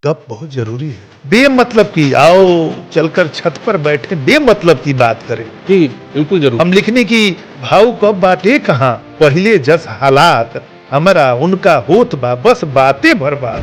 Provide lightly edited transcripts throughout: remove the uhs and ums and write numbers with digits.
गप बहुत जरूरी है। बेमतलब की आओ चलकर छत पर बैठे बेमतलब की बात करें। जी बिल्कुल जरूर। हम लिखने की भाव कब बाटे कहाँ, पहले जस हालात हमारा उनका होत बा, बस बातें भर बात।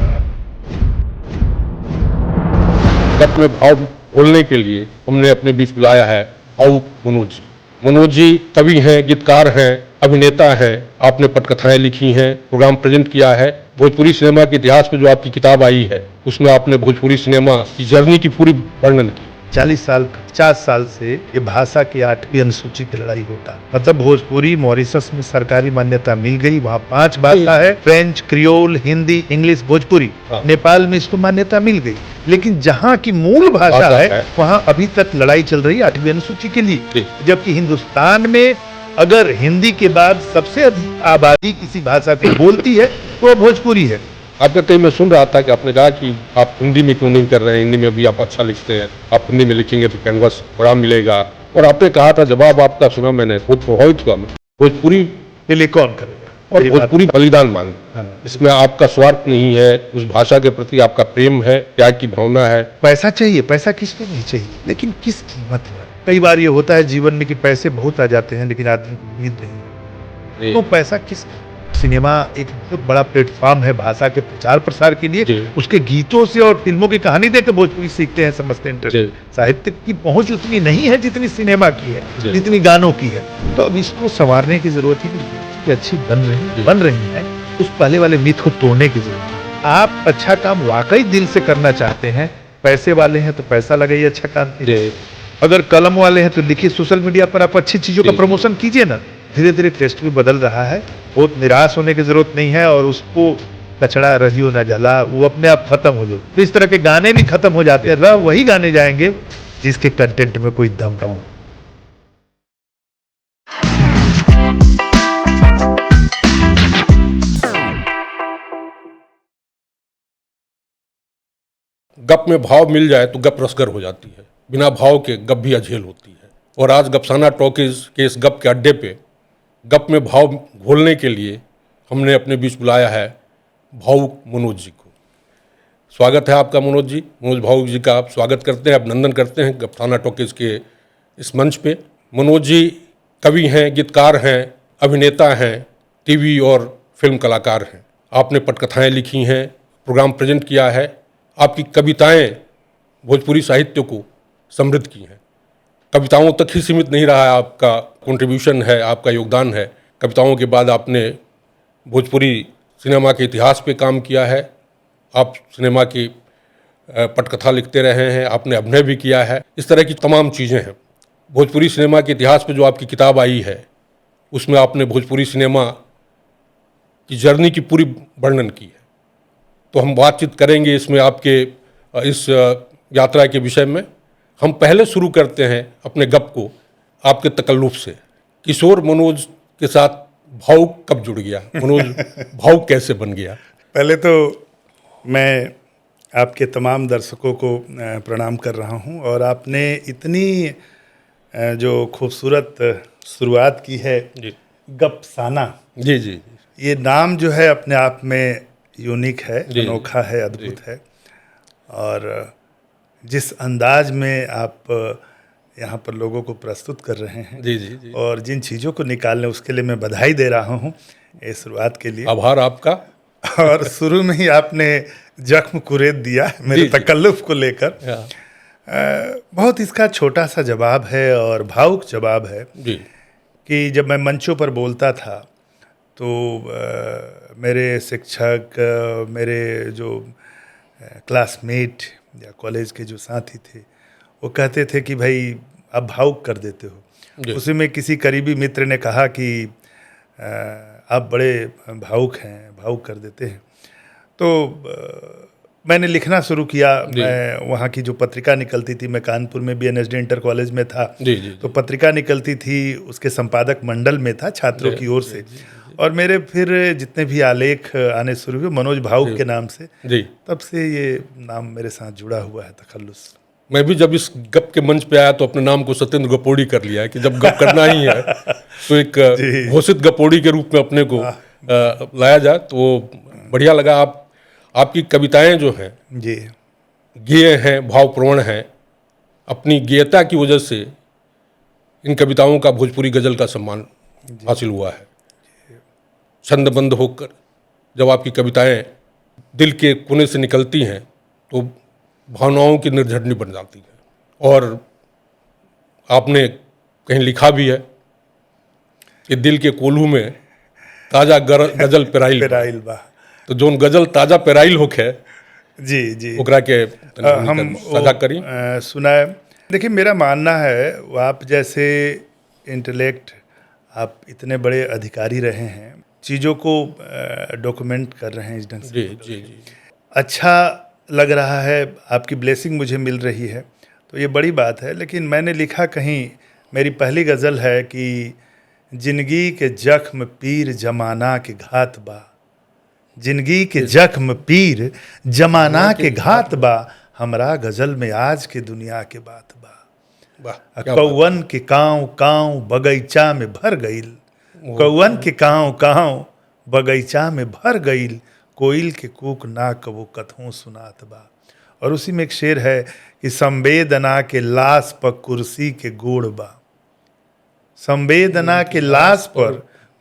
गप में भाव बोलने के लिए हमने अपने बीच बुलाया है भावुक मनोज जी। मनोज जी कवि हैं, गीतकार हैं, अभिनेता हैं। आपने पटकथाएं लिखी हैं, प्रोग्राम प्रेजेंट किया है। भोजपुरी सिनेमा के इतिहास में जो आपकी किताब आई है उसमें आपने भोजपुरी सिनेमा की जर्नी की पूरी वर्णन की। 40 साल 50 साल से ये भाषा की 8वीं अनुसूची की लड़ाई होता, मतलब भोजपुरी मॉरिशस में सरकारी मान्यता मिल गई। वहाँ 5 भाषा है, French, creole, Hindi, English, Bhojpuri. हाँ। नेपाल में इसको मान्यता मिल गई, लेकिन जहाँ की मूल भाषा है वहाँ अभी तक लड़ाई चल रही है 8वीं अनुसूची के लिए। जबकि हिंदुस्तान में अगर हिंदी के बाद सबसे अधिक आबादी किसी भाषा को बोलती है तो वो भोजपुरी है। आपका कहीं मैं सुन रहा था कि आपने कहा कि आप हिंदी में क्यों नहीं कर रहे हैं, हिंदी में भी आप अच्छा लिखते हैं, आप हिंदी में लिखेंगे तो कैनवस बड़ा मिलेगा। और आपने कहा था, जवाब आपका सुना मैंने, बहुत प्रभावित हुआ मैं। भोजपुरी के लिए कौन करेगा और भोजपुरी बलिदान मांग, इसमें आपका स्वार्थ नहीं है, उस भाषा के प्रति आपका प्रेम है, त्याग की भावना है। पैसा चाहिए, पैसा किसको नहीं चाहिए, लेकिन किस कीमत में। कई बार ये होता है जीवन में कि पैसे बहुत आ जाते हैं लेकिन आदमी को उम्मीद नहीं, तो पैसा किस। सिनेमा एक बहुत बड़ा प्लेटफॉर्म है भाषा के प्रचार प्रसार के लिए। उसके गीतों से और फिल्मों की कहानी देख के भोजपुरी सीखते हैं, समझते हैं। इंटरेस्ट साहित्य की पहुंच उतनी नहीं है जितनी सिनेमा की है, जितनी गानों की है। तो अब इसको संवारने की जरूरत ही नहीं, अच्छी बन रही है। उस पहले वाले मिथ को तोड़ने की जरूरत है। आप अच्छा काम वाकई दिल से करना चाहते हैं, पैसे वाले हैं तो पैसा लगाइए अच्छा काम। अगर कलम वाले हैं तो लिखिए, सोशल मीडिया पर आप अच्छी चीजों का प्रमोशन कीजिए ना। धीरे धीरे टेस्ट भी बदल रहा है, बहुत निराश होने की जरूरत नहीं है। और उसको कचड़ा रहियो ना जला, वो अपने आप खत्म हो जाए। तो इस तरह के गाने भी खत्म हो जाते हैं, वही गाने जाएंगे जिसके कंटेंट में कोई दम हो। गप में भाव मिल जाए तो गप रसगर हो जाती है, बिना भाव के गप भी अझेल होती है। और आज गपसाना टॉकीज के इस गप के अड्डे पे गप में भाव घोलने के लिए हमने अपने बीच बुलाया है भावुक मनोज जी को। स्वागत है आपका मनोज जी। मनोज भावुक जी का आप स्वागत करते हैं, अभिनंदन करते हैं गपसाना टॉकीज के इस मंच पे। मनोज जी कवि हैं, गीतकार हैं, अभिनेता हैं, टीवी और फिल्म कलाकार हैं। आपने पटकथाएं लिखी हैं, प्रोग्राम प्रेजेंट किया है। आपकी कविताएं भोजपुरी साहित्य को समृद्ध की हैं। कविताओं तक ही सीमित नहीं रहा है आपका कंट्रीब्यूशन है, आपका योगदान है। कविताओं के बाद आपने भोजपुरी सिनेमा के इतिहास पे काम किया है। आप सिनेमा की पटकथा लिखते रहे हैं, आपने अभिनय भी किया है। इस तरह की तमाम चीज़ें हैं। भोजपुरी सिनेमा के इतिहास पे जो आपकी किताब आई है उसमें आपने भोजपुरी सिनेमा की जर्नी की पूरी वर्णन की है। तो हम बातचीत करेंगे इसमें आपके इस यात्रा के विषय में। हम पहले शुरू करते हैं अपने गप को आपके तकल्लुफ से। किशोर मनोज के साथ भावुक कब जुड़ गया? मनोज भावुक कैसे बन गया? पहले तो मैं आपके तमाम दर्शकों को प्रणाम कर रहा हूं, और आपने इतनी जो खूबसूरत शुरुआत की है जी। गपसाना, जी जी, ये नाम जो है अपने आप में यूनिक है, अनोखा है, अद्भुत है। और जिस अंदाज में आप यहाँ पर लोगों को प्रस्तुत कर रहे हैं, जी जी जी, और जिन चीज़ों को निकालने, उसके लिए मैं बधाई दे रहा हूँ ये शुरुआत के लिए। आभार आपका। और शुरू में ही आपने जख्म कुरेद दिया मेरे तकल्लुफ को लेकर। बहुत इसका छोटा सा जवाब है और भावुक जवाब है जी। कि जब मैं मंचों पर बोलता था तो मेरे शिक्षक, मेरे जो क्लासमेट या कॉलेज के जो साथी थे, वो कहते थे कि भाई आप भावुक कर देते हो। उसी में किसी करीबी मित्र ने कहा कि आप बड़े भावुक हैं, भावुक कर देते हैं। तो मैंने लिखना शुरू किया। मैं वहाँ की जो पत्रिका निकलती थी, मैं कानपुर में BNSD इंटर कॉलेज में था, तो पत्रिका निकलती थी, उसके संपादक मंडल में था छात्रों की ओर से। और मेरे फिर जितने भी आलेख आने शुरू हुए मनोज भावुक के नाम से, तब से ये नाम मेरे साथ जुड़ा हुआ है, तखल्लुस। मैं भी जब इस गप के मंच पे आया तो अपने नाम को सत्येंद्र गपोड़ी कर लिया है कि जब गप करना ही है तो एक घोषित गपोड़ी के रूप में अपने को लाया जाए। तो बढ़िया लगा। आपकी कविताएं जो हैं जी गेय हैं, भावप्रवण हैं। अपनी गेयता की वजह से इन कविताओं का भोजपुरी गजल का सम्मान हासिल हुआ है। छंदबद्ध होकर जब आपकी कविताएं दिल के कोने से निकलती हैं तो भावनाओं की निर्झरनी बन जाती है। और आपने कहीं लिखा भी है कि दिल के कोल्हू में ताजा गजल पेराइल बा। पेराइल बा। तो जोन गजल ताजा पेराइल होके जी जी ओकरा के हम साझा करी। सुनाए। देखिए, मेरा मानना है वो आप जैसे इंटेलेक्ट, आप इतने बड़े अधिकारी रहे हैं, चीज़ों को डॉक्यूमेंट कर रहे हैं इस ढंग से। जी जी जी अच्छा लग रहा है, आपकी ब्लेसिंग मुझे मिल रही है, तो ये बड़ी बात है। लेकिन मैंने लिखा कहीं, मेरी पहली गज़ल है कि जिंदगी के जख्म पीर जमाना के घात बा, जिंदगी के जख्म पीर जमाना के घात बा, हमरा गज़ल में आज के दुनिया के बात बा। वाह, कौवन के काँव काँव बगीचा में भर गईल, कौवन के काँव काँव बगीचा में भर गईल, कोयल के कूक ना कबो कथों सुनात बा। और उसी में एक शेर है कि संवेदना के लाश पर कुर्सी के गोड़ बा, संवेदना के लाश पर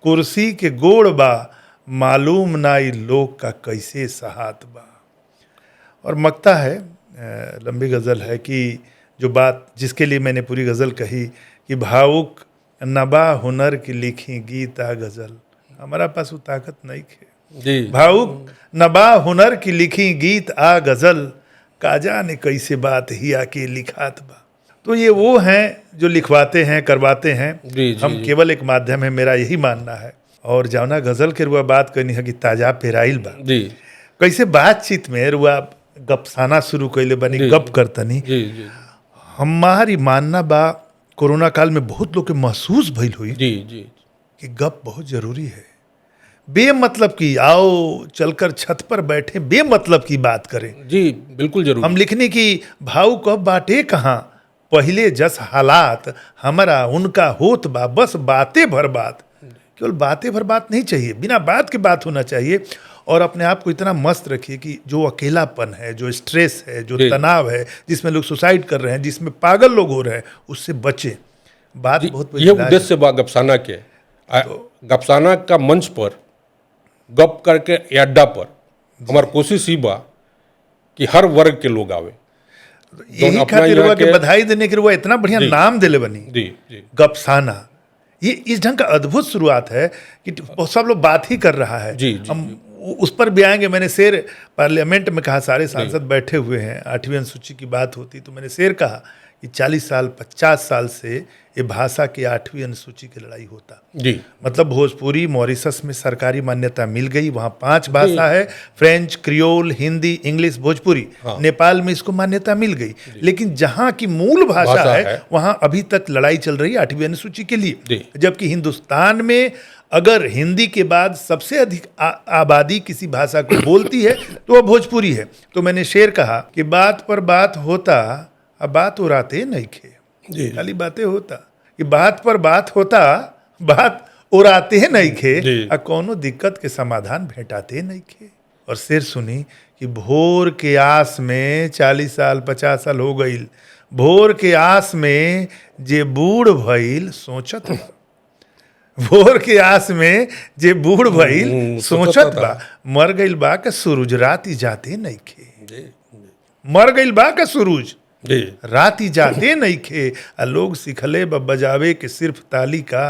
कुर्सी के गोड़ बा, मालूम ना ई लोग का कैसे सहात बा। और मकता है, लंबी गज़ल है कि जो बात जिसके लिए मैंने पूरी गज़ल कही कि भावुक नबा हुनर की लिखी गीत आ गज़ल, हमारा पास वो ताकत नहीं है। जी भावुक नबा हुनर की लिखी गीत आ गज़ल, काजा ने कैसे बात ही आके लिखात बा। तो ये वो हैं जो लिखवाते हैं, करवाते हैं। जी, जी, हम जी। केवल एक माध्यम है, मेरा यही मानना है। और जौना गज़ल के रुआ बात करनी है कि ताजा पेराइल बा, जी कैसे बातचीत में रुआ गपसाना शुरू कैले बनी, जी, गप करतनी। जी जी हमारी मानना बा कोरोना काल में बहुत लोग के महसूस भइल हुई जी जी कि गप बहुत जरूरी है। बेमतलब की आओ चलकर छत पर बैठे बेमतलब की बात करें। जी बिल्कुल जरूर। हम लिखने की भाव कब बाटे कहाँ, पहले जस हालात हमारा उनका होत बा, बस बातें भर बात। केवल बातें भर बात नहीं चाहिए, बिना बात के बात होना चाहिए। और अपने आप को इतना मस्त रखिए कि जो अकेलापन है, जो स्ट्रेस है, जो जी। तनाव है, जिसमें लोग सुसाइड कर रहे हैं, जिसमें पागल लोग हो रहे हैं, उससे बचे। बात बहुत बड़ी ये इलाज है। उद्देश्य बा गपसाना के। गपसाना का मंच पर गप करके अड्डा पर हमार कोशिश ही बा कि हर वर्ग के लोग आवे। यही अपना खातिर यहाँ हुआ कि के- बधाई देने के लिए इतना बढ़िया जी। नाम दिले बनी जी जी गपसाना। ये इस ढंग का अद्भुत शुरुआत है कि सब लोग बात ही कर रहा है। जी, जी, हम उस पर भी आएंगे। मैंने शेर पार्लियामेंट में कहा, सारे सांसद बैठे हुए हैं, 8वीं अनुसूची की बात होती, तो मैंने शेर कहा कि 40 साल 50 साल से ये भाषा की 8वीं अनुसूची की लड़ाई होता। जी मतलब भोजपुरी मॉरिशस में सरकारी मान्यता मिल गई, वहाँ 5 भाषा है, French, creole, Hindi, English, Bhojpuri. हाँ। नेपाल में इसको मान्यता मिल गई, लेकिन जहाँ की मूल भाषा भाषा है है। वहाँ अभी तक लड़ाई चल रही है 8वीं अनुसूची के लिए। जी। जबकि हिंदुस्तान में अगर हिंदी के बाद सबसे अधिक आबादी किसी भाषा को बोलती है तो वह भोजपुरी है। तो मैंने शेर कहा कि बात पर बात होता, अब बात उड़ाते नहीं खे, जी खाली बातें होता कि बात पर बात होता, बात उड़ाते नहीं खे, जी। आ कोनो दिक्कत के समाधान भेटाते नहीं खे। और शेर सुनी कि भोर के आस में 40 साल 50 साल हो गईल, भोर के आस में जे बूढ़ भइल सोचत बा, भोर के आस में जे बूढ़ भइल सोचत बा, मर गईल बा का सूरज रात ही जाते नहीं खे, जी मर गईल बा का सूरज जी रात ही जाते नहीं खे, आ लोग सिखले बजावे के सिर्फ ताली का,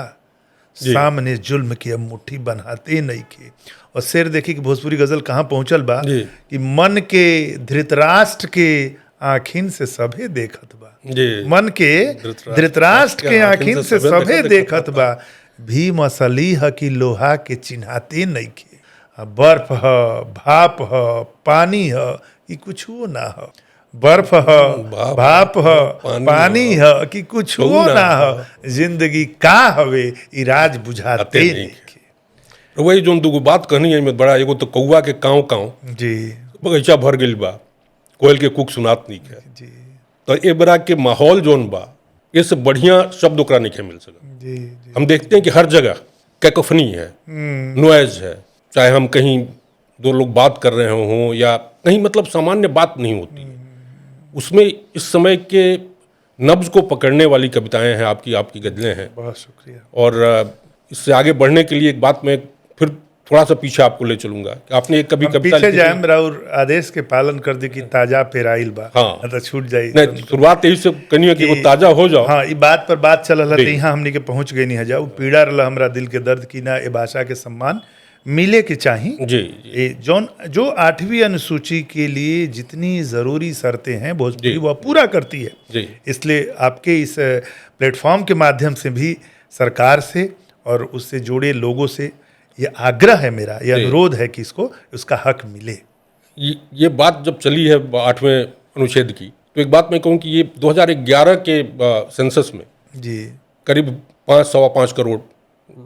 सामने जुल्म की अब मुट्ठी बनाते नहीं खे। और शेर देखिए कि भोजपुरी गजल कहाँ पहुंचल बा जी। कि मन के धृतराष्ट्र के आँखिन से सभे देखत बा, जी मन के धृतराष्ट्र के आँखिन से सभे देखत बा, भीम असलीह की लोहा के चिन्हाते नहीं खे, आ बर्फ ह, भाप ह, पानी ह कि कुछो ना ह, बर्फ ह, भाप ह, पानी ह कि कुछो ना ह, जिंदगी का हवे ई राज बुझाते नहीं खे। तो वही जो दूगो बात कहनी है में बड़ा, एगो तो कौआ के काँव काँव जी बगीचा भर गइल बा, कोयल के कुक सुनात नहीं है। जी तो ए बरा के माहौल जोन बा, इससे बढ़िया शब्द ओकरा नहीं मिल सका। जी जी हम देखते हैं कि हर जगह कैकोफनी है, नॉइज है, चाहे हम कहीं दो लोग बात कर रहे हों या कहीं मतलब सामान्य बात नहीं होती है, उसमें इस समय के नब्ज को पकड़ने वाली कविताएं हैं आपकी, आपकी गज़लें हैं। बहुत शुक्रिया। और इससे आगे बढ़ने के लिए एक बात मैं फिर थोड़ा सा पीछे आपको ले चलूंगा कि आपने एक कभी हम कविता पीछे लिखी जाए थी। और आदेश के पालन कर दे कि ताजा पेराइल बा, हाँ। तो छूट जाई। नहीं, शुरुआत यही से करनी है कि वो ताज़ा हो जाओ। हाँ, ई बात पर बात चलल है, जी। तो यहाँ हमने के पहुँच गई नहीं हजा। पीड़ा रहा हमरा दिल के दर्द की ना, ए भाषा के सम्मान मिले के चाही। जी जी ए जो 8वीं अनुसूची के लिए जितनी ज़रूरी शर्तें हैं भोजपुरी जी। वह पूरा करती है। जी इसलिए आपके इस प्लेटफॉर्म के माध्यम से भी सरकार से और उससे जुड़े लोगों से ये आग्रह है मेरा, ये जी। अनुरोध है कि इसको उसका हक मिले। ये बात जब चली है 8वें अनुच्छेद की, तो एक बात मैं कहूँ कि ये 2011 के सेंसस में जी करीब 5-5.25 करोड़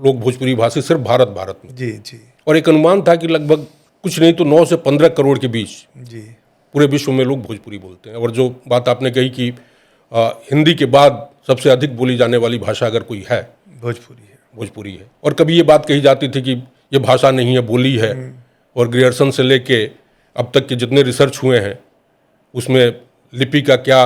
लोग भोजपुरी भाषी सिर्फ भारत में, जी जी और एक अनुमान था कि लगभग कुछ नहीं तो 9 से 15 करोड़ के बीच जी पूरे विश्व में लोग भोजपुरी बोलते हैं। और जो बात आपने कही कि हिंदी के बाद सबसे अधिक बोली जाने वाली भाषा अगर कोई है, भोजपुरी है। और कभी ये बात कही जाती थी कि ये भाषा नहीं है, बोली है। और ग्रेजुएशन से लेके अब तक के जितने रिसर्च हुए हैं उसमें लिपि का क्या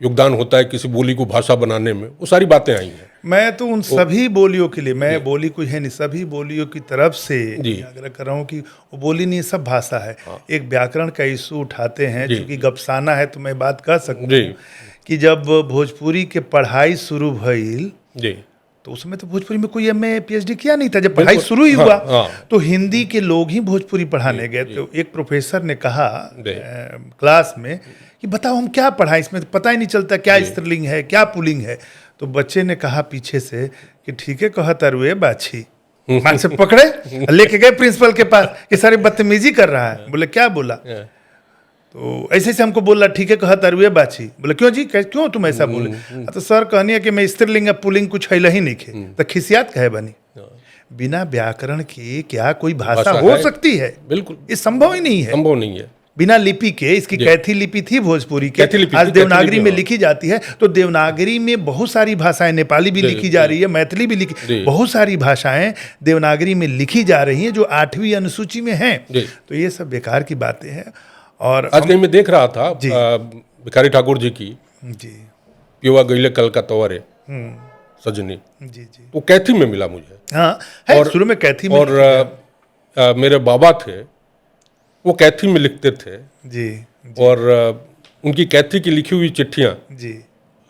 योगदान होता है किसी बोली को भाषा बनाने में, वो सारी बातें आई हैं। मैं तो उन सभी बोलियों के लिए, मैं बोली कोई है नहीं, सभी बोलियों की तरफ से आग्रह कर रहा हूँ कि वो बोली नहीं, सब भाषा है। एक व्याकरण का इशू उठाते हैं, क्योंकि गपसाना है तो मैं बात कर सकता हूँ कि जब भोजपुरी के पढ़ाई शुरू भइल तो उसमें तो भोजपुरी में कोई एमए पीएचडी किया नहीं था। जब पढ़ाई शुरू ही हुआ तो हिंदी के लोग ही भोजपुरी पढ़ाने गए। तो एक प्रोफेसर ने कहा क्लास में कि बताओ हम क्या पढ़ाएं, इसमें तो पता ही नहीं चलता क्या स्त्रीलिंग है क्या पुल्लिंग है। तो बच्चे ने कहा पीछे से कि ठीक है कहा तरुए बाछी, मान से पकड़े लेके गए प्रिंसिपल के पास कि सर बदतमीजी कर रहा है। बोले क्या बोला? तो ऐसे से हमको बोल रहा ठीक है कहा तरुए बाछी। बोले क्यों जी, क्यों तुम ऐसा बोले? तो सर कहनी है कि मैं स्त्रीलिंग पुल्लिंग कुछ है ही नहीं खे, तो खिसियात कहे बनी। बिना व्याकरण के क्या कोई भाषा हो सकती है? बिल्कुल, ये संभव ही नहीं है, संभव नहीं है। बिना लिपि के। इसकी कैथी लिपि थी भोजपुरी की, आज देवनागरी में लिखी जाती है। तो देवनागरी में बहुत सारी भाषाएं, नेपाली भी लिखी जा रही है, मैथिली भी लिखी, बहुत सारी भाषाएं देवनागरी में लिखी जा रही हैं जो 8वीं अनुसूची में हैं। तो ये सब बेकार की बातें हैं। और आज कहीं मैं देख रहा था भिखारी ठाकुर जी की पियुआ गईले कल का तोरे सजनी, जी वो कैथी में मिला मुझे। हाँ है, और शुरू में कैथी में। और मेरे बाबा थे वो कैथी में लिखते थे जी। और उनकी कैथी की लिखी हुई चिट्ठियाँ जी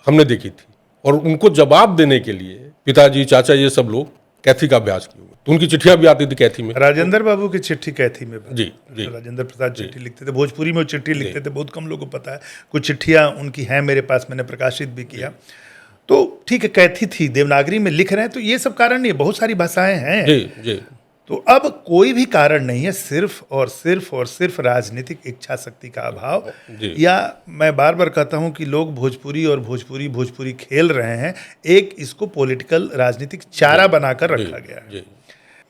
हमने देखी थी। और उनको जवाब देने के लिए पिताजी चाचा ये सब लोग कैथी का अभ्यास किए, तो उनकी चिट्ठियाँ भी आती थी कैथी में। राजेंद्र बाबू की चिट्ठी कैथी में जी जी राजेंद्र प्रसाद चिट्ठी लिखते थे, भोजपुरी में चिट्ठी लिखते थे, बहुत कम लोगों को पता है। कुछ चिट्ठियाँ उनकी हैं मेरे पास, मैंने प्रकाशित भी किया। तो ठीक है कैथी थी, देवनागरी में लिख रहे हैं, तो ये सब कारण नहीं है, बहुत सारी भाषाएं हैं। जी जी। तो अब कोई भी कारण नहीं है, सिर्फ और सिर्फ राजनीतिक इच्छा शक्ति का अभाव। या मैं बार बार कहता हूं कि लोग भोजपुरी और भोजपुरी खेल रहे हैं, एक इसको पॉलिटिकल राजनीतिक चारा बनाकर रखा गया है।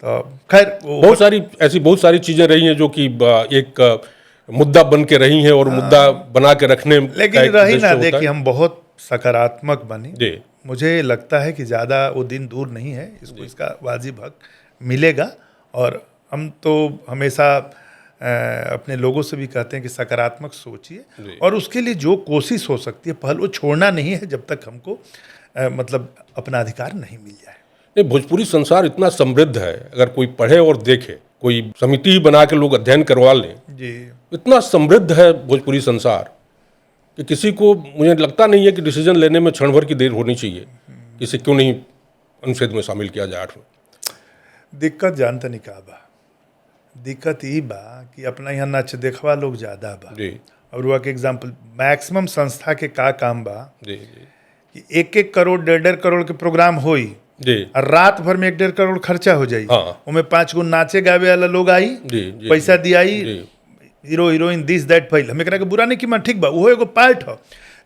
तो खैर बहुत सारी चीजें रही हैं जो कि एक मुद्दा बन के रही हैं और मुद्दा बना के रखने, लेकिन रही ना, देखिए हम बहुत सकारात्मक बने। मुझे लगता है कि ज़्यादा वो दिन दूर नहीं है, इसको इसका वाजिब हक मिलेगा। और हम तो हमेशा अपने लोगों से भी कहते हैं कि सकारात्मक सोचिए, और उसके लिए जो कोशिश हो सकती है पहल वो छोड़ना नहीं है जब तक हमको मतलब अपना अधिकार नहीं मिल जाए। नहीं, भोजपुरी संसार इतना समृद्ध है, अगर कोई पढ़े और देखे, कोई समिति ही बना के लोग अध्ययन करवा लें जी, इतना समृद्ध है भोजपुरी संसार कि किसी को, मुझे लगता नहीं है कि डिसीजन लेने में क्षण भर की देर होनी चाहिए किसी क्यों नहीं अनुच्छेद में शामिल किया जाए 8वें। दिक्कत जानता नहीं का बा, दिक्कत ई बा कि अपना यहाँ नच देखवा लोग ज़्यादा बा। और वह के एग्जाम्पल मैक्सिमम संस्था के का काम बा कि 1-1 करोड़ 1.5 करोड़ के प्रोग्राम होई और रात भर में 1-1.5 करोड़ खर्चा हो जाई। उनमें 5 गो नाचे गावे वाला लोग आई, पैसा दियाई, हीरो हीरोइन दिस दैट फैल। हमें करा के बुरा नहीं कि मैं ठीक बा, वो एगो पार्ट हो।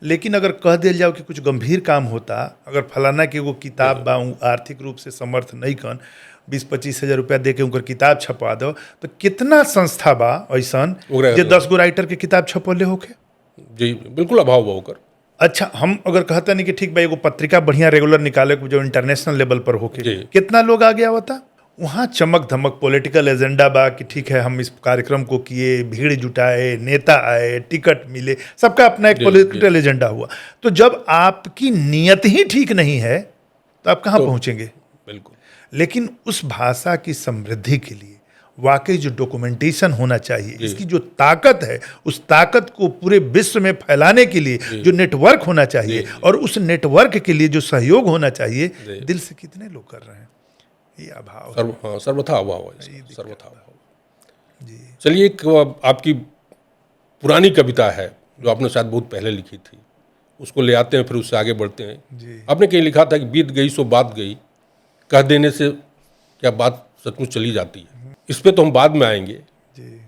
लेकिन अगर कह दिया जाओ कि कुछ गंभीर काम होता, अगर फलाना के एगो किताब बा आर्थिक रूप से समर्थ नहीं कन 20-25 हज़ार रुपया दे के उनकर किताब छपवा दो, तो कितना संस्था बा ऐसा जो 10 गो राइटर के किताब छपौले होके। जी बिल्कुल अभाव बा होकर। अच्छा, हम अगर कहता नहीं कि ठीक भाई एगो पत्रिका बढ़िया रेगुलर निकाले जो इंटरनेशनल लेवल पर होके, कितना लोग आ गया होता? वहाँ चमक धमक पॉलिटिकल एजेंडा बा कि ठीक है हम इस कार्यक्रम को किए, भीड़ जुटाए, नेता आए, टिकट मिले, सबका अपना एक पॉलिटिकल एजेंडा हुआ। तो जब आपकी नीयत ही ठीक नहीं है तो आप कहाँ पहुँचेंगे? बिल्कुल। लेकिन उस भाषा की समृद्धि के लिए वाकई जो डॉक्यूमेंटेशन होना चाहिए, इसकी जो ताकत है, उस ताकत को पूरे विश्व में फैलाने के लिए जो नेटवर्क होना चाहिए और उस नेटवर्क के लिए जो सहयोग होना चाहिए, दिल से कितने लोग कर रहे हैं? ये अभाव है। सर्वथा अभाव है, सर्वथा अभाव। जी चलिए, एक आपकी पुरानी कविता है जो आपने शायद बहुत पहले लिखी थी, उसको ले आते हैं, फिर उससे आगे बढ़ते हैं। जी। आपने कहीं लिखा था कि बीत गई सो बात गई, कह देने से क्या बात सचमुच चली जाती है। इस पे तो हम बाद में आएंगे। जी।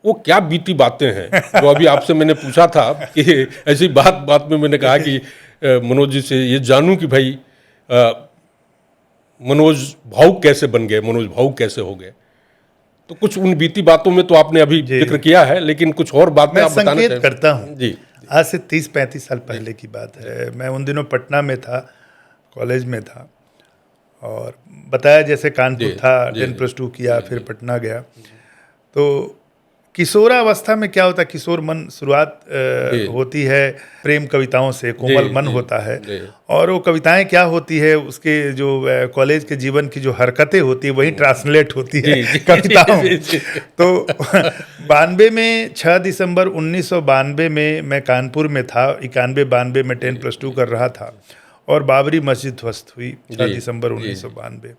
वो क्या बीती बातें हैं जो अभी आपसे मैंने पूछा था कि ऐसी बात में मैंने कहा कि मनोज जी से ये जानूं कि भाई मनोज भावुक कैसे बन गए, मनोज भावुक कैसे हो गए। तो कुछ उन बीती बातों में तो आपने अभी जिक्र किया है, लेकिन कुछ और बातें आप बताना संकेत करता हूँ। जी। आज से 30-35 साल पहले की बात है। मैं उन दिनों पटना में था, कॉलेज में था, और बताया जैसे कानपुर था, 10+2 किया, फिर पटना गया। तो किशोरावस्था में क्या होता है, किशोर मन शुरुआत होती है प्रेम कविताओं से, कोमल मन होता है, और वो कविताएं क्या होती है, उसके जो कॉलेज के जीवन की जो हरकतें होती है वही ट्रांसलेट होती है कविताओं। तो 92 में 6 दिसंबर 1992 में मैं कानपुर में था, 91-92 में 10+2 कर रहा था, और बाबरी मस्जिद ध्वस्त हुई 6 दिसंबर 1992।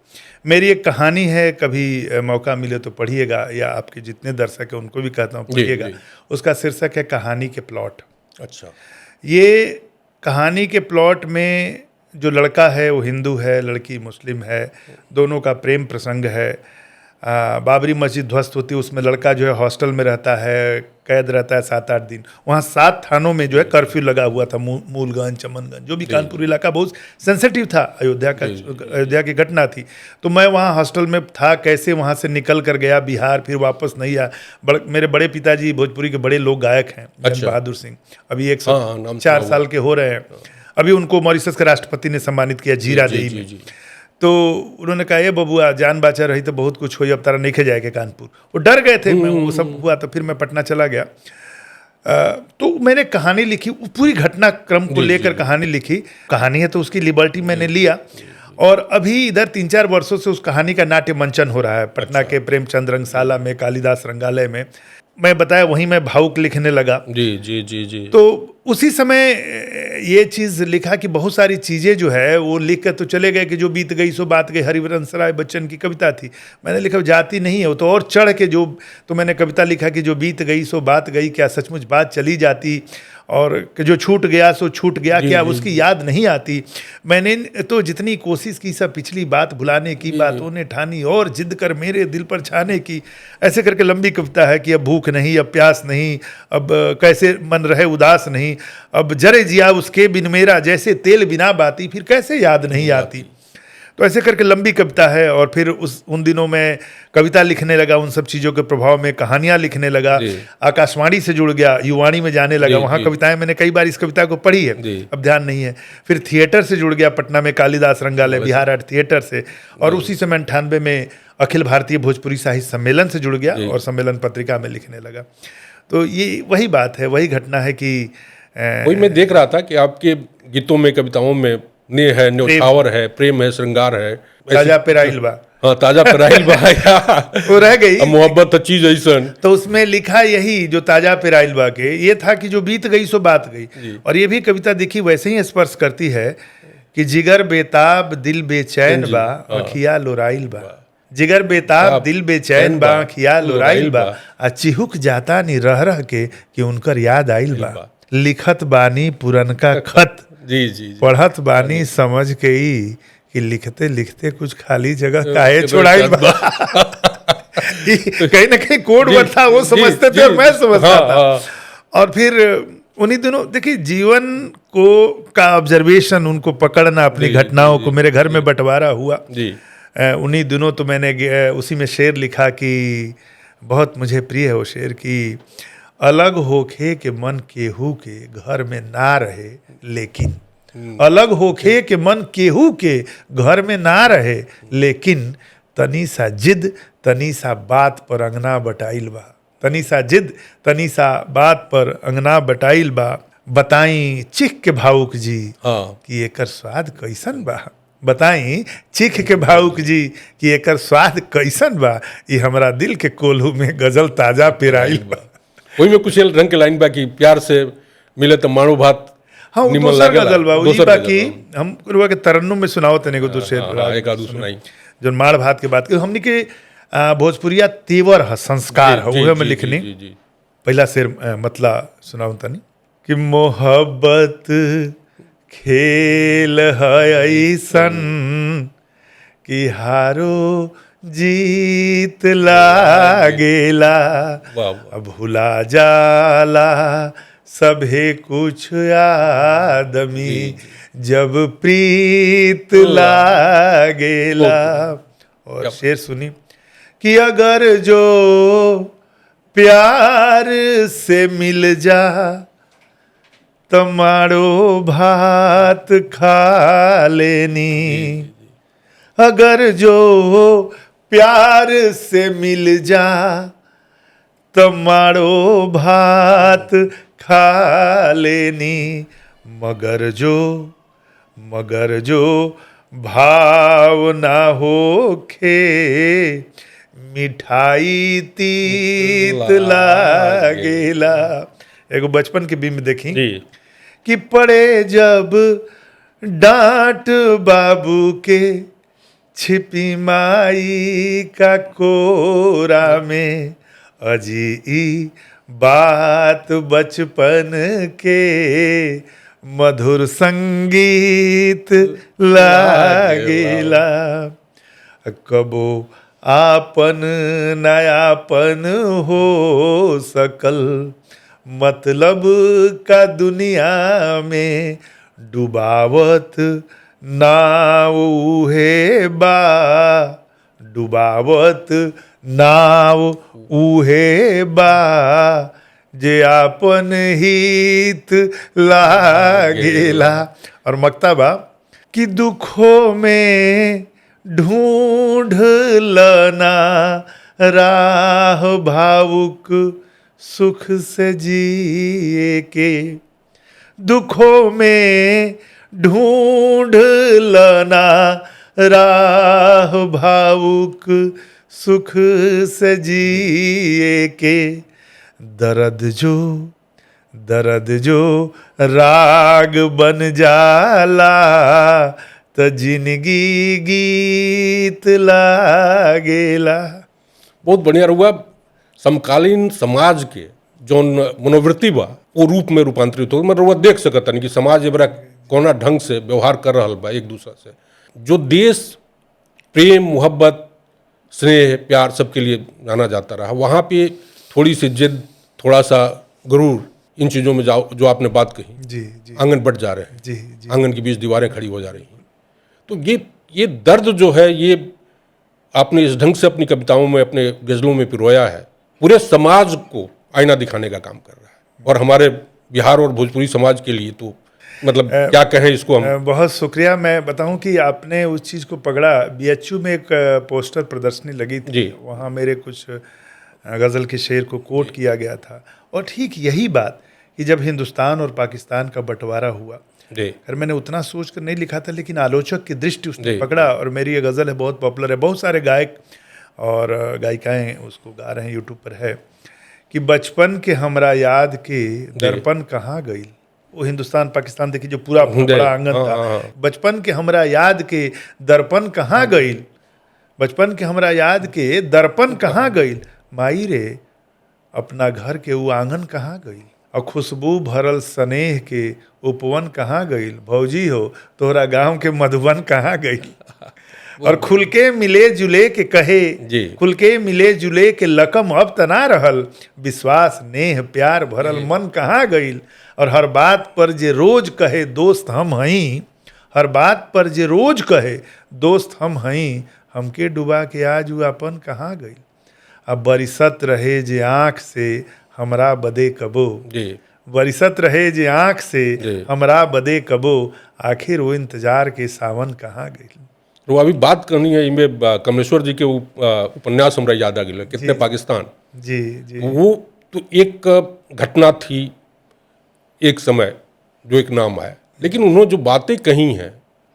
मेरी एक कहानी है, कभी मौका मिले तो पढ़िएगा, या आपके जितने दर्शक हैं उनको भी कहता हूँ पढ़िएगा। उसका शीर्षक है कहानी के प्लॉट। अच्छा। ये कहानी के प्लॉट में जो लड़का है वो हिंदू है, लड़की मुस्लिम है, दोनों का प्रेम प्रसंग है। बाबरी मस्जिद ध्वस्त होती है, उसमें लड़का जो है हॉस्टल में रहता है, कैद रहता है 7-8 दिन। वहाँ 7 थानों में जो है कर्फ्यू लगा हुआ था, मूलगंज, चमनगंज, जो भी कानपुर इलाका बहुत सेंसिटिव था, अयोध्या की घटना थी। तो मैं वहाँ हॉस्टल में था, कैसे वहाँ से निकल कर गया बिहार, फिर वापस नहीं आया। मेरे बड़े पिताजी भोजपुरी के बड़े लोक गायक हैं, बहादुर सिंह, अभी 104 साल के हो रहे हैं। अभी उनको मॉरिशस के राष्ट्रपति ने सम्मानित किया जीरादेई में। तो उन्होंने कहा, ये बबुआ जान बाचा रही तो बहुत कुछ हुई, अब तारा नहीं खे जाएगा कानपुर। वो डर गए थे, मैं वो सब हुआ, तो फिर मैं पटना चला गया। तो मैंने कहानी लिखी, पूरी घटनाक्रम को लेकर कहानी लिखी। कहानी है तो उसकी लिबर्टी मैंने लिया, और अभी इधर 3-4 वर्षों से उस कहानी का नाट्य मंचन हो रहा है पटना के प्रेमचंद रंगशाला में, कालिदास रंगालय में। मैं बताया वहीं मैं भावुक लिखने लगा। जी जी जी जी। तो उसी समय ये चीज़ लिखा कि बहुत सारी चीज़ें जो है वो लिख कर तो चले गए कि जो बीत गई सो बात गई, हरिवंश राय बच्चन की कविता थी। मैंने लिखा जाती नहीं है वो तो, और चढ़ के जो, तो मैंने कविता लिखा कि जो बीत गई सो बात गई, क्या सचमुच बात चली जाती, और जो छूट गया सो छूट गया, क्या उसकी याद नहीं आती। मैंने तो जितनी कोशिश की सब पिछली बात भुलाने की, बातों ने ठानी और जिद कर मेरे दिल पर छाने की। ऐसे करके लंबी कविता है कि अब भूख नहीं, अब प्यास नहीं, अब कैसे मन रहे उदास नहीं, अब जरे जिया उसके बिन मेरा, जैसे तेल बिना बाती, फिर कैसे याद नहीं आती। तो ऐसे करके लंबी कविता है। और फिर उन दिनों में कविता लिखने लगा, उन सब चीज़ों के प्रभाव में कहानियाँ लिखने लगा, आकाशवाणी से जुड़ गया, युवाणी में जाने लगा, वहाँ कविताएं मैंने कई बार इस कविता को पढ़ी है, अब ध्यान नहीं है। फिर थिएटर से जुड़ गया, पटना में कालिदास रंगालय, बिहार आर्ट थिएटर से, और उसी समय 98 में अखिल भारतीय भोजपुरी साहित्य सम्मेलन से जुड़ गया और सम्मेलन पत्रिका में लिखने लगा। तो ये वही बात है, वही घटना है कि वही मैं देख रहा था कि आपके गीतों में, कविताओं में नेह है, न्यौछावर है, प्रेम है, श्रृंगार है, ताजा पेराइल बा। हाँ, ताजा पेराइल बा वो रह गई मोहब्बत चीज ऐसन। तो उसमें लिखा यही जो ताजा पेराइल बा के, ये था कि जो बीत गई सो बात गई। और ये भी कविता देखी वैसे ही स्पर्श करती है कि जिगर बेताब दिल बेचैन बा, अखिया लोराइल बा। जिगर बेताब दिल बेचैन बा, अखिया लोराइल बा, आ चिहुक जाता नी रह रह के कि उनकर याद आइल बा। लिखत बानी पुरनका खत, जी जी, पढ़त बानी समझ के ही कि लिखते लिखते कुछ खाली जगह काहे छोड़ाइल बा। कहीं ना कहीं कोड वर्ड था, वो समझते थे और मैं समझता था। और फिर उन्हीं दिनों देखिए जीवन को का ऑब्जर्वेशन, उनको पकड़ना, अपनी घटनाओं को, मेरे घर में बंटवारा हुआ। उन्हीं दिनों तो मैंने उसी में शेर लिखा कि बहुत मुझे प्रिय है वो शेर कि अलग होखे के मन केहू के घर में ना रहे लेकिन, अलग होखे के मन केहू के घर में ना रहे लेकिन, तनी सा जिद तनी सा बात पर अंगना बटाइल बा, तनी सा जिद तनी सा बात पर अंगना बटाइल बा, बताई चिख के भावुक जी हाँ कि एकर स्वाद कैसन बा, बताई चिख के भावुक जी कि एकर स्वाद कैसन बा, ये हमरा दिल के कोल्हू में गजल ताजा पेराइल बा। वही में कुछ रंग के लाइन बा कि प्यार से मिले तो मानो भात हाँ वो निमन दूसर लागेला, गजल बा, दोसर वही बा गजल कि बा। हम रुआ के तरन्नुम में सुनाओ तने को दूसरे हाँ, एक आदू सुनाई। जो माड़ भात के बात के हमनी के भोजपुरिया तेवर है, संस्कार है, जी, उहे में जी, लिखनी। जी, जी। पहला शेर मतला सुनाऊं तनी कि मोहब्बत खेल है ऐसन कि हारो जीत लागेला, वाह वाह। अब भुला जाला सभे कुछ आदमी जब प्रीत लागेला। और शेर सुनी कि अगर जो प्यार से मिल जा तमारो भात खा लेनी, अगर जो प्यार से मिल जा तमारो भात खा लेनी, मगर जो भाव ना होखे मिठाई तीत लागेला। एगो बचपन के बिम्ब देखी जी कि पड़े जब डांट बाबू के छिपी माई का कोरा में, अजी ई बात बचपन के मधुर संगीत लागेला, कबो आपन नयापन हो सकल मतलब का दुनिया में, डुबावत नाव उहे बा, डुबावत नाव उहे बा जे आपन हित लागेला। और मक्तबा कि दुखों में ढूंढ लना राह भावुक सुख से जिए के, दुखों में ढूंढ लना राह भावुक सुख से जिए के, दर्द जो राग बन जाला त जिंदगी गीत लागेला। बहुत बढ़िया रहुआ। समकालीन समाज के जो मनोवृत्ति बा वो रूप में रूपांतरित हो, मतलब रहुआ देख सकता नहीं कि समाज बड़ा कोना ढंग से व्यवहार कर रहा बा एक दूसरे से, जो देश प्रेम मोहब्बत स्नेह प्यार सबके लिए जाना जाता रहा, वहाँ पे थोड़ी सी जिद थोड़ा सा गुरूर इन चीज़ों में जाओ जो आपने बात कही, जी आंगन बढ़ जा रहे हैं, जी आंगन के बीच दीवारें खड़ी हो जा रही हैं। तो ये दर्द जो है ये आपने इस ढंग से अपनी कविताओं में अपने गज़लों में पिरोया है, पूरे समाज को आईना दिखाने का काम कर रहा है। और हमारे बिहार और भोजपुरी समाज के लिए तो मतलब क्या कहें इसको हम। बहुत शुक्रिया। मैं बताऊं कि आपने उस चीज़ को पकड़ा। बीएचयू में एक पोस्टर प्रदर्शनी लगी थी, वहाँ मेरे कुछ गज़ल के शेर को कोट किया गया था। और ठीक यही बात कि जब हिंदुस्तान और पाकिस्तान का बंटवारा हुआ, खैर मैंने उतना सोच कर नहीं लिखा था, लेकिन आलोचक की दृष्टि उसने पकड़ा। और मेरी ये गज़ल है, बहुत पॉपुलर है, बहुत सारे गायक और गायिकाएँ उसको गा रहे हैं, यूट्यूब पर है कि बचपन के हमरा याद के दर्पण कहाँ गई। वो हिंदुस्तान पाकिस्तान देखिए जो पूरा बड़ा आंगन था, बचपन के हमरा याद के दर्पण कहाँ गई, बचपन के हमरा याद के दर्पण कहाँ गई, माई रे अपना घर के वो आंगन कहाँ गई, और खुशबू भरल स्नेह के उपवन कहाँ गई, भौजी हो तोहरा गांव के मधुबन कहाँ गई। और खुल के मिले जुले के कहे, खुल के मिले जुले के लकम अब तना रहल, विश्वास नेह प्यार भरल मन कहाँ गई। और हर बात पर जे रोज कहे दोस्त हम हई, हर बात पर जे रोज कहे दोस्त हम हई, हमके डुबा के आज वो अपन कहाँ गई। अब बरिसत रहे जे आँख से हमरा बदे कबो, बरिसत रहे जे आँख से हमरा बदे कबो, आखिर वो इंतजार के सावन कहाँ गई। तो अभी बात करनी है इनमें कमलेश्वर जी के उपन्यास हमरा याद आ गया, कितने पाकिस्तान। जी जी वो तो एक घटना थी एक समय जो एक नाम आया, लेकिन उन्होंने जो बातें कही हैं,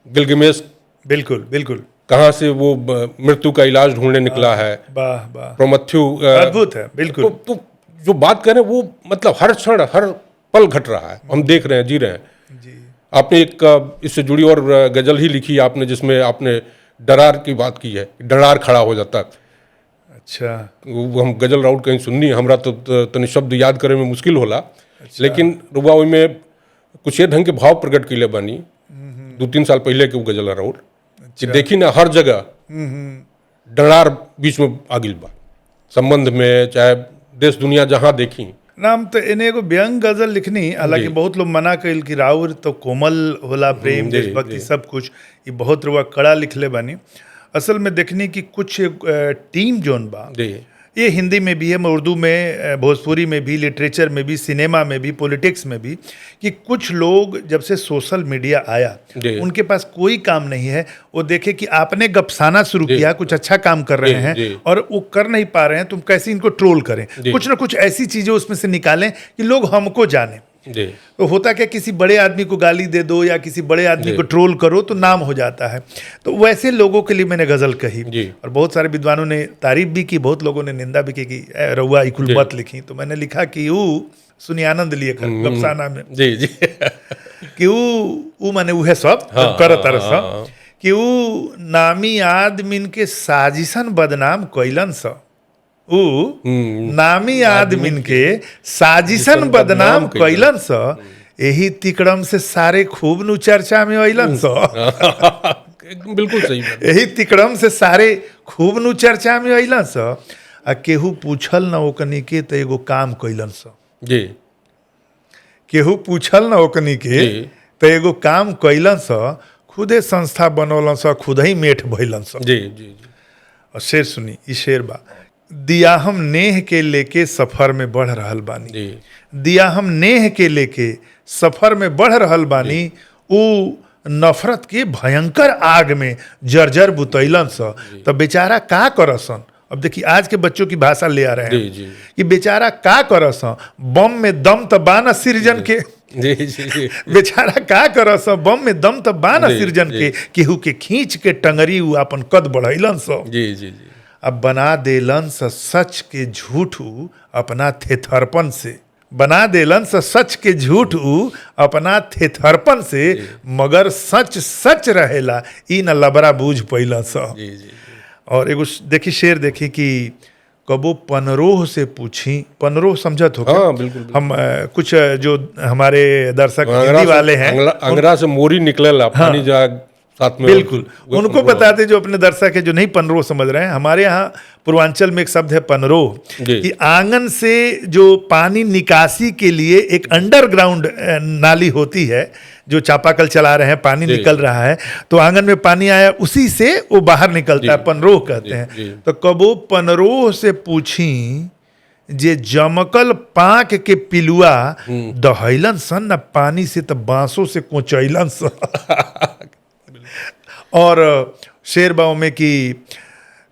गिलगिमेश बिल्कुल बिल्कुल, कहाँ से वो मृत्यु का इलाज ढूंढने निकला है, वाह वाह, प्रमथ्यू अद्भुत है बिल्कुल। तो जो बात करें वो मतलब हर क्षण हर पल घट रहा है, हम देख रहे हैं, जी रहे हैं। जी आपने एक इससे जुड़ी और गजल ही लिखी आपने, जिसमें आपने डरार की बात की है, डरार खड़ा हो जाता है। अच्छा, वो हम गजल राउंड कहीं सुननी, हमरा तो तनि शब्द याद करे में मुश्किल होला, लेकिन रुबा में कुछ ये ढंग के भाव प्रकट कैले बानी 2-3 साल पहले के वो गजल राउंड कि देखी ना हर जगह डरार बीच में आगिल बा, संबंध में चाहे देश दुनिया जहाँ देखी। नाम तो इन्हें एगो व्यंग गजल लिखनी, हालांकि बहुत लोग मना कइल कि राउर तो कोमल होला, प्रेम जी, देशभक्ति जी। सब कुछ, ये बहुत रुआ कड़ा लिखले बानी। असल में देखनी कि कुछ टीम जोन बा, जी ये हिंदी में भी है, उर्दू में, भोजपुरी में भी, लिटरेचर में भी, सिनेमा में भी, पॉलिटिक्स में भी, कि कुछ लोग जब से सोशल मीडिया आया जी। उनके पास कोई काम नहीं है, वो देखे कि आपने गपसाना शुरू जी। किया, कुछ अच्छा काम कर रहे जी, हैं जी। और वो कर नहीं पा रहे हैं, तुम कैसे इनको ट्रोल करें, जी। कुछ ना कुछ ऐसी चीजें उसमें से निकालें कि लोग हमको जाने। जी तो होता क्या, किसी बड़े आदमी को गाली दे दो या किसी बड़े आदमी जी। को ट्रोल करो तो नाम हो जाता है। तो वैसे लोगों के लिए मैंने गजल कही, जी। और बहुत सारे विद्वानों ने तारीफ भी की, बहुत लोगों ने निंदा भी की कि "ए, रउआ इकुल जी। मत लिखी"। तो मैंने लिखा कि ऊ सुनी आनंद लिए गपसाना में, जी जी कि ऊ माने उहे सब हाँ, करत तारे हाँ, सब, हाँ। कि ऊ नामी आदमिन के साजिशन बदनाम कइलन स, ऊ नामी आदमिन के साजिशन बदनाम कइलन स, यही तिकड़म से सारे खूब नु चर्चा में अइलन स। बिल्कुल सही बात। यही तिकड़म से सारे खूब नु चर्चा में अइलन स, आ केहू पूछल न ओकनी के त एगो काम कइलन स। जी केहू पूछल न ओकनी के जी। त एगो काम कइलन स, खुदे संस्था बनौलन स, खुद ही मेठ भइलन स। जी जी जी और शेर सुनी, ई शेर बा, दिया हम नेह के लेके सफर में बढ़ रहल बानी, जी दिया हम नेह के लेके सफर में बढ़ रहल बानी, ऊ नफरत के भयंकर आग में जर्जर बुतैलन स। तो बेचारा का करसन, अब देखिए आज के बच्चों की भाषा ले आ रहे जी हैं जी कि बेचारा का करसन, बम में दम त बाना सिरजन के, जी जी जी बेचारा का करस, बम में दम त बाना जी, सिरजन जी। के, केहू के खींच के टंगरी ऊ अपन कद बढ़ैलन स। जी जी जी अब बना देलन स सच के झूठ ऊ अपना थेथरपन से, बना देलन स सच के झूठ ऊ अपना थेथरपन से, मगर सच सच रहेला ई न लबरा बूझ पैलन स। जी जी और एगो देखी शेर देखी कि कबो पनरोह से पूछी, पनरोह समझत हो क्या? हाँ, बिल्कुल, हम कुछ जो हमारे दर्शक अंगरा हिंदी से- वाले हैं, अंगरा से मोरी निकलेला, पानी जा साथ में, बिल्कुल उनको बताते जो अपने दर्शक है जो नहीं पनरोह समझ रहे हैं, हमारे यहाँ पूर्वांचल में एक शब्द है पनरोह, जी। कि आंगन से जो पानी निकासी के लिए एक अंडरग्राउंड नाली होती है, जो चापाकल चला रहे हैं, पानी जी। निकल रहा है, तो आंगन में पानी आया उसी से वो बाहर निकलता है, पनरोह कहते जी, हैं। जी। तो कबो पनरोह से पूछी जे जमकल पाक के पिलुआ, दहैलन सन न पानी से, तो बांसों से कोचैलन सन। और शेर बाव में कि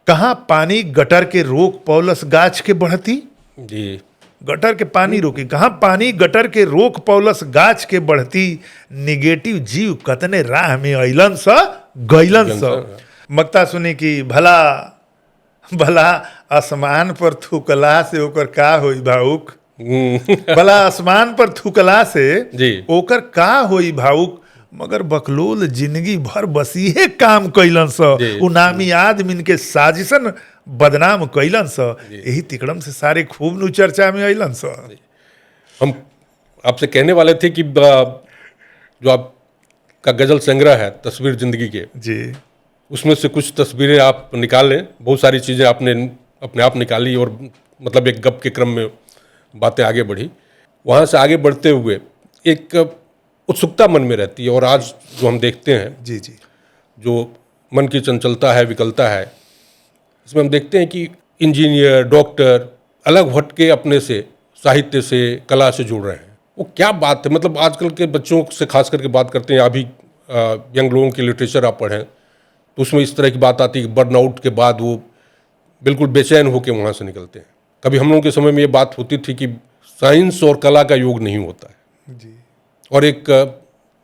कहाँ पानी गटर के रोक पौलस गाछ के बढ़ती, जी गटर के पानी रोकी, कहाँ पानी गटर के रोक पौलस गाछ के बढ़ती, निगेटिव जीव कतने राह में अइलन स गइलन स। मक्ता सुनी कि भला भला आसमान पर थूकला से ओकर का होई भावुक, भला आसमान पर थूकला से जी। ओकर का होई भावुक, मगर बकलोल जिंदगी भर बसीहे काम कैलन स, जी। उ नामी आदमिन के साजिशन बदनाम कैलन स, यही तिकड़म से सारे खूब नु चर्चा में अइलन स। हम आपसे कहने वाले थे कि जो आपका गजल संग्रह है तस्वीर जिंदगी के, जी उसमें से कुछ तस्वीरें आप निकाल लें, बहुत सारी चीज़ें आपने अपने आप निकाली और मतलब एक गप के क्रम में बातें आगे बढ़ी। वहाँ से आगे बढ़ते हुए एक उत्सुकता मन में रहती है, और आज जो हम देखते हैं, जी जी जो मन की चंचलता है, विकलता है, इसमें हम देखते हैं कि इंजीनियर, डॉक्टर अलग हट के अपने से साहित्य से, कला से जुड़ रहे हैं। वो क्या बात है, मतलब आजकल के बच्चों से खास करके बात करते हैं, अभी यंग लोगों की लिटरेचर आप पढ़ें तो उसमें इस तरह की बात आती है कि बर्नआउट के बाद वो बिल्कुल बेचैन होकर वहाँ से निकलते हैं। कभी हम लोगों के समय में ये बात होती थी कि साइंस और कला का योग नहीं होता है, जी और एक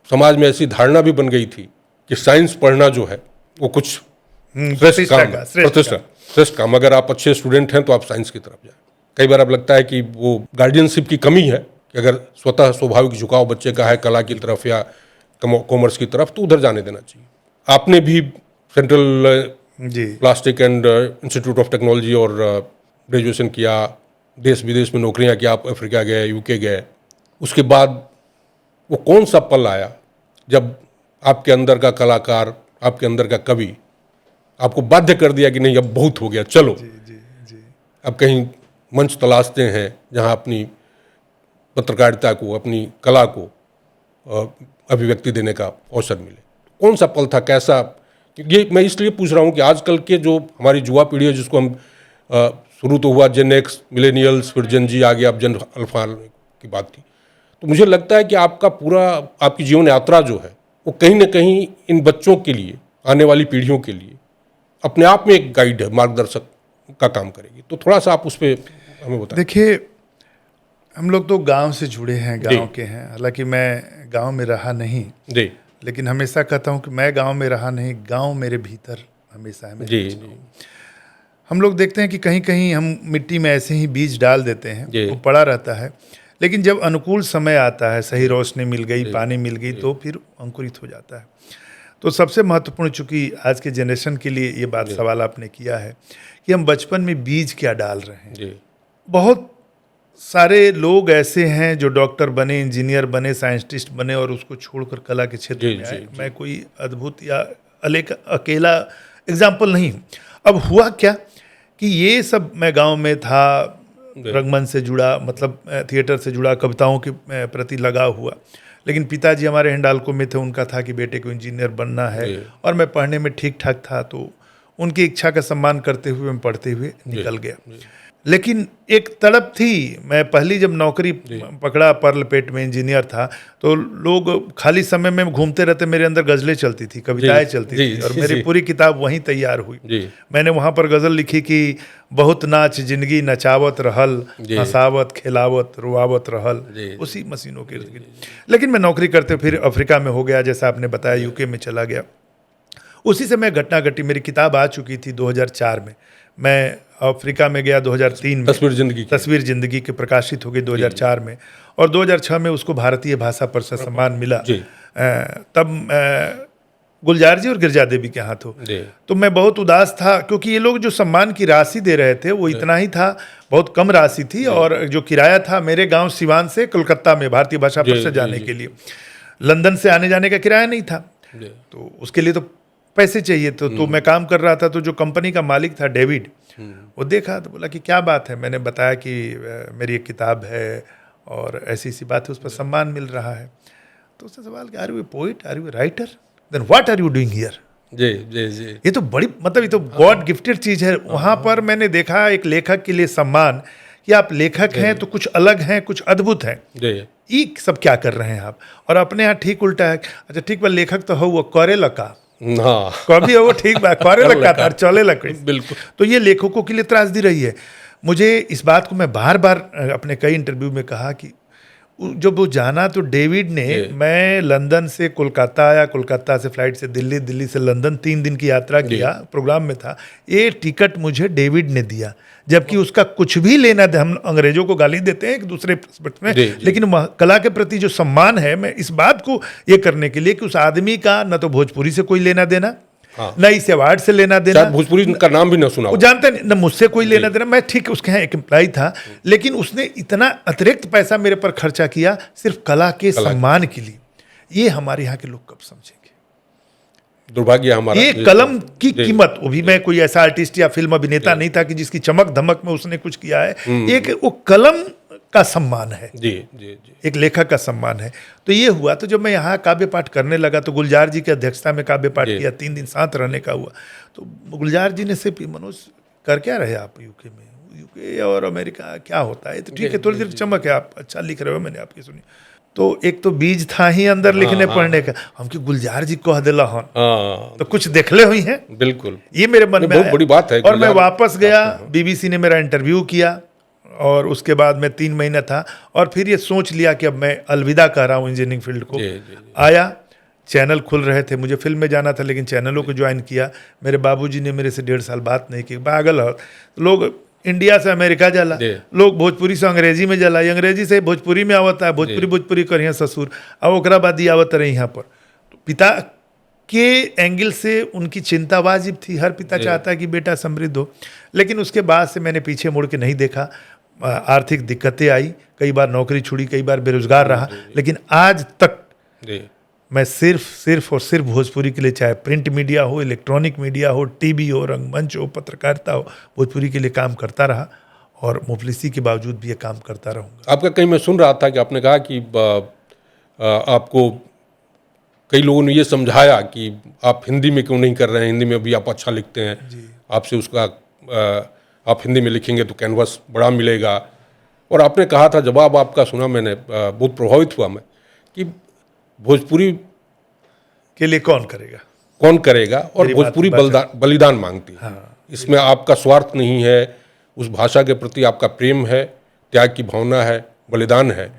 समाज में ऐसी धारणा भी बन गई थी कि साइंस पढ़ना जो है वो कुछ श्रेष्ठ काम है, श्रेष्ठ काम। अगर आप अच्छे स्टूडेंट हैं तो आप साइंस की तरफ जाएं। कई बार अब लगता है कि वो गार्डियनशिप की कमी है कि अगर स्वतः स्वाभाविक झुकाव बच्चे का है कला की तरफ या कॉमर्स की तरफ तो उधर जाने देना चाहिए। आपने भी central G plastic and institute of technology और ग्रेजुएशन किया, देश विदेश में नौकरियां की, आप अफ्रीका गए, यूके गए। उसके बाद वो कौन सा पल आया जब आपके अंदर का कलाकार, आपके अंदर का कवि आपको बाध्य कर दिया कि नहीं अब बहुत हो गया, चलो जी जी जी अब कहीं मंच तलाशते हैं जहां अपनी पत्रकारिता को, अपनी कला को अभिव्यक्ति देने का अवसर मिले? कौन सा पल था, कैसा? ये मैं इसलिए पूछ रहा हूँ कि आजकल के जो हमारी युवा पीढ़ी है, जिसको हम शुरू तो हुआ जेन एक्स, मिलेनियल्स, फिर जेन जी आ गया, अब जेन अल्फा की बात थी, तो मुझे लगता है कि आपका पूरा, आपकी जीवन यात्रा जो है वो कहीं ना कहीं इन बच्चों के लिए, आने वाली पीढ़ियों के लिए अपने आप में एक गाइड है, मार्गदर्शक का काम करेगी। तो थोड़ा सा आप उस पर हमें बताएं। देखिए, हम लोग तो गांव से जुड़े हैं, गांव के हैं। हालांकि मैं गांव में रहा नहीं, जी लेकिन हमेशा कहता हूं कि मैं गांव में रहा नहीं, गांव मेरे भीतर हमेशा है। जी जी हम लोग देखते हैं कि कहीं कहीं हम मिट्टी में ऐसे ही बीज डाल देते हैं, जी। वो पड़ा रहता है, लेकिन जब अनुकूल समय आता है, सही रोशनी मिल गई, पानी मिल गई, तो फिर अंकुरित हो जाता है। तो सबसे महत्वपूर्ण, चूंकि आज के जनरेशन के लिए ये बात सवाल आपने किया है कि हम बचपन में बीज क्या डाल रहे हैं। जी बहुत सारे लोग ऐसे हैं जो डॉक्टर बने, इंजीनियर बने, साइंटिस्ट बने और उसको छोड़कर कला के क्षेत्र जी, में जी, आए। जी। मैं कोई अद्भुत या अकेला एग्जाम्पल नहीं हूँ। अब हुआ क्या कि ये सब, मैं गांव में था, रंगमंच से जुड़ा, मतलब थिएटर से जुड़ा, कविताओं के प्रति लगा हुआ। लेकिन पिताजी हमारे हिंडाल्को में थे, उनका था कि बेटे को इंजीनियर बनना है, और मैं पढ़ने में ठीक ठाक था, तो उनकी इच्छा का सम्मान करते हुए मैं पढ़ते हुए निकल गया। लेकिन एक तड़प थी, मैं पहली जब नौकरी पकड़ा, पर्ल पेट में इंजीनियर था, तो लोग खाली समय में घूमते रहते, मेरे अंदर गज़लें चलती थी, कविताएं चलती थी, और मेरी पूरी किताब वहीं तैयार हुई। मैंने वहाँ पर गज़ल लिखी कि बहुत नाच जिंदगी नचावत रहल, हंसावत खेलावत रुआवत रहल, उसी मशीनों के इर्द गिर्द। लेकिन मैं नौकरी करते फिर अफ्रीका में हो गया, जैसा आपने बताया, यूके में चला गया। उसी से मैं घटना घटी, मेरी किताब आ चुकी थी 2004 में, मैं अफ्रीका में गया 2003 में, तस्वीर जिंदगी के प्रकाशित हो गई 2004 में, और 2006 में उसको भारतीय भाषा परिषद सम्मान मिला। तब गुलजार जी और गिरजा देवी के हाथ हो। तो मैं बहुत उदास था, क्योंकि ये लोग जो सम्मान की राशि दे रहे थे वो इतना ही था, बहुत कम राशि थी, और जो किराया था मेरे गांव सिवान से कोलकाता में भारतीय भाषा परिषद जाने के लिए, लंदन से आने जाने का किराया नहीं था, तो उसके लिए तो पैसे चाहिए। तो मैं काम कर रहा था, तो जो कंपनी का मालिक था डेविड, वो देखा तो बोला कि क्या बात है। मैंने बताया कि मेरी एक किताब है और ऐसी ऐसी बात है, उस पर सम्मान मिल रहा है। तो उसने सवाल किया, are you a poet, are you a writer, then what are you doing here? जी जी जी। ये तो बड़ी, मतलब ये तो गॉड गिफ्टेड चीज है। वहां पर मैंने देखा एक लेखक के लिए सम्मान, कि आप लेखक हैं तो कुछ अलग हैं, कुछ अद्भुत हैं। ये सब क्या कर रहे हैं आप? और अपने यहाँ ठीक उल्टा है। अच्छा ठीक बा, लेखक तो हो वो करे लगा, कभी हो वो ठीक बा, करे लगा था, चले लगा। बिल्कुल। तो ये लेखकों के लिए त्रासदी रही है। मुझे इस बात को मैं बार बार अपने कई इंटरव्यू में कहा कि जब वो जाना, तो डेविड ने, मैं लंदन से कोलकाता आया, कोलकाता से फ्लाइट से दिल्ली, दिल्ली से लंदन, 3 दिन की यात्रा किया, प्रोग्राम में था। ये टिकट मुझे डेविड ने दिया, जबकि उसका कुछ भी लेना दे। हम अंग्रेजों को गाली देते हैं एक दूसरे में, लेकिन कला के प्रति जो सम्मान है, मैं इस बात को ये करने के लिए कि उस आदमी का न तो भोजपुरी से कोई लेना देना, न इस अवार्ड से लेना देना, भोजपुरी का नाम भी न सुना, वो जानते नहीं, न मुझसे कोई लेना देना। मैं ठीक उसके यहाँ एक एम्प्लॉय था, लेकिन उसने इतना अतिरिक्त पैसा मेरे पर खर्चा किया सिर्फ कला के सम्मान के लिए। ये हमारे यहाँ के लोग कब समझेंगे? दुर्भाग्य हमारा। ये कलम की कीमत, वो भी मैं कोई ऐसा आर्टिस्ट या फिल्म अभिनेता नहीं था कि जिसकी चमक धमक में उसने कुछ किया है। एक वो कलम का सम्मान है, जी जी जी, एक लेखक का सम्मान है। तो ये हुआ। तो जब मैं यहाँ काव्य पाठ करने लगा, तो गुलजार जी की अध्यक्षता में काव्य पाठ किया, 3 दिन साथ रहने का हुआ। तो गुलजार जी ने से, मनोज कर क्या रहे आप यूके में? यूके और अमेरिका क्या होता है? तो ठीक है, थोड़ी देर चमक है, आप अच्छा लिख रहे हो, मैंने आपकी सुनी। तो एक तो बीज था ही अंदर लिखने हाँ। पढ़ने का, हमके गुलजार जी कह दिला हन हाँ तो कुछ देखले हुई हैं, बिल्कुल, ये मेरे मन में बहुत आया। बड़ी बात है और मैं गुलजार। वापस गया, बीबीसी ने मेरा इंटरव्यू किया और उसके बाद मैं 3 महीना था और फिर ये सोच लिया कि अब मैं अलविदा कह रहा हूँ इंजीनियरिंग फील्ड को। जी, जी, जी। आया, चैनल खुल रहे थे, मुझे फिल्म में जाना था लेकिन चैनलों को ज्वाइन किया। मेरे बाबूजी ने मेरे से 1.5 साल बात नहीं की, पागल हो लोग, इंडिया से अमेरिका जाला, जी। लोग भोजपुरी से अंग्रेजी में जाला, ये अंग्रेजी से भोजपुरी में आवता है, भोजपुरी करिए ससुर, अब ओकरा बाद ही आवत रहे यहाँ पर। तो पिता के एंगल से उनकी चिंता वाजिब थी, हर पिता चाहता है कि बेटा समृद्ध हो। लेकिन उसके बाद से मैंने पीछे मुड़ के नहीं देखा। आर्थिक दिक्कतें आई, कई बार नौकरी छुड़ी, कई बार बेरोजगार रहा, लेकिन आज तक जी। मैं सिर्फ और सिर्फ भोजपुरी के लिए, चाहे प्रिंट मीडिया हो, इलेक्ट्रॉनिक मीडिया हो, टीवी हो, रंगमंच हो, पत्रकारिता हो, भोजपुरी के लिए काम करता रहा और मुफलिसी के बावजूद भी ये काम करता रहूँगा। आपका कहीं मैं सुन रहा था कि आपने कहा कि आपको कई लोगों ने ये समझाया कि आप हिंदी में क्यों नहीं कर रहे हैं, हिंदी में भी आप अच्छा लिखते हैं, आपसे उसका आप हिंदी में लिखेंगे तो कैनवास बड़ा मिलेगा। और आपने कहा था, जवाब आपका सुना मैंने, बहुत प्रभावित हुआ मैं, कि भोजपुरी के लिए कौन करेगा, कौन करेगा, और मेरी भोजपुरी बलिदान मांगती है। इसमें आपका स्वार्थ नहीं है, उस भाषा के प्रति आपका प्रेम है, त्याग की भावना है, बलिदान है।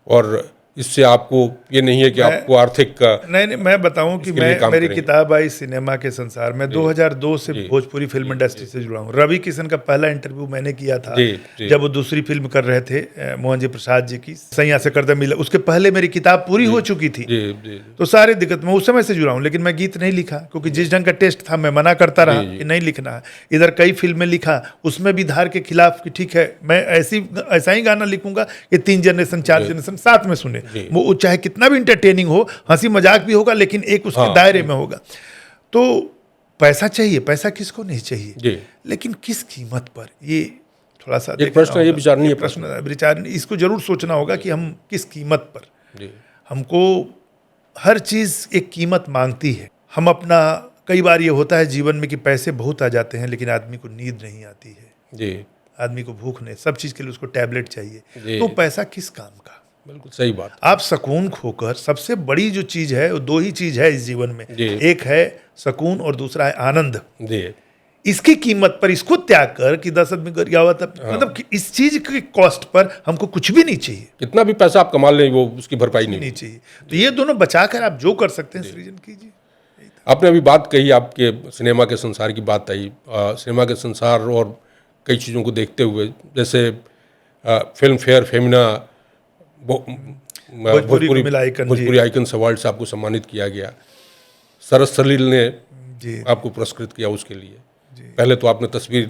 और इससे आपको ये नहीं है कि आपको आर्थिक नहीं, मैं बताऊं कि इसके लिए काम मेरी करेंगे। किताब आई सिनेमा के संसार में 2002 से भोजपुरी फिल्म इंडस्ट्री से जुड़ा हूँ। रवि किशन का पहला इंटरव्यू मैंने किया था जी। जब वो दूसरी फिल्म कर रहे थे मोहन जी प्रसाद जी की, सैया से करदे मिला। उसके पहले मेरी किताब पूरी हो चुकी थी। जी। तो सारी दिक्कत, मैं उस समय से जुड़ा हूँ, लेकिन मैं गीत नहीं लिखा क्योंकि जिस ढंग का टेस्ट था मैं मना करता रहा कि नहीं लिखना है। इधर कई फिल्में लिखा, उसमें भी धार के खिलाफ कि ठीक है मैं ऐसा ही गाना लिखूंगा कि 3 जनरेशन 4 जनरेशन साथ में सुने, वो चाहे कितना भी इंटरटेनिंग हो, हंसी मजाक भी होगा, लेकिन एक उसके दायरे में होगा। तो पैसा चाहिए, पैसा किसको नहीं चाहिए, लेकिन किस कीमत पर, ये थोड़ा सा एक प्रश्न, ये विचारणीय विचार, इसको जरूर सोचना होगा कि हम किस कीमत पर। हमको हर चीज एक कीमत मांगती है। हम अपना, कई बार ये होता है जीवन में कि पैसे बहुत आ जाते हैं लेकिन आदमी को नींद नहीं आती है, आदमी को भूख नहीं, सब चीज के लिए उसको टैबलेट चाहिए। तो पैसा किस काम का? बिल्कुल सही बात। आप सुकून खोकर, सबसे बड़ी जो चीज है वो 2 ही चीज है इस जीवन में, एक है सुकून और दूसरा है आनंद। इसकी कीमत पर, इसको त्याग कर कि 10 आदमी गरियावत, मतलब कि इस चीज के कॉस्ट पर हमको कुछ भी नहीं चाहिए। कितना भी पैसा आप कमा लें वो उसकी भरपाई नहीं चाहिए। तो ये दोनों बचाकर आप जो कर सकते हैं सृजन कीजिए। आपने अभी बात कही, आपके सिनेमा के संसार की बात आई, सिनेमा के संसार और कई चीज़ों को देखते हुए, जैसे film fair Femina Bhojpuri icons award से आपको सम्मानित किया गया, सरस सलील ने आपको पुरस्कृत किया उसके लिए। पहले तो आपने तस्वीर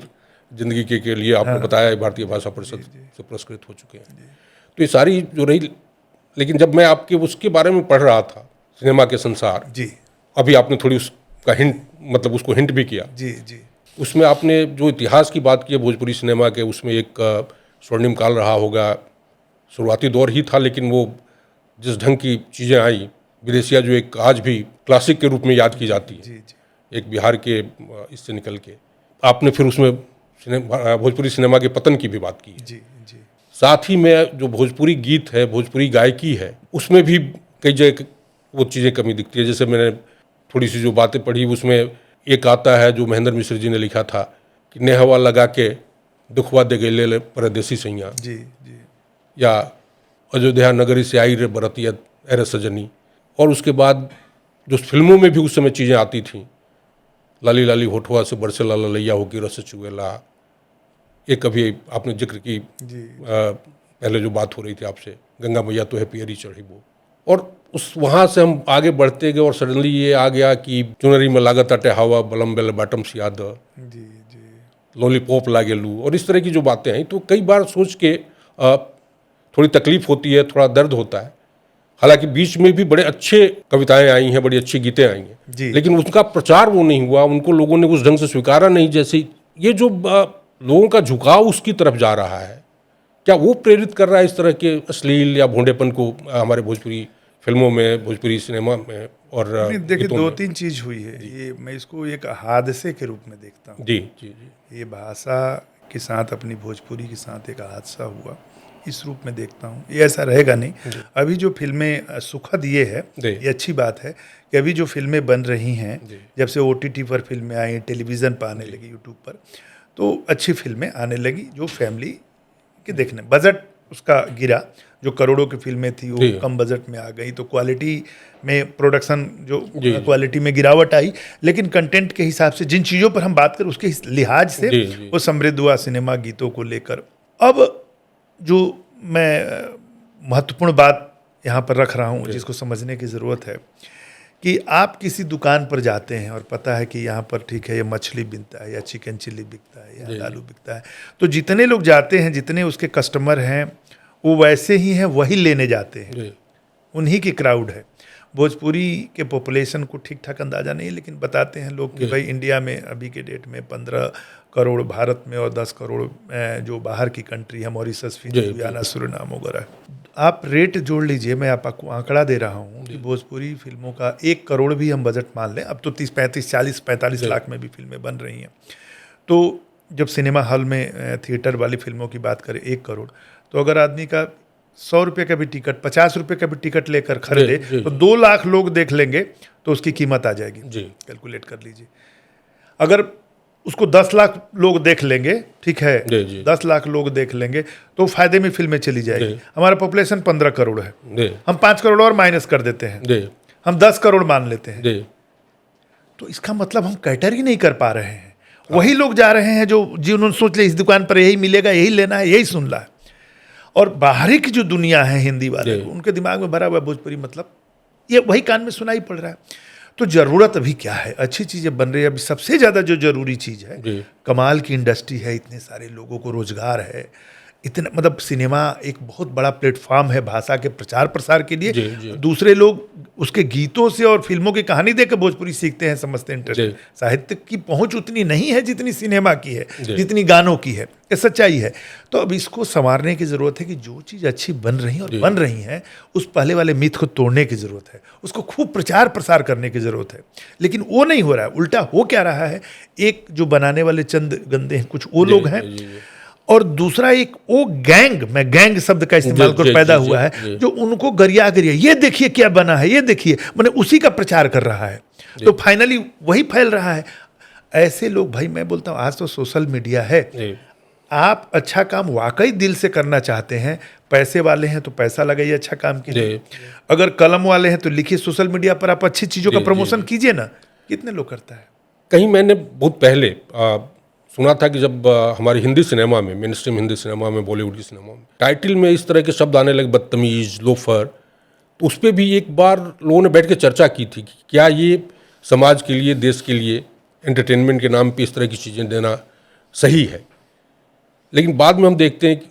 जिंदगी के लिए आपने बताया भारतीय भाषा परिषद से पुरस्कृत हो चुके हैं। तो ये सारी जो रही, लेकिन जब मैं आपके उसके बारे में पढ़ रहा था, सिनेमा के संसार, अभी आपने थोड़ी उसका हिंट, मतलब उसको हिंट भी किया। उसमें आपने जो इतिहास की बात की है भोजपुरी सिनेमा के, उसमें एक स्वर्णिम काल रहा होगा, शुरुआती दौर ही था, लेकिन वो जिस ढंग की चीज़ें आई, विदेशिया जो एक आज भी क्लासिक के रूप में याद की जाती है, एक बिहार के इससे निकल के, आपने फिर उसमें भोजपुरी सिनेमा के पतन की भी बात की है। साथ ही में जो भोजपुरी गीत है, भोजपुरी गायकी है, उसमें भी कई जगह वो चीज़ें कमी दिखती है। जैसे मैंने थोड़ी सी जो बातें पढ़ी, उसमें एक आता है जो महेंद्र मिश्र जी ने लिखा था कि नेहवा लगा के दुखवा दे गए परदेसी सैया, या अयोध्या नगरी से आई रे बरतिया एरे सजनी। और उसके बाद जो फिल्मों में भी उस समय चीज़ें आती थीं, लाली लाली होठवा से बरसे लाला लैया होगी रस चुएला, एक कभी आपने जिक्र की, पहले जो बात हो रही थी आपसे, गंगा मैया तो है पियरी चढ़ी वो। और उस वहाँ से हम आगे बढ़ते गए और सडनली ये आ गया कि चुनरी में लागत अटे हवा बलम बेल बटम सियाद, लॉलीपॉप लागे लू, और इस तरह की जो बातें हैं। तो कई बार सोच के थोड़ी तकलीफ होती है, थोड़ा दर्द होता है। हालांकि बीच में भी बड़े अच्छे कविताएं आई हैं, बड़ी अच्छी गीतें आई हैं, लेकिन उसका प्रचार वो नहीं हुआ, उनको लोगों ने उस ढंग से स्वीकारा नहीं। जैसे ये जो लोगों का झुकाव उसकी तरफ जा रहा है, क्या वो प्रेरित कर रहा है इस तरह के अश्लील या भोंडेपन को हमारे भोजपुरी फिल्मों में, भोजपुरी सिनेमा में? और देखिए 2-3 चीज़ हुई है, ये मैं इसको एक हादसे के रूप में देखता हूँ। जी। ये भाषा के साथ, अपनी भोजपुरी के साथ एक हादसा हुआ इस रूप में देखता हूँ। ये ऐसा रहेगा नहीं। अभी जो फिल्में सुखद ये है, ये अच्छी बात है कि अभी जो फिल्में बन रही हैं, जब से OTT पर फिल्में आई, टेलीविज़न पर आने लगी, यूट्यूब पर, तो अच्छी फिल्में आने लगी जो फैमिली के देखने। बजट उसका गिरा, जो करोड़ों की फिल्में थी वो कम बजट में आ गई, तो क्वालिटी में प्रोडक्शन जो क्वालिटी में गिरावट आई, लेकिन कंटेंट के हिसाब से जिन चीज़ों पर हम बात करें उसके लिहाज से वो समृद्ध हुआ सिनेमा गीतों को लेकर। अब जो मैं महत्वपूर्ण बात यहाँ पर रख रहा हूँ, जिसको समझने की ज़रूरत है, कि आप किसी दुकान पर जाते हैं और पता है कि यहाँ पर ठीक है ये मछली बिकता है या चिकन चिल्ली बिकता है या आलू बिकता है, तो जितने लोग जाते हैं, जितने उसके कस्टमर हैं, वो वैसे ही हैं, वही लेने जाते हैं, उन्हीं की क्राउड है। भोजपुरी के पॉपुलेशन को ठीक ठाक अंदाज़ा नहीं, लेकिन बताते हैं लोग कि भाई इंडिया में अभी के डेट में 15 करोड़ भारत में और 10 करोड़ जो बाहर की कंट्री है, मॉरिशस, फिजी, गुयाना, सूरीनाम वगैरह। आप रेट जोड़ लीजिए, मैं आपको आंकड़ा दे रहा हूँ कि भोजपुरी फिल्मों का 1 करोड़ भी हम बजट मान लें, अब तो 30, 35, 40, 45 लाख में भी फिल्में बन रही हैं। तो जब सिनेमा हॉल में थिएटर वाली फिल्मों की बात करें 1 करोड़, तो अगर आदमी का 100 रुपये का भी टिकट, 50 रुपये का भी टिकट लेकर खरीदे तो 2 लाख लोग देख लेंगे, तो उसकी कीमत आ जाएगी। कैलकुलेट कर लीजिए। अगर उसको 10 लाख लोग देख लेंगे, ठीक है, 10 लाख लोग देख लेंगे तो फायदे में फिल्में चली जाएगी। हमारा पॉपुलेशन 15 करोड़ है, हम 5 करोड़ और माइनस कर देते हैं, हम 10 करोड़ मान लेते हैं, तो इसका मतलब हम कैटर ही नहीं कर पा रहे हैं। वही लोग जा रहे हैं जो जिन्होंने सोच लिया इस दुकान पर यही मिलेगा, यही लेना है, यही सुनना है। और बाहरी की जो दुनिया है हिंदी वाले, उनके दिमाग में भरा हुआ भोजपुरी मतलब ये वही कान में सुनाई पड़ रहा है। तो ज़रूरत अभी क्या है? अच्छी चीज़ें बन रही है। अभी सबसे ज़्यादा जो ज़रूरी चीज़ है, कमाल की इंडस्ट्री है, इतने सारे लोगों को रोजगार है, इतना मतलब सिनेमा एक बहुत बड़ा प्लेटफॉर्म है भाषा के प्रचार प्रसार के लिए। दूसरे लोग उसके गीतों से और फिल्मों की कहानी देकर भोजपुरी सीखते हैं, समझते हैं, इंटरेस्ट। साहित्य की पहुंच उतनी नहीं है जितनी सिनेमा की है, जितनी गानों की है, ये सच्चाई है। तो अब इसको संवारने की ज़रूरत है कि जो चीज़ अच्छी बन रही है और बन रही हैं, उस पहले वाले मिथ को तोड़ने की ज़रूरत है, उसको खूब प्रचार प्रसार करने की ज़रूरत है। लेकिन वो नहीं हो रहा है। उल्टा हो क्या रहा है, एक जो बनाने वाले चंद गंदे हैं, कुछ वो लोग हैं, और दूसरा एक वो गैंग, मैं गैंग शब्द का इस्तेमाल कर पैदा हुआ है, जो उनको गरिया ये देखिए क्या बना है, ये देखिए, मैंने उसी का प्रचार कर रहा है, तो फाइनली वही फैल रहा है। ऐसे लोग, भाई मैं बोलता हूँ, आज तो सोशल मीडिया है, आप अच्छा काम वाकई दिल से करना चाहते हैं, पैसे वाले हैं तो पैसा लगाइए अच्छा काम के लिए, अगर कलम वाले हैं तो लिखिए सोशल मीडिया पर, आप अच्छी चीज़ों का प्रमोशन कीजिए ना। कितने लोग करता है? कहीं मैंने बहुत पहले सुना था कि जब हमारी हिंदी सिनेमा में, मेन स्ट्रीम हिंदी सिनेमा में, बॉलीवुड की सिनेमा में टाइटल में इस तरह के शब्द आने लगे, बदतमीज, लोफर, तो उस पर भी एक बार लोगों ने बैठ के चर्चा की थी कि क्या ये समाज के लिए, देश के लिए एंटरटेनमेंट के नाम पे इस तरह की चीज़ें देना सही है। लेकिन बाद में हम देखते हैं कि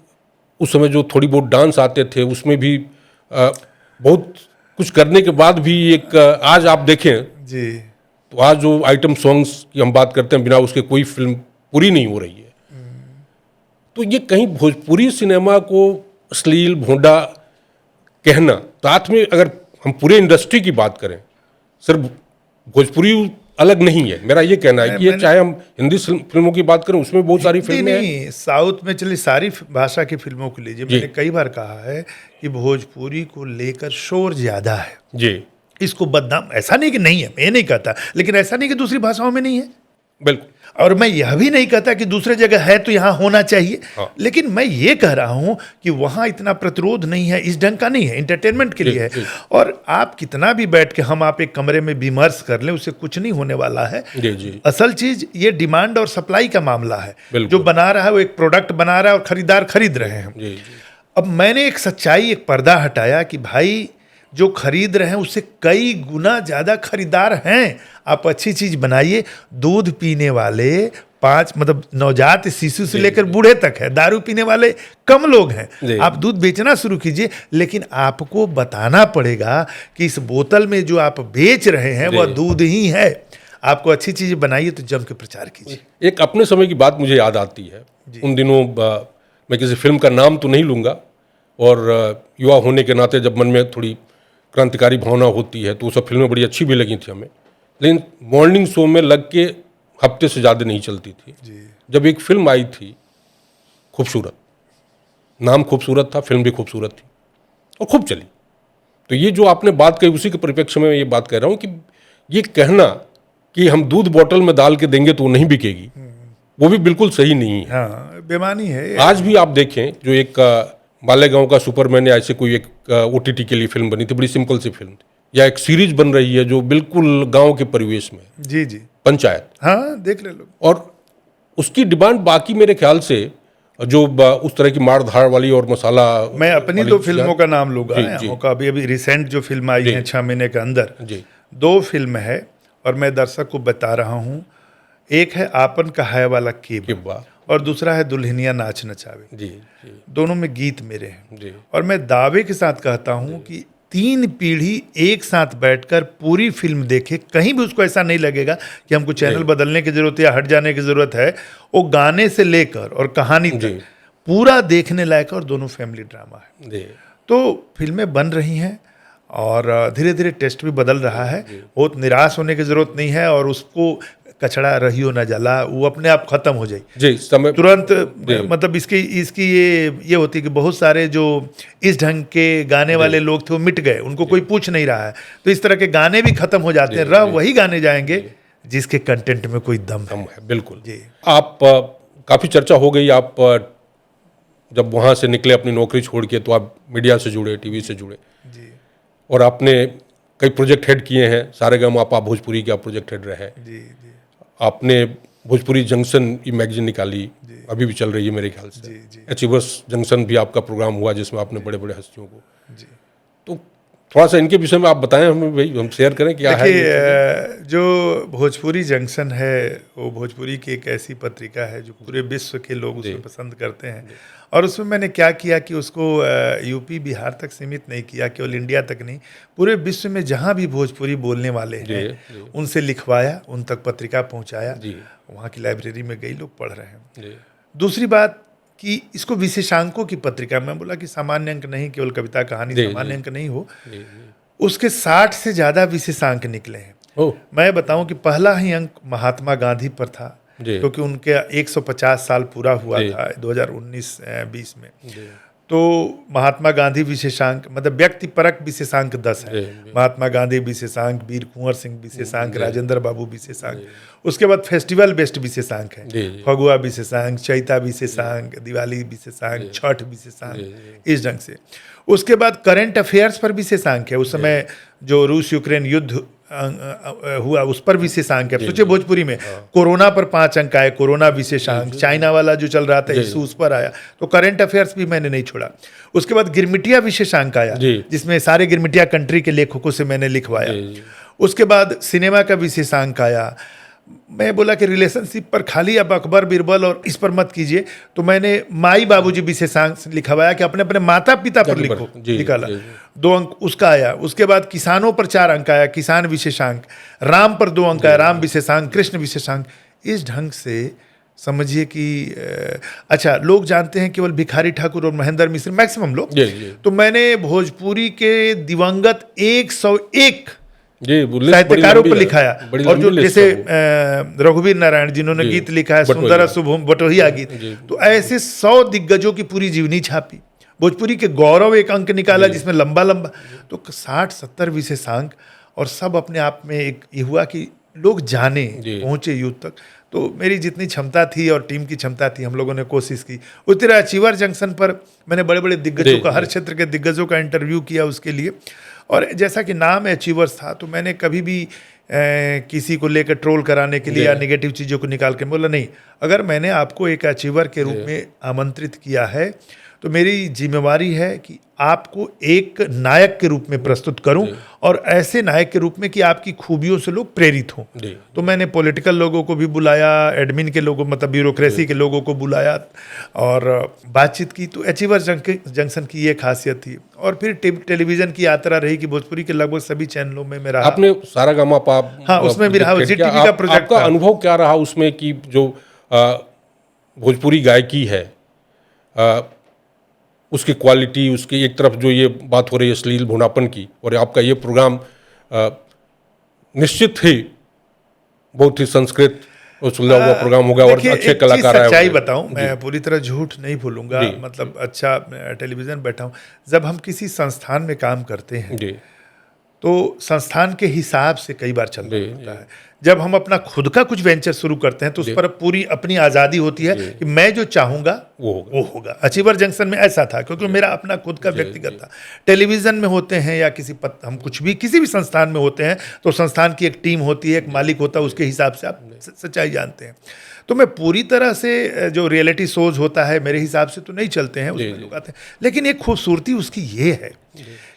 उस समय जो थोड़ी बहुत डांस आते थे, उसमें भी बहुत कुछ करने के बाद भी एक आज आप देखें जी, तो आज जो आइटम सॉन्ग्स की हम बात करते हैं, बिना उसके कोई फिल्म पूरी नहीं हो रही है। तो ये कहीं भोजपुरी सिनेमा को अश्लील, भोंडा कहना, साथ में अगर हम पूरे इंडस्ट्री की बात करें, सिर्फ भोजपुरी अलग नहीं है, मेरा ये कहना है कि ये चाहे हम हिंदी फिल्मों की बात करें, उसमें बहुत सारी फिल्में हैं, साउथ में चलिए सारी भाषा की फिल्मों को लीजिए, मैंने कई बार कहा है कि भोजपुरी को लेकर शोर ज्यादा है जी, इसको बदनाम, ऐसा नहीं कि नहीं है, मैं नहीं कहता, लेकिन ऐसा नहीं कि दूसरी भाषाओं में नहीं है, बिल्कुल। और मैं यह भी नहीं कहता कि दूसरे जगह है तो यहाँ होना चाहिए, लेकिन मैं ये कह रहा हूँ कि वहाँ इतना प्रतिरोध नहीं है, इस ढंग का नहीं है, एंटरटेनमेंट के लिए है। और आप कितना भी बैठ के हम आप एक कमरे में विमर्श कर लें, उससे कुछ नहीं होने वाला है। असल चीज ये डिमांड और सप्लाई का मामला है। जो बना रहा है वो एक प्रोडक्ट बना रहा है और खरीदार खरीद रहे हैं। अब मैंने एक सच्चाई, एक पर्दा हटाया कि भाई जो खरीद रहे हैं उससे कई गुना ज़्यादा खरीदार हैं। आप अच्छी चीज़ बनाइए। दूध पीने वाले 5 मतलब नवजात शिशु से लेकर बूढ़े तक है, दारू पीने वाले कम लोग हैं। आप दूध बेचना शुरू कीजिए, लेकिन आपको बताना पड़ेगा कि इस बोतल में जो आप बेच रहे हैं वह दूध ही है। आपको अच्छी चीज़ बनाइए तो जम के प्रचार कीजिए। एक अपने समय की बात मुझे याद आती है। उन दिनों मैं किसी फिल्म का नाम तो नहीं लूँगा, और युवा होने के नाते जब मन में थोड़ी क्रांतिकारी भावना होती है तो वो सब फिल्में बड़ी अच्छी भी लगी थी हमें, लेकिन मॉर्निंग शो में लग के हफ्ते से ज़्यादा नहीं चलती थी। जब एक फिल्म आई थी खूबसूरत, नाम खूबसूरत था, फिल्म भी खूबसूरत थी और खूब चली। तो ये जो आपने बात कही उसी के परिप्रेक्ष्य में मैं ये बात कह रहा हूँ कि ये कहना कि हम दूध बोतल में डाल के देंगे तो वो नहीं बिकेगी, वो भी बिल्कुल सही नहीं है। हाँ, बेमानी है। आज भी आप देखें जो एक मालेगांव का सुपरमैन या ऐसे कोई एक OTT के लिए फिल्म बनी थी, बड़ी सिंपल सी फिल्म थी, या एक सीरीज बन रही है जो बिल्कुल गांव के परिवेश में, जी जी, पंचायत, हाँ देख ले लोग। और उसकी डिमांड बाकी मेरे ख्याल से जो उस तरह की मार धाड़ वाली और मसाला, मैं अपनी वाली दो चीज़ें- फिल्मों का नाम लूंगा, जी, यहाँ जी। का अभी अभी रिसेंट जो फिल्म आई जी। है 6 महीने के अंदर, जी 2 फिल्म है और मैं दर्शक को बता रहा हूँ। एक है आपन कहाय वाला कि केब वाह, और दूसरा है दुल्हनिया नाच नचावे। जी जी दोनों में गीत मेरे हैं जी और मैं दावे के साथ कहता हूँ कि 3 पीढ़ी एक साथ बैठकर पूरी फिल्म देखे, कहीं भी उसको ऐसा नहीं लगेगा कि हमको चैनल बदलने की जरूरत है या हट जाने की जरूरत है। वो गाने से लेकर और कहानी जी। तक पूरा देखने लायक और दोनों फैमिली ड्रामा है। जी तो फिल्में बन रही हैं और धीरे धीरे टेस्ट भी बदल रहा है। बहुत निराश होने की जरूरत नहीं है और उसको कचड़ा रहियो न जला, वो अपने आप खत्म हो जाए जी समय तुरंत। मतलब इसकी ये होती है कि बहुत सारे जो इस ढंग के गाने वाले लोग थे वो मिट गए, उनको कोई पूछ नहीं रहा है, तो इस तरह के गाने भी खत्म हो जाते हैं। रह वही गाने जाएंगे जिसके कंटेंट में कोई दम कम है। है, बिल्कुल। जी। आप काफ़ी चर्चा हो गई, आप जब वहाँ से निकले अपनी नौकरी छोड़ के तो आप मीडिया से जुड़े, टीवी से जुड़े, जी और आपने कई प्रोजेक्ट हेड किए हैं। सारेगामापा भोजपुरी के आप प्रोजेक्ट हेड रहे। जी जी आपने भोजपुरी जंक्शन की मैगजीन निकाली, अभी भी चल रही है मेरे ख्याल से। जी जी अचीवर्स जंक्शन भी आपका प्रोग्राम हुआ जिसमें आपने बड़े बड़े हस्तियों को, जी। तो थोड़ा सा इनके विषय में आप बताएं हमें, भाई हम शेयर करें क्या है ये चीज़ें? देखिए, जो भोजपुरी जंक्शन है वो भोजपुरी की एक ऐसी पत्रिका है जो पूरे विश्व के लोग उसे पसंद करते हैं। और उसमें मैंने क्या किया कि उसको यूपी बिहार तक सीमित नहीं किया, केवल इंडिया तक नहीं, पूरे विश्व में जहाँ भी भोजपुरी बोलने वाले हैं जी। उनसे लिखवाया, उन तक पत्रिका पहुँचाया। जी वहाँ की लाइब्रेरी में गई, लोग पढ़ रहे हैं। जी दूसरी बात कि इसको विशेषांकों की पत्रिका, मैं बोला कि सामान्य अंक नहीं, केवल कविता कहानी जी, सामान्य जी। अंक नहीं हो, जी उसके 60 से ज़्यादा विशेषांक निकले हैं। ओ मैं बताऊं कि पहला ही अंक महात्मा गांधी पर था, जी क्योंकि उनके 150 साल पूरा हुआ जी। था 2019-20 में। जी तो महात्मा गांधी विशेषांक, मतलब व्यक्ति परक विशेषांक 10 है। जी। महात्मा गांधी विशेषांक, वीर कुंवर सिंह विशेषांक, राजेंद्र बाबू विशेषांक। उसके बाद फेस्टिवल बेस्ड विशेषांक है, जी, जी। फगुआ विशेषांक, चैता विशेषांक, दिवाली विशेषांक, छठ विशेषांक, इस ढंग से। उसके बाद करंट अफेयर्स पर विशेषांक है, उस समय जो रूस यूक्रेन युद्ध हुआ उस पर विशेषांक है। सोचिए भोजपुरी में कोरोना पर 5 अंक आए, कोरोना विशेषांक, चाइना वाला जो चल रहा था इशू उस पर आया। तो करंट अफेयर्स भी मैंने नहीं छोड़ा। उसके बाद गिरमिटिया विशेषांक आया, जिसमें सारे गिरमिटिया कंट्री के लेखकों से मैंने लिखवाया। उसके बाद सिनेमा का विशेषांक आया। मैं बोला कि रिलेशनशिप पर खाली अब अकबर बीरबल और इस पर मत कीजिए, तो मैंने माई बाबूजी विशेषांक लिखवाया कि अपने अपने माता पिता पर लिखो, निकाला। 2 अंक उसका आया। उसके बाद किसानों पर 4 अंक आया, किसान विशेषांक। राम पर 2 अंक आया, राम विशेषांक, कृष्ण विशेषांक। इस ढंग से समझिए कि अच्छा, लोग जानते हैं केवल भिखारी ठाकुर और महेंद्र मिश्र, मैक्सिमम लोग। तो मैंने भोजपुरी के दिवंगत 101 साहित्यकारों पर लिखाया। और जो जैसे रघुवीर नारायण जिन्होंने गीत लिखा है, सुंदर शुभम बटोहिया गीत, तो ऐसे 100 दिग्गजों की पूरी जीवनी छापी। भोजपुरी के गौरव एक अंक निकाला जिसमें लंबा लंबा, तो 60-70 विशेषांक। और सब अपने आप में एक ये हुआ कि लोग जाने, पहुंचे यूथ तक। तो मेरी जितनी क्षमता थी और टीम की क्षमता थी, हम लोगों ने कोशिश की। उस तरह अचीवर जंक्शन पर मैंने बड़े बड़े दिग्गजों का, हर क्षेत्र के दिग्गजों का इंटरव्यू किया उसके लिए। और जैसा कि नाम अचीवर्स था, तो मैंने कभी भी किसी को लेकर ट्रोल कराने के लिए या नेगेटिव चीज़ों को निकाल के बोला नहीं। अगर मैंने आपको एक अचीवर के रूप में आमंत्रित किया है, तो मेरी जिम्मेवारी है कि आपको एक नायक के रूप में प्रस्तुत करूं, और ऐसे नायक के रूप में कि आपकी खूबियों से लोग प्रेरित हों। तो मैंने पॉलिटिकल लोगों को भी बुलाया, एडमिन के लोगों, मतलब ब्यूरोक्रेसी के लोगों को बुलाया और बातचीत की। तो अचीवर जंक्शन की ये खासियत थी। और फिर टेलीविजन की यात्रा रही कि भोजपुरी के लगभग सभी चैनलों में मैं रहा। आपने सारेगामापा, हाँ, उसमें भी रहा, ZTV का प्रोजेक्ट। आपका अनुभव क्या रहा उसमें कि जो भोजपुरी गायकी है, उसकी क्वालिटी, उसकी एक तरफ जो ये बात हो रही है अश्लील भोनापन की, और आपका ये प्रोग्राम निश्चित ही बहुत ही संस्कृत और सुलझा हुआ प्रोग्राम होगा और देखिए, अच्छे एक चीज़ कलाकार आए सच्चाई होंगे। बताऊं, मैं पूरी तरह झूठ नहीं बोलूंगा, जी, मतलब अच्छा टेलीविज़न बैठा हूं, जब हम किसी संस्थान में काम करते हैं जी तो संस्थान के हिसाब से कई बार चलना जी, पड़ता है। जब हम अपना खुद का कुछ वेंचर शुरू करते हैं तो उस जी। पर पूरी अपनी आज़ादी होती है जी। कि मैं जो चाहूँगा वो होगा। वो होगा। अचीवर जंक्शन में ऐसा था, क्योंकि मेरा अपना खुद का व्यक्तिगत था। टेलीविज़न में होते हैं या हम कुछ भी किसी भी संस्थान में होते हैं तो संस्थान की एक टीम होती है, एक मालिक होता है, उसके हिसाब से आप सच्चाई जानते हैं। तो मैं पूरी तरह से जो रियलिटी शोज होता है मेरे हिसाब से तो नहीं चलते हैं, उसमें लोग आते हैं, लेकिन एक खूबसूरती उसकी ये है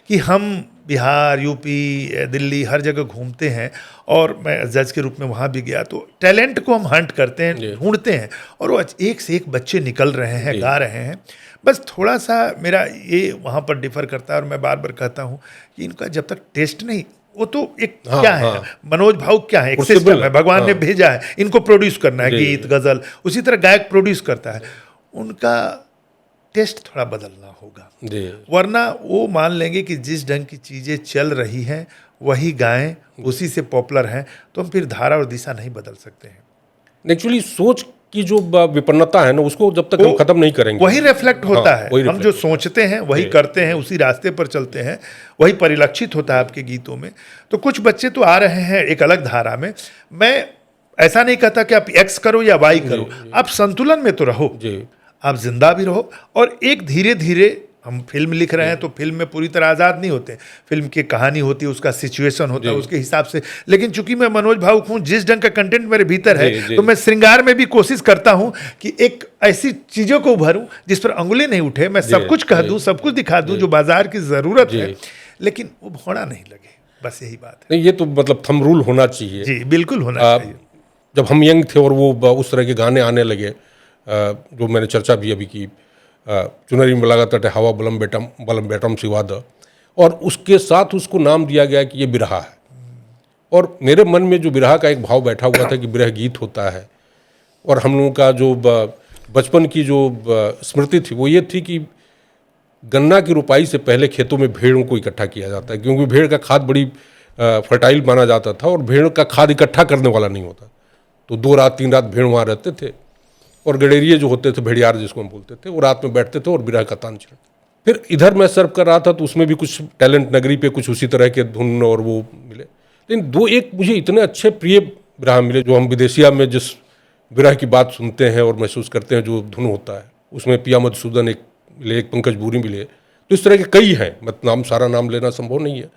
कि हम बिहार, यूपी, दिल्ली हर जगह घूमते हैं, और मैं जज के रूप में वहाँ भी गया, तो टैलेंट को हम हंट करते हैं, ढूंढते हैं, और वो एक से एक बच्चे निकल रहे हैं, गा रहे हैं। बस थोड़ा सा मेरा ये वहाँ पर डिफर करता है, और मैं बार बार कहता हूँ कि इनका जब तक टेस्ट नहीं, वो तो एक क्या है, मनोज भाव क्या है, एक सिस्टम है, भगवान ने भेजा है, इनको प्रोड्यूस करना है, गीत गजल, उसी तरह गायक प्रोड्यूस करता है, उनका टेस्ट थोड़ा बदलना होगा, वरना वो मान लेंगे कि जिस ढंग की चीज़ें चल रही हैं वही गाएं, उसी से पॉपुलर हैं, तो हम फिर धारा और दिशा नहीं बदल सकते हैं। एक्चुअली सोच की जो विपन्नता है ना, उसको जब तक हम खत्म नहीं करेंगे, वही रिफ्लेक्ट होता है, हम जो सोचते हैं वही करते हैं, उसी रास्ते पर चलते हैं, वही परिलक्षित होता है आपके गीतों में। तो कुछ बच्चे तो आ रहे हैं एक अलग धारा में, मैं ऐसा नहीं कहता कि आप एक्स करो या वाई करो, आप संतुलन में तो रहो, आप जिंदा भी रहो, और एक धीरे धीरे हम फिल्म लिख रहे हैं तो फिल्म में पूरी तरह आज़ाद नहीं होते, फिल्म की कहानी होती है, उसका सिचुएशन होता है, उसके हिसाब से। लेकिन चूंकि मैं मनोज भावुक हूँ, जिस ढंग का कंटेंट मेरे भीतर है, तो मैं श्रृंगार में भी कोशिश करता हूँ कि एक ऐसी चीज़ों को उभरूँ जिस पर अंगुली नहीं उठे, मैं सब कुछ कह दूँ, सब कुछ दिखा दूँ जो बाजार की ज़रूरत है, लेकिन वो भौड़ा नहीं लगे, बस यही बात है। नहीं, ये तो मतलब थंब रूल होना चाहिए। जी बिल्कुल होना चाहिए। जब हम यंग थे और वो उस तरह के गाने आने लगे, जो मैंने चर्चा भी अभी की, चुनरी में लगा तटे हवा बलम बेटम सिवाद, और उसके साथ उसको नाम दिया गया कि ये बिरहा है। और मेरे मन में जो बिरहा का एक भाव बैठा हुआ था कि बिरह गीत होता है, और हम लोगों का जो बचपन की जो स्मृति थी वो ये थी कि गन्ना की रुपाई से पहले खेतों में भेड़ों को इकट्ठा किया जाता है, क्योंकि भेड़ का खाद बड़ी फर्टाइल माना जाता था, और भेड़ का खाद इकट्ठा करने वाला नहीं होता, तो 2 रात 3 रात भेड़ वहाँ रहते थे, और गडेरिए जो होते थे, भेड़ियार जिसको हम बोलते थे, वो रात में बैठते थे और बिरह का तान छेड़ते। फिर इधर मैं सर्व कर रहा था तो उसमें भी कुछ टैलेंट नगरी पे कुछ उसी तरह के धुन और वो मिले, लेकिन 2-1 मुझे इतने अच्छे प्रिय बिरहा मिले, जो हम विदेशिया में जिस बिरह की बात सुनते हैं और महसूस करते हैं, जो धुन होता है उसमें पिया मधुसूदन एक मिले, एक पंकज बुरी मिले, तो इस तरह के कई हैं, मतलब सारा नाम लेना संभव नहीं है।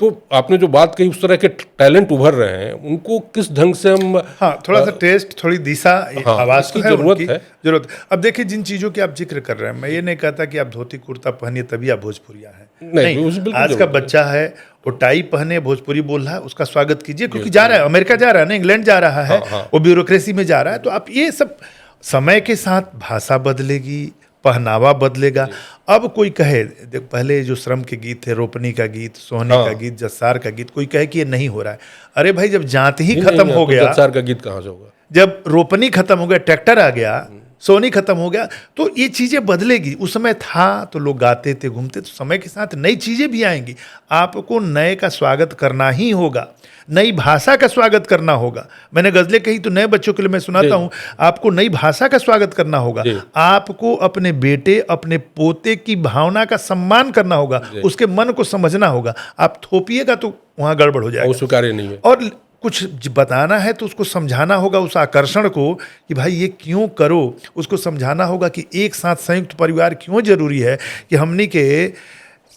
तो आपने जो बात कही, उस तरह के टैलेंट उभर रहे हैं, उनको किस ढंग से हम थोड़ा सा टेस्ट, थोड़ी दिशा, आवाज़ की जरूरत है। अब देखिए, जिन चीज़ों की आप जिक्र कर रहे हैं, मैं ये नहीं कहता कि आप धोती कुर्ता पहनिए तभी आप भोजपुरिया हैं, नहीं, आज का बच्चा है वो टाई पहने भोजपुरी बोल रहा है, उसका स्वागत कीजिए, क्योंकि जा रहा है, अमेरिका जा रहा है ना, इंग्लैंड जा रहा है, वो ब्यूरोक्रेसी में जा रहा है। तो आप ये सब, समय के साथ भाषा बदलेगी, पहनावा बदलेगा। अब कोई कहे, देख पहले जो श्रम के गीत थे, रोपनी का गीत, सोहनी का गीत, जस्सार का गीत, कोई कहे कि ये नहीं हो रहा है, अरे भाई जब जात ही खत्म हो गया, जस्सार का गीत कहाँ से होगा, जब रोपनी खत्म हो गया, ट्रैक्टर आ गया, सोनी खत्म हो गया, तो ये चीज़ें बदलेगी। उस समय था तो लोग गाते थे, घूमते, तो समय के साथ नई चीज़ें भी आएंगी, आपको नए का स्वागत करना ही होगा, नई भाषा का स्वागत करना होगा। मैंने गज़लें कही तो नए बच्चों के लिए मैं सुनाता हूँ, आपको नई भाषा का स्वागत करना होगा, आपको अपने बेटे, अपने पोते की भावना का सम्मान करना होगा, उसके मन को समझना होगा। आप थोपिएगा तो वहाँ गड़बड़ हो जाएगा, वो स्वीकार्य नहीं है। और कुछ बताना है तो उसको समझाना होगा, उस आकर्षण को कि भाई ये क्यों करो, उसको समझाना होगा कि एक साथ संयुक्त परिवार क्यों जरूरी है, कि हमनी के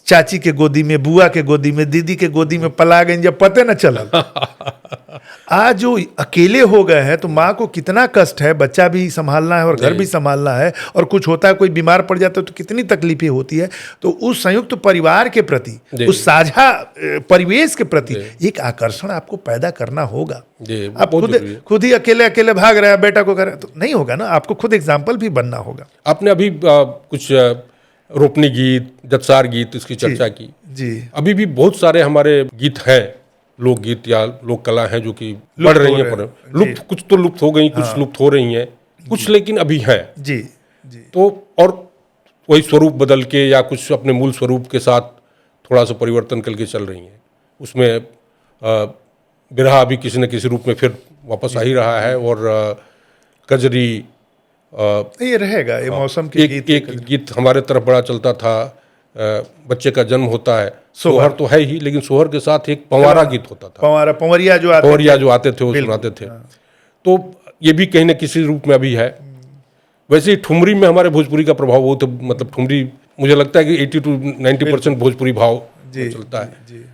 चाची के गोदी में, बुआ के गोदी में, दीदी के गोदी में पला गए जब पते न चलल। आज जो अकेले हो गए हैं तो माँ को कितना कष्ट है, बच्चा भी संभालना है और घर भी संभालना है, और कुछ होता है, कोई बीमार पड़ जाता है तो कितनी तकलीफें होती है। तो उस संयुक्त परिवार के प्रति, उस साझा परिवेश के प्रति एक आकर्षण आपको पैदा करना होगा। आप खुद ही अकेले भाग रहे हैं, बेटा को कर रहे हैं, तो नहीं होगा ना, आपको खुद एग्जाम्पल भी बनना होगा। आपने अभी कुछ रोपनी गीत, जत्सार गीत, इसकी चर्चा की जी। अभी भी बहुत सारे हमारे गीत हैं, लोकगीत या लोक कला हैं, जो कि बढ़ रही हैं, पर लुप्त, कुछ तो लुप्त हो गई, कुछ लुप्त हो रही हैं, कुछ लेकिन अभी हैं। जी जी। तो और वही स्वरूप बदल के या कुछ अपने मूल स्वरूप के साथ थोड़ा सा परिवर्तन करके चल रही हैं। उसमें बिरहा अभी किसी न किसी रूप में फिर वापस आ ही रहा है, और कजरी, ये रहेगा, ये मौसम के एक गीत हमारे तरफ बड़ा चलता था, बच्चे का जन्म होता है, सोहर तो है ही, लेकिन सोहर के साथ एक पंवारा गीत होता था, पंवरिया जो आते थे वो सुनाते थे। तो ये भी कहीं न किसी रूप में अभी है। वैसे ही ठुमरी में हमारे भोजपुरी का प्रभाव बहुत, मतलब ठुमरी मुझे लगता है कि 80 to 90% भोजपुरी भाव चलता है।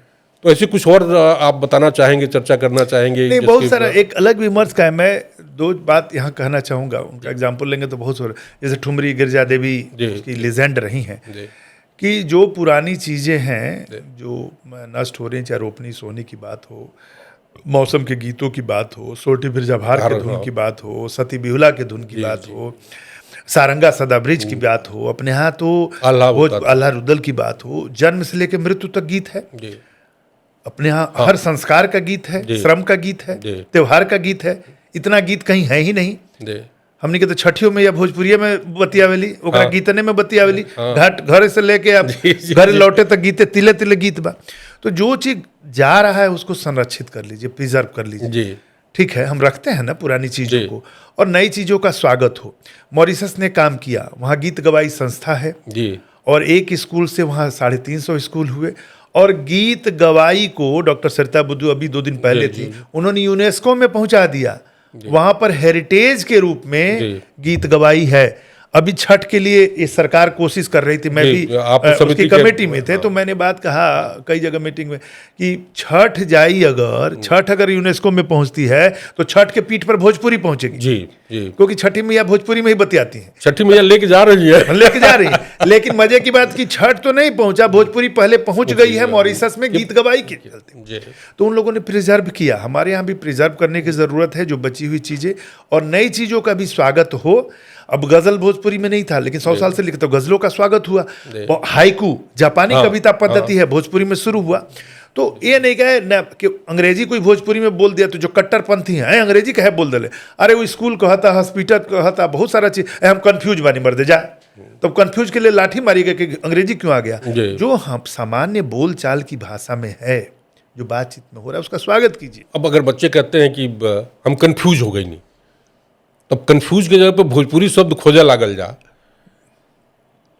तो ऐसे कुछ और आप बताना चाहेंगे, चर्चा करना चाहेंगे? नहीं, बहुत सारा एक अलग विमर्श का है। मैं दो बात यहाँ कहना चाहूँगा, उनका एग्जाम्पल लेंगे तो बहुत सारा, जैसे ठुमरी गिरजा देवी की लेजेंड रही हैं, कि जो पुरानी चीज़ें हैं जो नष्ट हो रही हैं, चाहे रोपनी सोनी की बात हो, मौसम के गीतों की बात हो, सोटी बिरजा भार के धुन की बात हो, सती बिहुला के धुन की बात हो, सारंगा सदाब्रिज की बात हो, अपने यहाँ तो अल्लाह रुदल की बात हो, जन्म से लेकर मृत्यु तक गीत है अपने यहाँ। हर संस्कार का गीत है, श्रम का गीत है, त्योहार का गीत है। इतना गीत कहीं है ही नहीं। हमने के तो छठियों में या भोजपुरिया में बतियावेली, ओकरा गीतने में बतियावेली, घाट घर से लेके आप घर लौटे तक गीते, तिले तिले गीत बा। तो जो चीज जा रहा है उसको संरक्षित कर लीजिए, प्रिजर्व कर लीजिए। ठीक है, हम रखते हैं ना पुरानी चीजों को, और नई चीजों का स्वागत हो। मॉरिशस ने काम किया, वहाँ गीत गवाई संस्था है, और एक स्कूल से वहाँ 350 स्कूल हुए, और गीत गवाई को डॉक्टर सरिता बुद्धू अभी 2 दिन पहले थी, उन्होंने यूनेस्को में पहुंचा दिया। वहां पर हेरिटेज के रूप में गीत गवाई है। अभी छठ के लिए ये सरकार कोशिश कर रही थी, मैं भी उसकी कमेटी में थे, तो मैंने बात कहा कई जगह मीटिंग में कि छठ जाई, अगर छठ अगर यूनेस्को में पहुंचती है तो छठ के पीठ पर भोजपुरी पहुंचेगी। जी, क्योंकि छठी मैया भोजपुरी में ही बतियाती हैं। छठी मैया लेके जा रही है लेकिन मजे की बात कि छठ तो नहीं पहुंचा, भोजपुरी पहले पहुंच गई है मॉरिशस में गीत गवाई के चलते। तो उन लोगों ने प्रिजर्व किया। हमारे यहाँ भी प्रिजर्व करने की जरूरत है, जो बची हुई चीजें, और नई चीजों का भी स्वागत हो। अब गजल भोजपुरी में नहीं था, लेकिन 100 साल से लिखते, तो गजलों का स्वागत हुआ। हाइकू जापानी कविता पद्धति है, भोजपुरी में शुरू हुआ। तो ये नहीं कहे ना कि अंग्रेजी कोई भोजपुरी में बोल दिया तो जो कट्टरपंथी हैं अंग्रेजी कहे बोल दे, अरे वो स्कूल कहता, हॉस्पिटल कहता, बहुत सारा चीज, हम कंफ्यूज बानी मर दे जा। तो कंफ्यूज के लिए लाठी मारी गई कि अंग्रेजी क्यों आ गया। जो हम सामान्य बोल चाल की भाषा में है, जो बातचीत में हो रहा है, उसका स्वागत कीजिए। अब अगर बच्चे कहते हैं कि हम कंफ्यूज हो गई, नहीं, तब कंफ्यूज के जगह पे भोजपुरी शब्द खोजा लागल जा।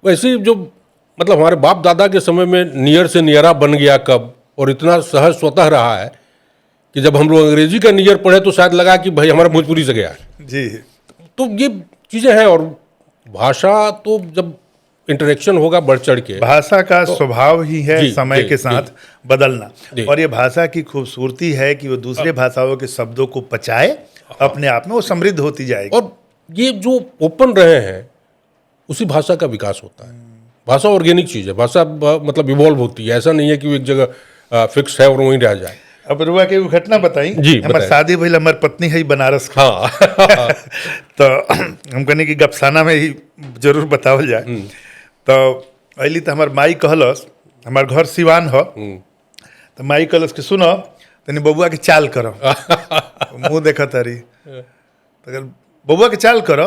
वैसे जो मतलब हमारे बाप दादा के समय में नियर से नियरा बन गया कब, और इतना सहज स्वतः रहा है कि जब हम लोग अंग्रेजी का नियर पढ़े तो शायद लगा कि भाई हमारा भोजपुरी से गया है। जी, तो ये चीजें हैं। और भाषा तो जब इंटरेक्शन होगा बढ़ चढ़ के, भाषा का स्वभाव ही है समय के साथ बदलना, और ये भाषा की खूबसूरती है कि वो दूसरे भाषाओं के शब्दों को पचाए, अपने आप में वो समृद्ध होती जाएगी। और ये जो ओपन रहे हैं उसी भाषा का विकास होता है। भाषा ऑर्गेनिक चीज है, भाषा मतलब इवॉल्व होती है, ऐसा नहीं है कि वो एक जगह फिक्स है और वहीं रह जाए। अब रुआ के घटना बताई जी, हमारे शादी भइल, हमारे पत्नी है बनारस। हाँ तो हम कहने की गपसाना में ही जरूर बतावल जाए। तो अली तो हमार माई कहलस, हमार घर सिवान हो, तो माई कहलस कि सुनो तनी बबुआ के चाल करो। मुँह देखा तारी, तो बबुआ के चाल करो,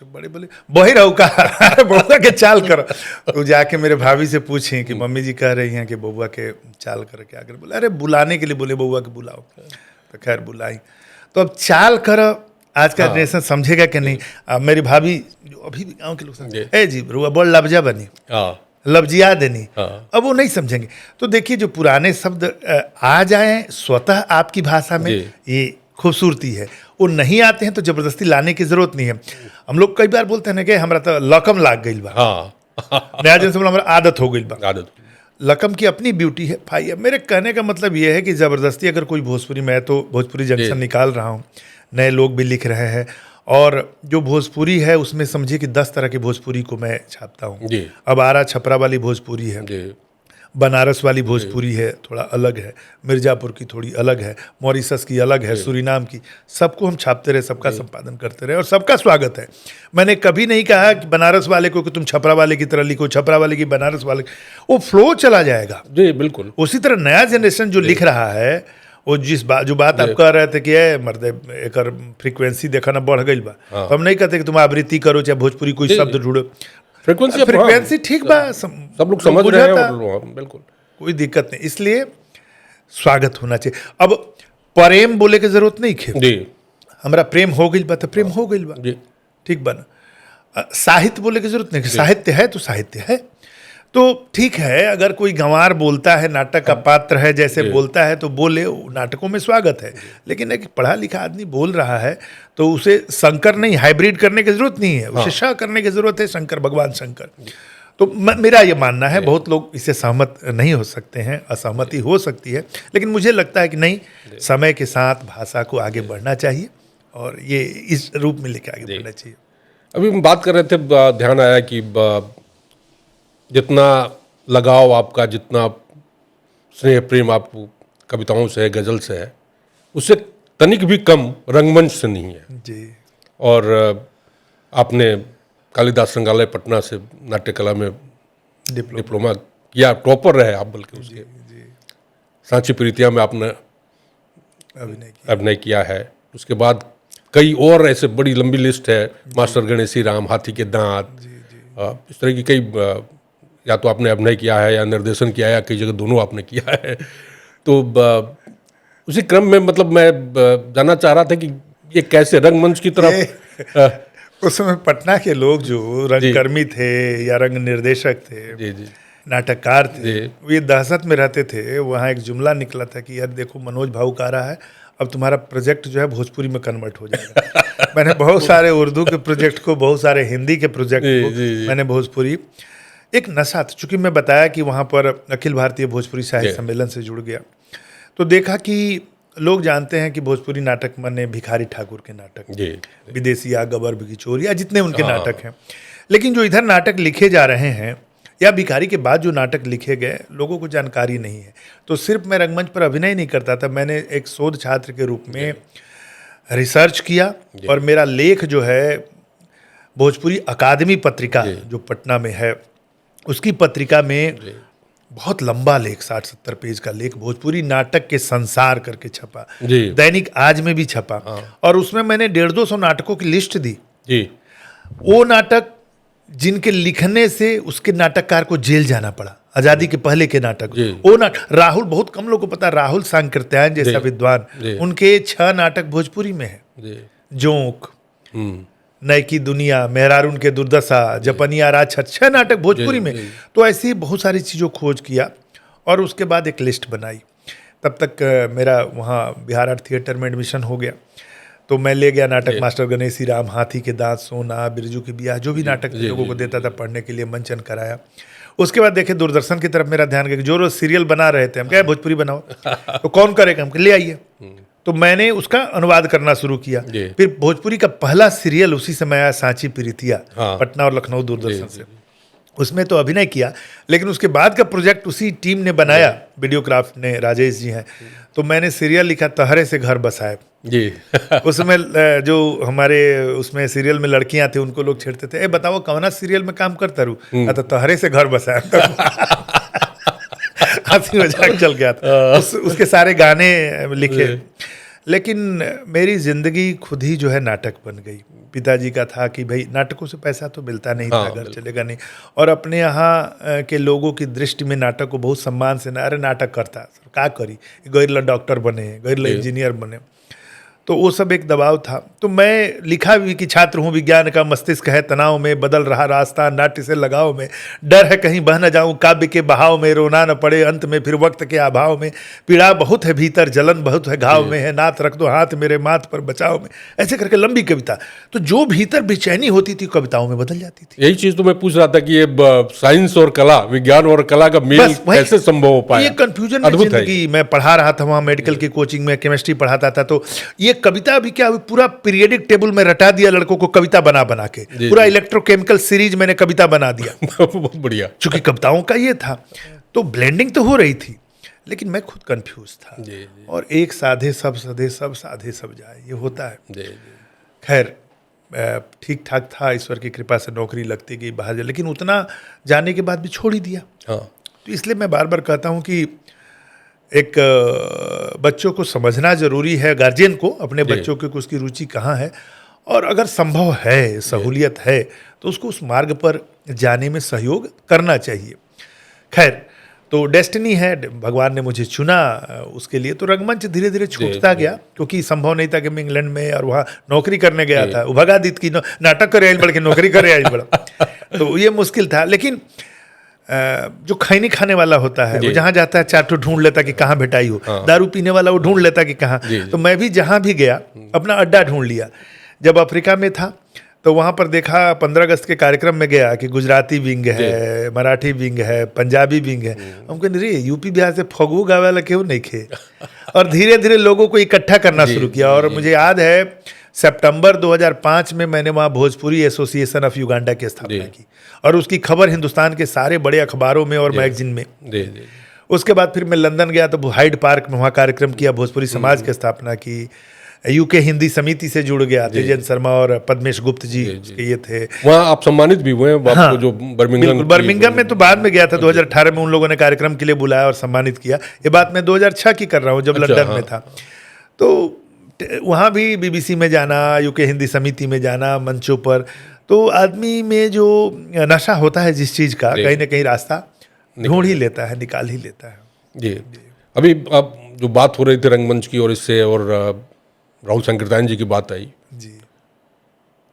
बड़ी बोली बही रहू का, बबुआ के चाल करो। तो जाके मेरे भाभी से पूछी कि मम्मी जी कह रही हैं कि बबुआ के चाल करो, क्या कर बोले, अरे बुलाने के लिए बोले बबुआ के बुलाओ। तो खैर बुलाई। तो अब चाल करो आज का जनरेशन समझेगा कि नहीं। मेरी भाभी जो अभी भी गाँव के लोग समझे, ए जी रुआ बोल लफ्जा बनी, लफ्जिया देनी, अब वो नहीं समझेंगे। तो देखिए जो पुराने शब्द आ जाएं स्वतः आपकी भाषा में, ये खूबसूरती है। वो नहीं आते हैं तो जबरदस्ती लाने की जरूरत नहीं है। हम लोग कई बार बोलते हैं ना कि हमारा तो लकम लाग गई बा, नया जन से हमारा आदत हो गई बा। लकम की अपनी ब्यूटी है भाई। मेरे कहने का मतलब ये है कि जबरदस्ती अगर कोई भोजपुरी, मैं तो भोजपुरी जंक्शन निकाल रहा हूँ, नए लोग भी लिख रहे हैं, और जो भोजपुरी है उसमें समझिए कि 10 तरह की भोजपुरी को मैं छापता हूँ। अब आरा छपरा वाली भोजपुरी है, बनारस वाली भोजपुरी है, थोड़ा अलग है, मिर्जापुर की थोड़ी अलग है, मॉरिशस की अलग है, सूरीनाम की, सबको हम छापते रहे, सबका संपादन करते रहे, और सबका स्वागत है। मैंने कभी नहीं कहा कि बनारस वाले को कि तुम छपरा वाले की तरह लिखो, छपरा वाले की बनारस वाले, वो फ्लो चला जाएगा। जी बिल्कुल। उसी तरह नया जनरेशन जो लिख रहा है, वो जो बात आप कह रहे थे कि मर्दे एक फ्रीक्वेंसी देखा ना बढ़ गई बा, तो हम नहीं कहते कि तुम आवृत्ति करो चाहे भोजपुरी कोई शब्द ढूंढो, फ्रीक्वेंसी ठीक बा, सब लोग समझ रहे हैं, बिल्कुल कोई दिक्कत नहीं। इसलिए स्वागत होना चाहिए। अब प्रेम बोले के जरूरत नहीं खे, जी हमरा प्रेम हो गई बा तो प्रेम हो गई बा, जी ठीक बा ना। साहित्य बोले की जरूरत नहीं, साहित्य है तो साहित्य है। तो ठीक है, अगर कोई गंवार बोलता है, नाटक का पात्र है जैसे बोलता है तो बोले, नाटकों में स्वागत है। लेकिन एक पढ़ा लिखा आदमी बोल रहा है तो उसे शंकर नहीं, हाइब्रिड करने की जरूरत नहीं है, उसे शाह करने की जरूरत है, शंकर भगवान शंकर। तो मेरा ये मानना है, बहुत लोग इससे सहमत नहीं हो सकते हैं, असहमति हो सकती है, लेकिन मुझे लगता है कि नहीं, समय के साथ भाषा को आगे बढ़ना चाहिए और ये इस रूप में लेके आगे बढ़ना चाहिए। अभी हम बात कर रहे थे, ध्यान आया कि जितना लगाव आपका, जितना स्नेह प्रेम आप कविताओं से है, गज़ल से है, उससे तनिक भी कम रंगमंच से नहीं है जी। और आपने कालिदास संग्रहालय पटना से नाट्य कला में डिप्लोमा किया, टॉपर रहे आप बल्कि उसके। सांची प्रीतिया में आपने अभिनय किया है। उसके बाद कई और ऐसे बड़ी लंबी लिस्ट है, मास्टर गणेशी राम, हाथी के दांत, इस तरह की कई, या तो आपने अभिनय किया है या निर्देशन किया है, या कई जगह दोनों आपने किया है। तो उसी क्रम में मतलब मैं जानना चाह रहा था कि ये कैसे रंगमंच की तरफ उस समय पटना के लोग जो रंगकर्मी थे या रंग निर्देशक थे, जी जी, नाटककार थे, वो ये दहशत में रहते थे। वहाँ एक जुमला निकला था कि यार देखो, मनोज भाऊ आ रहा है, अब तुम्हारा प्रोजेक्ट जो है भोजपुरी में कन्वर्ट हो जाएगा। मैंने बहुत सारे उर्दू के प्रोजेक्ट को, बहुत सारे हिंदी के प्रोजेक्ट को मैंने भोजपुरी, एक नशा था, चूंकि मैं बताया कि वहाँ पर अखिल भारतीय भोजपुरी साहित्य सम्मेलन से जुड़ गया, तो देखा कि लोग जानते हैं कि भोजपुरी नाटक माने भिखारी ठाकुर के नाटक, विदेशिया, गबर बिगिचोरिया, जितने उनके नाटक हैं। लेकिन जो इधर नाटक लिखे जा रहे हैं या भिखारी के बाद जो नाटक लिखे गए, लोगों को जानकारी नहीं है। तो सिर्फ मैं रंगमंच पर अभिनय नहीं करता था, मैंने एक शोध छात्र के रूप में रिसर्च किया और मेरा लेख जो है भोजपुरी अकादमी पत्रिका जो पटना में है, उसकी पत्रिका में बहुत लंबा लेख, 60-70 पेज का लेख, भोजपुरी नाटक के संसार करके छपा, दैनिक आज में भी छपा। और उसमें मैंने 150-200 नाटकों की लिस्ट दी। वो नाटक जिनके लिखने से उसके नाटककार को जेल जाना पड़ा, आजादी के पहले के नाटक, वो नाटक राहुल, बहुत कम लोगों को पता, राहुल सांकृत्यायन जैसा विद्वान, उनके 6 नाटक भोजपुरी में है। जोंक, नई की दुनिया, मेहरारून के दुर्दशा, जपनिया राज, 6 नाटक भोजपुरी में। तो ऐसे ही बहुत सारी चीज़ों खोज किया और उसके बाद एक लिस्ट बनाई। तब तक मेरा वहाँ बिहार आर्ट थिएटर में एडमिशन हो गया, तो मैं ले गया नाटक मास्टर गणेशी राम, हाथी के दांत, सोना, बिरजू की बियाह, जो भी नाटक लोगों को देता था पढ़ने के लिए, मंचन कराया। उसके बाद देखे दूरदर्शन की तरफ मेरा ध्यान गया, जो रोज सीरियल बना रहे थे, हम क्या भोजपुरी बनाओ, तो कौन करेगा, हम ले आइए। तो मैंने उसका अनुवाद करना शुरू किया। फिर भोजपुरी का पहला सीरियल उसी समय आया, सांची प्रीतिया, पटना और लखनऊ दूरदर्शन से, उसमें तो अभिनय किया। लेकिन उसके बाद का प्रोजेक्ट उसी टीम ने बनाया, वीडियोग्राफ ने, राजेश जी हैं, तो मैंने सीरियल लिखा, तहरे से घर बसाए जी। उसमें जो हमारे उसमें सीरियल में लड़कियां थी, उनको लोग छेड़ते थे, ए बताओ कौना सीरियल में काम करता रू, तो तहरे से घर बसाए। हंसी मजाक चल गया था। उसके सारे गाने लिखे। लेकिन मेरी जिंदगी खुद ही जो है नाटक बन गई। पिताजी का था कि भाई नाटकों से पैसा तो मिलता नहीं था, घर चलेगा नहीं, और अपने यहाँ के लोगों की दृष्टि में नाटक को बहुत सम्मान से, अरे नाटक करता का करी, गैर डॉक्टर बने, गैर इंजीनियर बने, तो वो सब एक दबाव था। तो मैं लिखा भी कि छात्र हूँ, विज्ञान का मस्तिष्क है तनाव में, बदल रहा रास्ता नाट्य से लगाव में, डर है कहीं बह न जाऊँ काव्य के बहाव में, रोना न पड़े अंत में फिर वक्त के अभाव में, पीड़ा बहुत है भीतर जलन बहुत है घाव में, है नाथ रख दो हाथ मेरे माथ पर बचाव में, ऐसे करके लंबी कविता। तो जो भीतर बेचैनी होती थी कविताओं में बदल जाती थी। यही चीज तो मैं पूछ रहा था कि ये साइंस और कला, विज्ञान और कला का मेल कैसे संभव हो पाया? ये कंफ्यूजन में जिंदगी, मैं पढ़ा रहा था वहाँ मेडिकल की कोचिंग में, केमिस्ट्री पढ़ाता था, तो ये कविता भी क्या, पूरा पीरियडिक टेबल में रटा दिया लड़कों को कविता बना बना के, पूरा इलेक्ट्रोकेमिकल सीरीज मैंने कविता बना दिया। बहुत बढ़िया। चूंकि कविताओं का ये था, तो ब्लेंडिंग तो हो रही थी, लेकिन मैं खुद कंफ्यूज था। और एक साधे सब सधे, सब साधे सब जाए, ये होता है। खैर ठीक ठाक था, ईश्वर की कृपा से नौकरी लगती गई, बाहर जा, लेकिन उतना जाने के बाद भी छोड़ ही दिया। तो इसलिए मैं बार बार कहता हूँ कि एक बच्चों को समझना जरूरी है, गार्जियन को अपने बच्चों की उसकी रुचि कहाँ है, और अगर संभव है, सहूलियत है, तो उसको उस मार्ग पर जाने में सहयोग करना चाहिए। खैर, तो डेस्टिनी है, भगवान ने मुझे चुना उसके लिए। तो रंगमंच धीरे धीरे छूटता गया, क्योंकि संभव नहीं था कि मैं इंग्लैंड में और वहाँ नौकरी करने गया था। वो भगा दी कि नाटक करे बढ़ के नौकरी करे आज बड़ा, तो ये मुश्किल था। लेकिन जो खैनी खाने वाला होता है वो जहाँ जाता है चाटू ढूंढ लेता कि कहाँ भेटाई हो, दारू पीने वाला वो ढूंढ लेता कि कहाँ। तो मैं भी जहाँ भी गया अपना अड्डा ढूंढ लिया। जब अफ्रीका में था तो वहाँ पर देखा, 15 अगस्त के कार्यक्रम में गया कि गुजराती विंग है, मराठी विंग है, पंजाबी विंग है। हम कहते रे यूपी बिहार से फगू गावे वाला क्यों नहीं खे। और धीरे धीरे लोगों को इकट्ठा करना शुरू किया। और मुझे याद है सितंबर 2005 में मैंने वहाँ भोजपुरी एसोसिएशन ऑफ युगांडा की स्थापना की, और उसकी खबर हिंदुस्तान के सारे बड़े अखबारों में और मैगजीन में। उसके बाद फिर मैं लंदन गया तो हाइड पार्क में वहाँ कार्यक्रम किया, भोजपुरी समाज की स्थापना की। यूके हिंदी समिति से जुड़ गया, तेजन शर्मा और पद्मेश गुप्त जी ये थे। वहाँ आप सम्मानित भी हुए हैं। हाँ, जो बर्मिंघम में तो बाद में गया था, 2018 में उन लोगों ने कार्यक्रम के लिए बुलाया और सम्मानित किया। ये बात मैं 2006 की कर रहा हूँ, जब लंदन में था। तो वहाँ भी BBC में जाना, यूके हिंदी समिति में जाना, मंचों पर, तो आदमी में जो नशा होता है जिस चीज़ का, कहीं ना कहीं रास्ता ढूंढ ही लेता है, निकाल ही लेता है। जी। अभी अब जो बात हो रही थी रंगमंच की और इससे, और राहुल संकीर्तन जी की बात आई जी,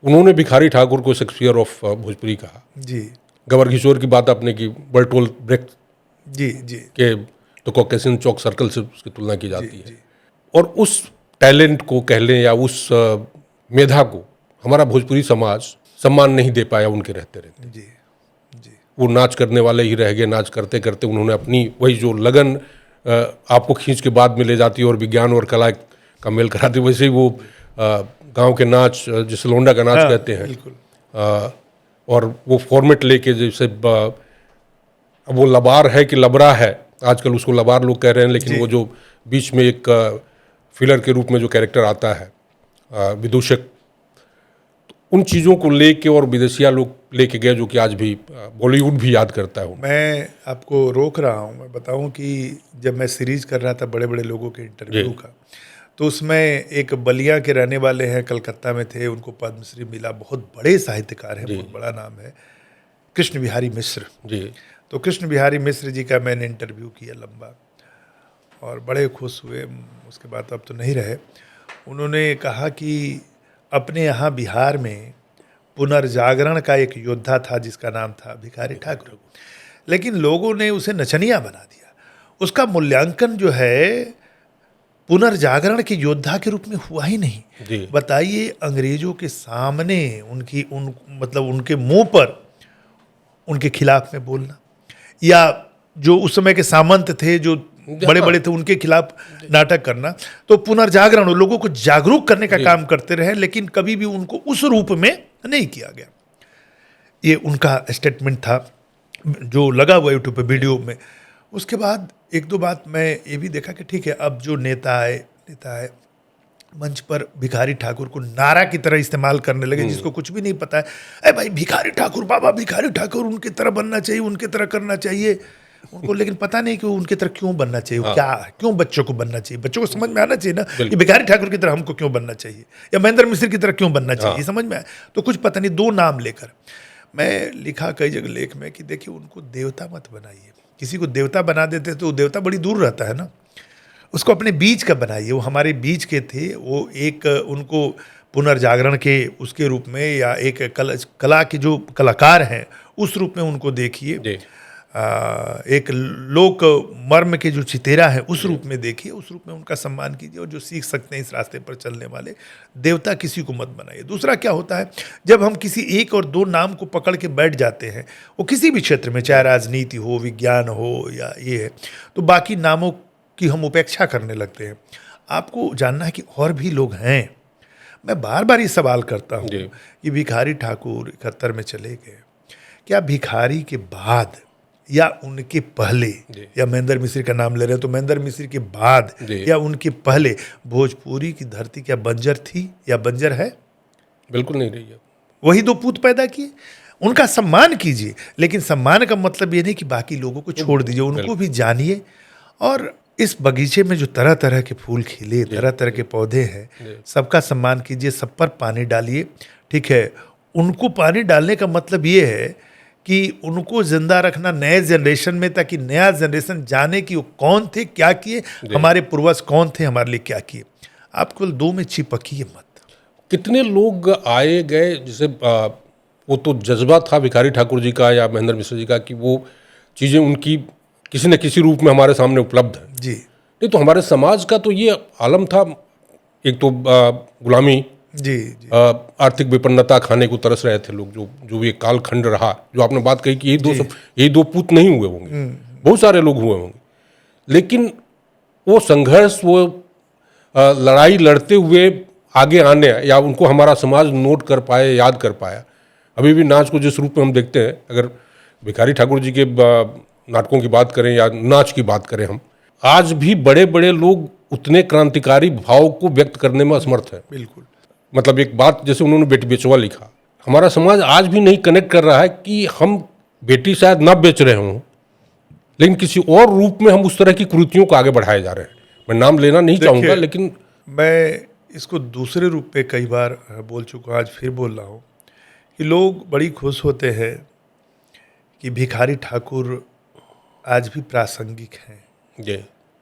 उन्होंने भिखारी ठाकुर को शेक्सपियर ऑफ भोजपुरी कहा जी। गबर किशोर की बात आपने की, बर्टोल्ट ब्रेख्ट जी जी के तो कॉकेशियन चौक सर्कल से उसकी तुलना की जाती है। और उस टैलेंट को कह लें या उस मेधा को हमारा भोजपुरी समाज सम्मान नहीं दे पाया उनके रहते रहते। जी जी। वो नाच करने वाले ही रह गए। नाच करते करते उन्होंने अपनी वही जो लगन आपको खींच के बाद में ले जाती है और विज्ञान और कला का मेल कराती, वैसे ही वो गांव के नाच जिसे लोंडा का नाच कहते हैं, और वो फॉर्मेट लेके जैसे अब वो लबार है कि लबरा है, आजकल उसको लबार लोग कह रहे हैं, लेकिन वो जो बीच में एक फिलर के रूप में जो कैरेक्टर आता है विदूषक, तो उन चीज़ों को लेके और विदेशिया लोग लेके गए जो कि आज भी बॉलीवुड भी याद करता है। मैं आपको रोक रहा हूँ, मैं बताऊँ कि जब मैं सीरीज कर रहा था बड़े बड़े लोगों के इंटरव्यू का, तो उसमें एक बलिया के रहने वाले हैं, कलकत्ता में थे, उनको पद्मश्री मिला, बहुत बड़े साहित्यकार हैं, बहुत बड़ा नाम है, कृष्ण बिहारी मिश्र जी। तो कृष्ण बिहारी मिश्र जी का मैंने इंटरव्यू किया लंबा, और बड़े खुश हुए। उसके बाद अब तो नहीं रहे। उन्होंने कहा कि अपने यहाँ बिहार में पुनर्जागरण का एक योद्धा था जिसका नाम था भिखारी ठाकुर, लेकिन लोगों ने उसे नचनिया बना दिया। उसका मूल्यांकन जो है पुनर्जागरण के योद्धा के रूप में हुआ ही नहीं। बताइए, अंग्रेजों के सामने मतलब उनके मुंह पर उनके खिलाफ में बोलना, या जो उस समय के सामंत थे जो बड़े बड़े थे उनके खिलाफ नाटक करना, तो पुनर्जागरण लोगों को जागरूक करने का काम करते रहे, लेकिन कभी भी उनको उस रूप में नहीं किया गया। ये उनका स्टेटमेंट था जो लगा हुआ यूट्यूब पे वीडियो में। उसके बाद एक दो बात मैं ये भी देखा कि ठीक है, अब जो नेता है मंच पर भिखारी ठाकुर को नारा की तरह इस्तेमाल करने लगे, जिसको कुछ भी नहीं पता है। अरे भाई भिखारी ठाकुर, बाबा भिखारी ठाकुर, उनकी तरह बनना चाहिए, उनकी तरह करना चाहिए उनको, लेकिन पता नहीं कि उनकी तरह क्यों बनना चाहिए, क्यों बच्चों को बनना चाहिए। बच्चों को समझ में आना चाहिए ना कि भिखारी ठाकुर की तरह हमको क्यों बनना चाहिए, या महेंद्र मिश्र की तरह क्यों बनना चाहिए, समझ में आया। तो कुछ पता नहीं, दो नाम लेकर मैं लिखा कई जगह लेख में कि देखिए उनको देवता मत बनाइए। किसी को देवता बना देते तो देवता बड़ी दूर रहता है ना, उसको अपने बीच का बनाइए। वो हमारे बीच के थे, वो एक उनको पुनर्जागरण के उसके रूप में, या एक कला के जो कलाकार हैं उस रूप में उनको देखिए, एक लोक मर्म के जो चितेरा है उस रूप में देखिए, उस रूप में उनका सम्मान कीजिए, और जो सीख सकते हैं इस रास्ते पर चलने वाले, देवता किसी को मत बनाइए। दूसरा क्या होता है, जब हम किसी एक और दो नाम को पकड़ के बैठ जाते हैं, वो किसी भी क्षेत्र में, चाहे राजनीति हो, विज्ञान हो, या ये है, तो बाकी नामों की हम उपेक्षा करने लगते हैं। आपको जानना है कि और भी लोग हैं। मैं बार बार ये सवाल करता हूँ कि भिखारी ठाकुर 71 में चले गए, क्या भिखारी के बाद या उनके पहले, या महेंद्र मिश्र का नाम ले रहे हैं तो महेंद्र मिश्र के बाद या उनके पहले भोजपुरी की धरती क्या बंजर थी या बंजर है? बिल्कुल नहीं रही है। वही दो पूत पैदा किए, उनका सम्मान कीजिए, लेकिन सम्मान का मतलब ये नहीं कि बाकी लोगों को छोड़ दीजिए, उनको भी जानिए। और इस बगीचे में जो तरह तरह के फूल खिले, तरह तरह के पौधे हैं, सबका सम्मान कीजिए, सब पर पानी डालिए। ठीक है, उनको पानी डालने का मतलब ये है कि उनको जिंदा रखना नए जनरेशन में, ताकि नया जनरेशन जाने कि वो कौन थे, क्या किए, हमारे पूर्वज कौन थे, हमारे लिए क्या किए। आप केवल दो में चिपकिए मत। कितने लोग आए गए, जैसे वो तो जज्बा था भिखारी ठाकुर जी का या महेंद्र मिश्र जी का कि वो चीज़ें उनकी किसी न किसी रूप में हमारे सामने उपलब्ध है। जी नहीं तो हमारे समाज का तो ये आलम था, एक तो गुलामी, जी जी आर्थिक विपन्नता, खाने को तरस रहे थे लोग, जो ये कालखंड रहा, जो आपने बात कही कि यही दो पूत नहीं हुए होंगे, बहुत सारे लोग हुए होंगे, लेकिन वो संघर्ष, वो लड़ाई लड़ते हुए आगे आने, या उनको हमारा समाज नोट कर पाए, याद कर पाया। अभी भी नाच को जिस रूप में हम देखते हैं, अगर भिखारी ठाकुर जी के नाटकों की बात करें या नाच की बात करें, हम आज भी बड़े बड़े लोग उतने क्रांतिकारी भाव को व्यक्त करने में असमर्थ हैं। बिल्कुल। मतलब एक बात, जैसे उन्होंने बेटी बेचवा लिखा, हमारा समाज आज भी नहीं कनेक्ट कर रहा है कि हम बेटी शायद ना बेच रहे हों, लेकिन किसी और रूप में हम उस तरह की कुरीतियों को आगे बढ़ाए जा रहे हैं। मैं नाम लेना नहीं चाहूँगा, लेकिन मैं इसको दूसरे रूप पे कई बार बोल चुका हूँ, आज फिर बोल रहा हूँ कि लोग बड़ी खुश होते हैं कि भिखारी ठाकुर आज भी प्रासंगिक हैं। जी,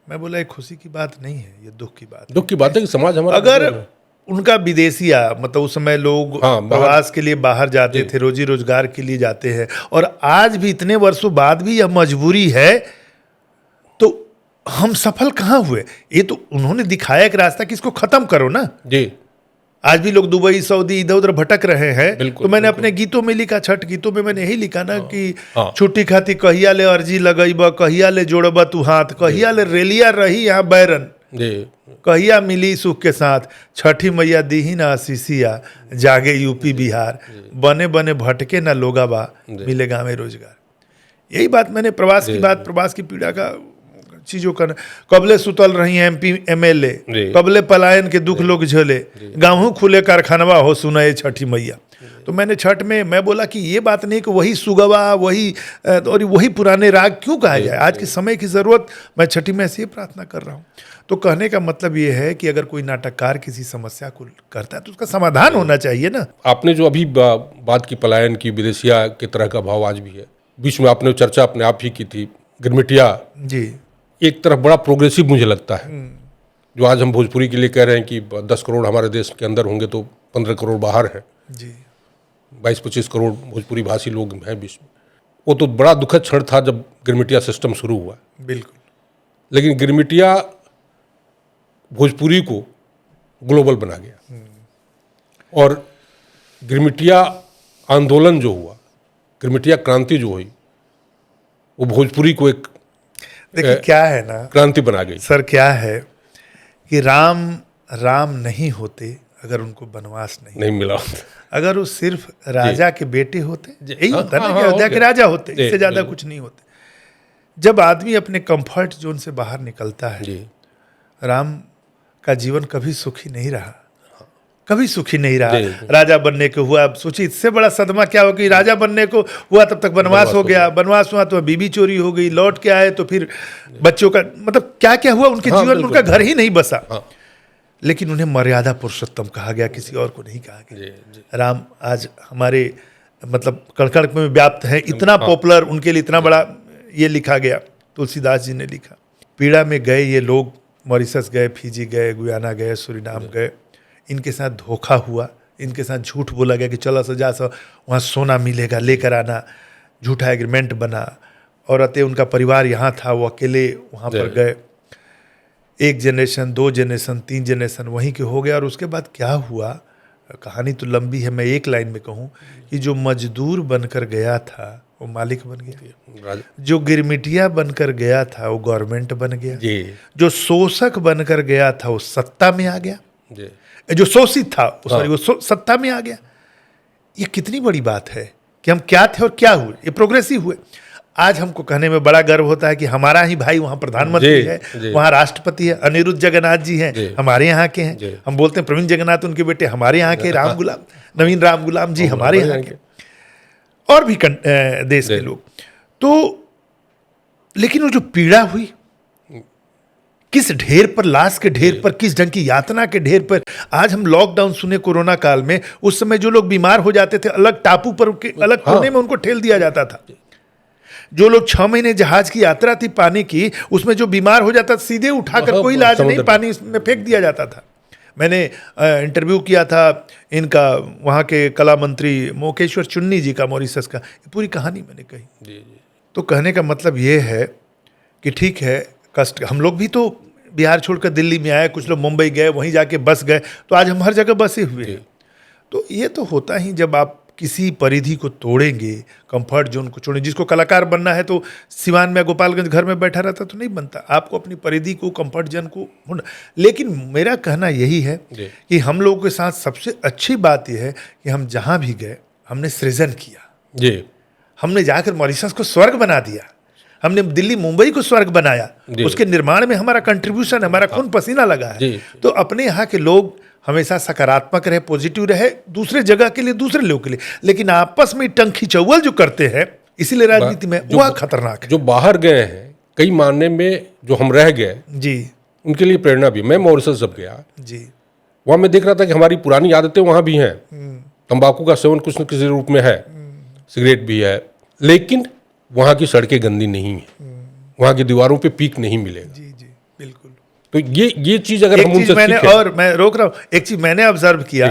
मैं बोला ये खुशी की बात नहीं है, ये दुख की बात है। दुख की बात है कि समाज हमारा, अगर उनका विदेशिया, मतलब उस समय लोग प्रवास के लिए बाहर जाते थे, रोजी रोजगार के लिए जाते हैं, और आज भी इतने वर्षों बाद भी यह मजबूरी है, तो हम सफल कहाँ हुए? ये तो उन्होंने दिखाया एक रास्ता कि इसको खत्म करो ना। जी, आज भी लोग दुबई, सऊदी, इधर उधर भटक रहे हैं। बिल्कुल, तो मैंने अपने गीतों में लिखा, छठ गीतों में मैंने यही लिखा ना कि हाँ। छुट्टी खाती कहिया ले अर्जी लगैब, कहिया ले जोड़ब तू हाथ, कहिया ले रेलिया रही यहाँ बैरन, जी, कहिया मिली सुख के साथ, छठी मैया दीही ना आशीषिया, जागे यूपी बिहार, बने बने भटके ना लोगाबा, मिलेगा हमें रोजगार। यही बात मैंने प्रवास की बात, प्रवास की पीड़ा का चीजों का, कबले सुतल रही MP MLA, कबले पलायन के दुख लोग झेले, गाँव खुले कारखानवा हो सुनाए छठी मैया। तो मैंने छठ में मैं बोला कि ये बात नहीं कि वही सुगवा, वही और वही पुराने राग क्यों कहा जाए, आज के समय की जरूरत, मैं छठी में ऐसी प्रार्थना कर रहा हूँ। तो कहने का मतलब ये है कि अगर कोई नाटककार किसी समस्या को करता है तो उसका समाधान होना चाहिए ना। आपने जो अभी बात की पलायन की, विदेशिया की तरह का भाव आज भी है, बीच में आपने चर्चा अपने आप ही की थी गिरमिटिया, जी, एक तरफ बड़ा प्रोग्रेसिव मुझे लगता है, जो आज हम भोजपुरी के लिए कह रहे हैं कि 10 करोड़ हमारे देश के अंदर होंगे तो 15 करोड़ बाहर हैं, जी, 22-25 करोड़ भोजपुरी भाषी लोग हैं बीच में। वो तो बड़ा दुखद क्षण था जब गिरमिटिया सिस्टम शुरू हुआ। बिल्कुल। लेकिन गिरमिटिया भोजपुरी को ग्लोबल बना गया, और गिरमिटिया आंदोलन जो हुआ, गिरमिटिया क्रांति जो हुई, वो भोजपुरी को एक देखिए क्या है ना, क्रांति बना गई। सर क्या है कि राम नहीं होते अगर उनको वनवास नहीं मिला, अगर वो सिर्फ राजा के बेटे होते, यही होता ना कि हाँ, अयोध्या के राजा होते, जी, इससे ज्यादा कुछ नहीं होते। जब आदमी अपने कंफर्ट जोन से बाहर निकलता है, जी, राम का जीवन कभी सुखी नहीं रहा, कभी सुखी नहीं रहा। जी। राजा बनने को हुआ, अब सोचिए इससे बड़ा सदमा क्या हो कि राजा बनने को हुआ तब तक वनवास हो गया, वनवास हुआ तो बीबी चोरी हो गई, लौट के आए तो फिर बच्चों का, मतलब क्या क्या हुआ उनके जीवन में, उनका घर ही नहीं बसा। लेकिन उन्हें मर्यादा पुरुषोत्तम कहा गया, किसी और को नहीं कहा गया। राम आज हमारे मतलब कण में व्याप्त है, इतना पॉपुलर, उनके लिए इतना बड़ा ये लिखा गया, तुलसीदास जी ने लिखा। पीड़ा में गए ये लोग, मॉरिशस गए, फिजी गए, गुयाना गए, सूरीनाम गए, इनके साथ धोखा हुआ, इनके साथ झूठ बोला गया कि चलो सजा सो वहाँ सोना मिलेगा, लेकर आना, झूठा एग्रीमेंट बना, और अतः उनका परिवार यहाँ था, वो अकेले वहाँ पर गए। 1 जनरेशन, 2 जनरेशन, 3 जनरेशन वहीं के हो गया। और उसके बाद क्या हुआ, कहानी तो लंबी है, मैं एक लाइन में कहूँ कि जो मजदूर बनकर गया था वो मालिक बन गया, जो गिरमिटिया बनकर गया था वो गवर्नमेंट बन गया, जो शोषक बनकर गया था वो सत्ता में आ गया, जो शोषित था सॉरी वो सत्ता में आ गया। ये कितनी बड़ी बात है कि हम क्या थे और क्या हुए, ये प्रोग्रेसिव हुए। आज हमको कहने में बड़ा गर्व होता है कि हमारा ही भाई वहाँ प्रधानमंत्री है, वहाँ राष्ट्रपति है, अनिरुद्ध जगन्नाथ जी हैं, हमारे यहाँ के हैं। हम बोलते हैं प्रवीण जगन्नाथ उनके बेटे हमारे यहाँ के, नवीन राम गुलाम जी हमारे यहाँ के, और भी देश के लोग। तो लेकिन वो जो पीड़ा हुई, किस ढेर पर, लाश के ढेर पर, किस ढंग की यातना के ढेर पर। आज हम लॉकडाउन सुने कोरोना काल में, उस समय जो लोग बीमार हो जाते थे अलग टापू पर अलग कोने में उनको ठेल दिया जाता था। जो लोग 6 महीने जहाज की यात्रा थी पानी की, उसमें जो बीमार हो जाता सीधे उठाकर, कोई इलाज नहीं, पानी में फेंक दिया जाता था। मैंने इंटरव्यू किया था इनका, वहाँ के कला मंत्री मोकेश्वर चुन्नी जी का, मॉरिशस का, पूरी कहानी मैंने कही। तो कहने का मतलब ये है कि ठीक है, कष्ट, हम लोग भी तो बिहार छोड़कर दिल्ली में आए, कुछ लोग मुंबई गए, वहीं जाके बस गए, तो आज हम हर जगह बसे हुए हैं। तो ये तो होता ही जब आप किसी परिधि को तोड़ेंगे, कंफर्ट जोन को छोड़ेंगे। जिसको कलाकार बनना है तो सिवान में, गोपालगंज घर में बैठा रहता तो नहीं बनता, आपको अपनी परिधि को, कंफर्ट जोन को होना। लेकिन मेरा कहना यही है कि हम लोगों के साथ सबसे अच्छी बात यह है कि हम जहाँ भी गए हमने सृजन किया जी। हमने जाकर मॉरिशस को स्वर्ग बना दिया, हमने दिल्ली मुंबई को स्वर्ग बनाया, उसके निर्माण में हमारा कंट्रीब्यूशन, हमारा खून पसीना लगा है। तो अपने यहाँ के लोग हमेशा सकारात्मक रहे, पॉजिटिव रहे, दूसरे जगह के लिए, दूसरे लोगों के लिए। लेकिन आपस में टंकी चौवल जो करते हैं, इसीलिए राजनीति में वह खतरनाक है। जो बाहर गए हैं, कई मायने में जो हम रह गए जी, उनके लिए प्रेरणा भी। मैं मॉरिशस जब गया जी, वहाँ मैं देख रहा था कि हमारी पुरानी आदतें वहाँ भी हैं। तंबाकू का सेवन कुछ न किसी रूप में है, सिगरेट भी है, लेकिन वहाँ की सड़कें गंदी नहीं है, वहाँ की दीवारों पे पीक नहीं मिलेगा। जी, जी, बिल्कुल। तो ये चीज अगर हम उनसे मैंने, सीखें, और मैं रोक रहा हूँ, एक चीज मैंने ऑब्जर्व किया,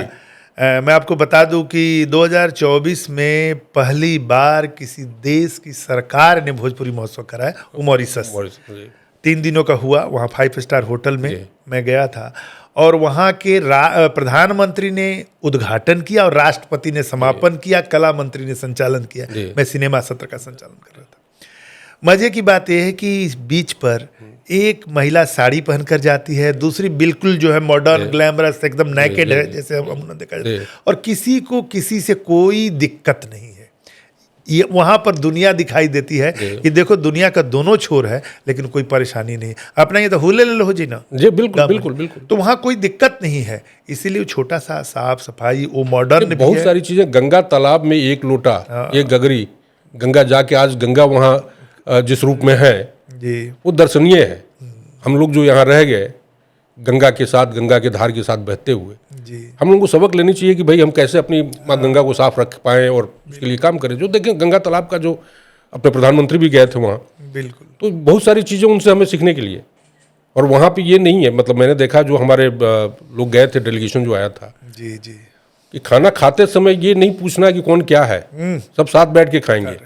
मैं आपको बता दूं कि 2024 में पहली बार किसी देश की सरकार ने भोजपुरी महोत्सव कराया, वो मॉरिशस। 3 दिनों का हुआ, वहाँ 5 स्टार होटल में मैं गया था, और वहाँ के प्रधानमंत्री ने उद्घाटन किया और राष्ट्रपति ने समापन किया, कला मंत्री ने संचालन किया। मैं सिनेमा सत्र का संचालन कर रहा था। मजे की बात यह है कि इस बीच पर एक महिला साड़ी पहनकर जाती है, दूसरी बिल्कुल जो है मॉडर्न, ग्लैमरस, एकदम नेकेड है, जैसे हमने देखा जाए, और किसी को किसी से कोई दिक्कत नहीं है। ये वहाँ पर दुनिया दिखाई देती है कि देखो दुनिया का दोनों छोर है, लेकिन कोई परेशानी नहीं। अपना ये तो हुले ले लो जी ना जी, बिल्कुल बिल्कुल बिल्कुल। तो वहाँ कोई दिक्कत नहीं है, इसीलिए छोटा सा साफ सफाई, वो मॉडर्न, बहुत सारी चीजें। गंगा तालाब में एक लोटा, एक गगरी गंगा जाके, आज गंगा वहाँ जिस रूप में है जी, वो दर्शनीय है। हम लोग जो यहाँ रह गए गंगा के साथ, गंगा के धार के साथ बहते हुए, जी, हम लोगों को सबक लेनी चाहिए कि भाई हम कैसे अपनी माँ गंगा को साफ रख पाएं और उसके लिए काम करें। जो देखें गंगा तालाब का, जो अपने प्रधानमंत्री भी गए थे वहाँ, बिल्कुल, तो बहुत सारी चीज़ें उनसे हमें सीखने के लिए। और वहाँ पे ये नहीं है, मतलब मैंने देखा जो हमारे लोग गए थे, डेलीगेशन जो आया था, जी, जी, कि खाना खाते समय ये नहीं पूछना कि कौन क्या है, सब साथ बैठ के खाएंगे।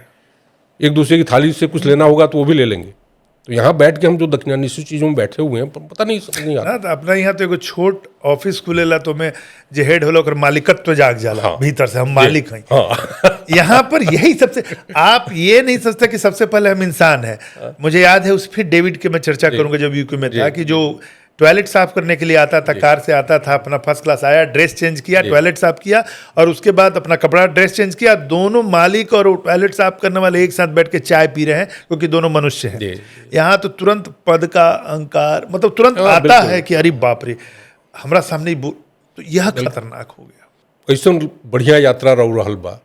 एक दूसरे की थाली से कुछ लेना होगा तो वो भी ले लेंगे। तो यहाँ बैठ के हम जो दक्षिणानिशी चीज़ों में बैठे हुए हैं, पता नहीं, समझ नहीं आता। ना तो अपना यहाँ तो एगो छोट ऑफिस खुलेला तो मैं जे हेड होला ओकर मालिकत्व जाग जाला। हाँ, भीतर से हम मालिक हैं। हाँ। यहाँ पर यही सबसे, आप ये नहीं सोचते कि सबसे पहले हम इंसान हैं। मुझे याद है, उस फिर डेविड के मैं चर्चा करूंगा, जब यूके में था, कि जो टॉयलेट साफ करने के लिए आता था, कार से आता था, अपना फर्स्ट क्लास आया, ड्रेस चेंज किया, टॉयलेट साफ किया, और उसके बाद अपना कपड़ा, ड्रेस चेंज किया। दोनों मालिक और टॉयलेट साफ करने वाले एक साथ बैठ के चाय पी रहे हैं, क्योंकि दोनों मनुष्य हैं। यहाँ तो तुरंत पद का अहंकार, मतलब तुरंत आता है कि अरे बाप रे, हमारा सामने तो यह खतरनाक हो गया। ऐसा बढ़िया यात्रा रहल बा।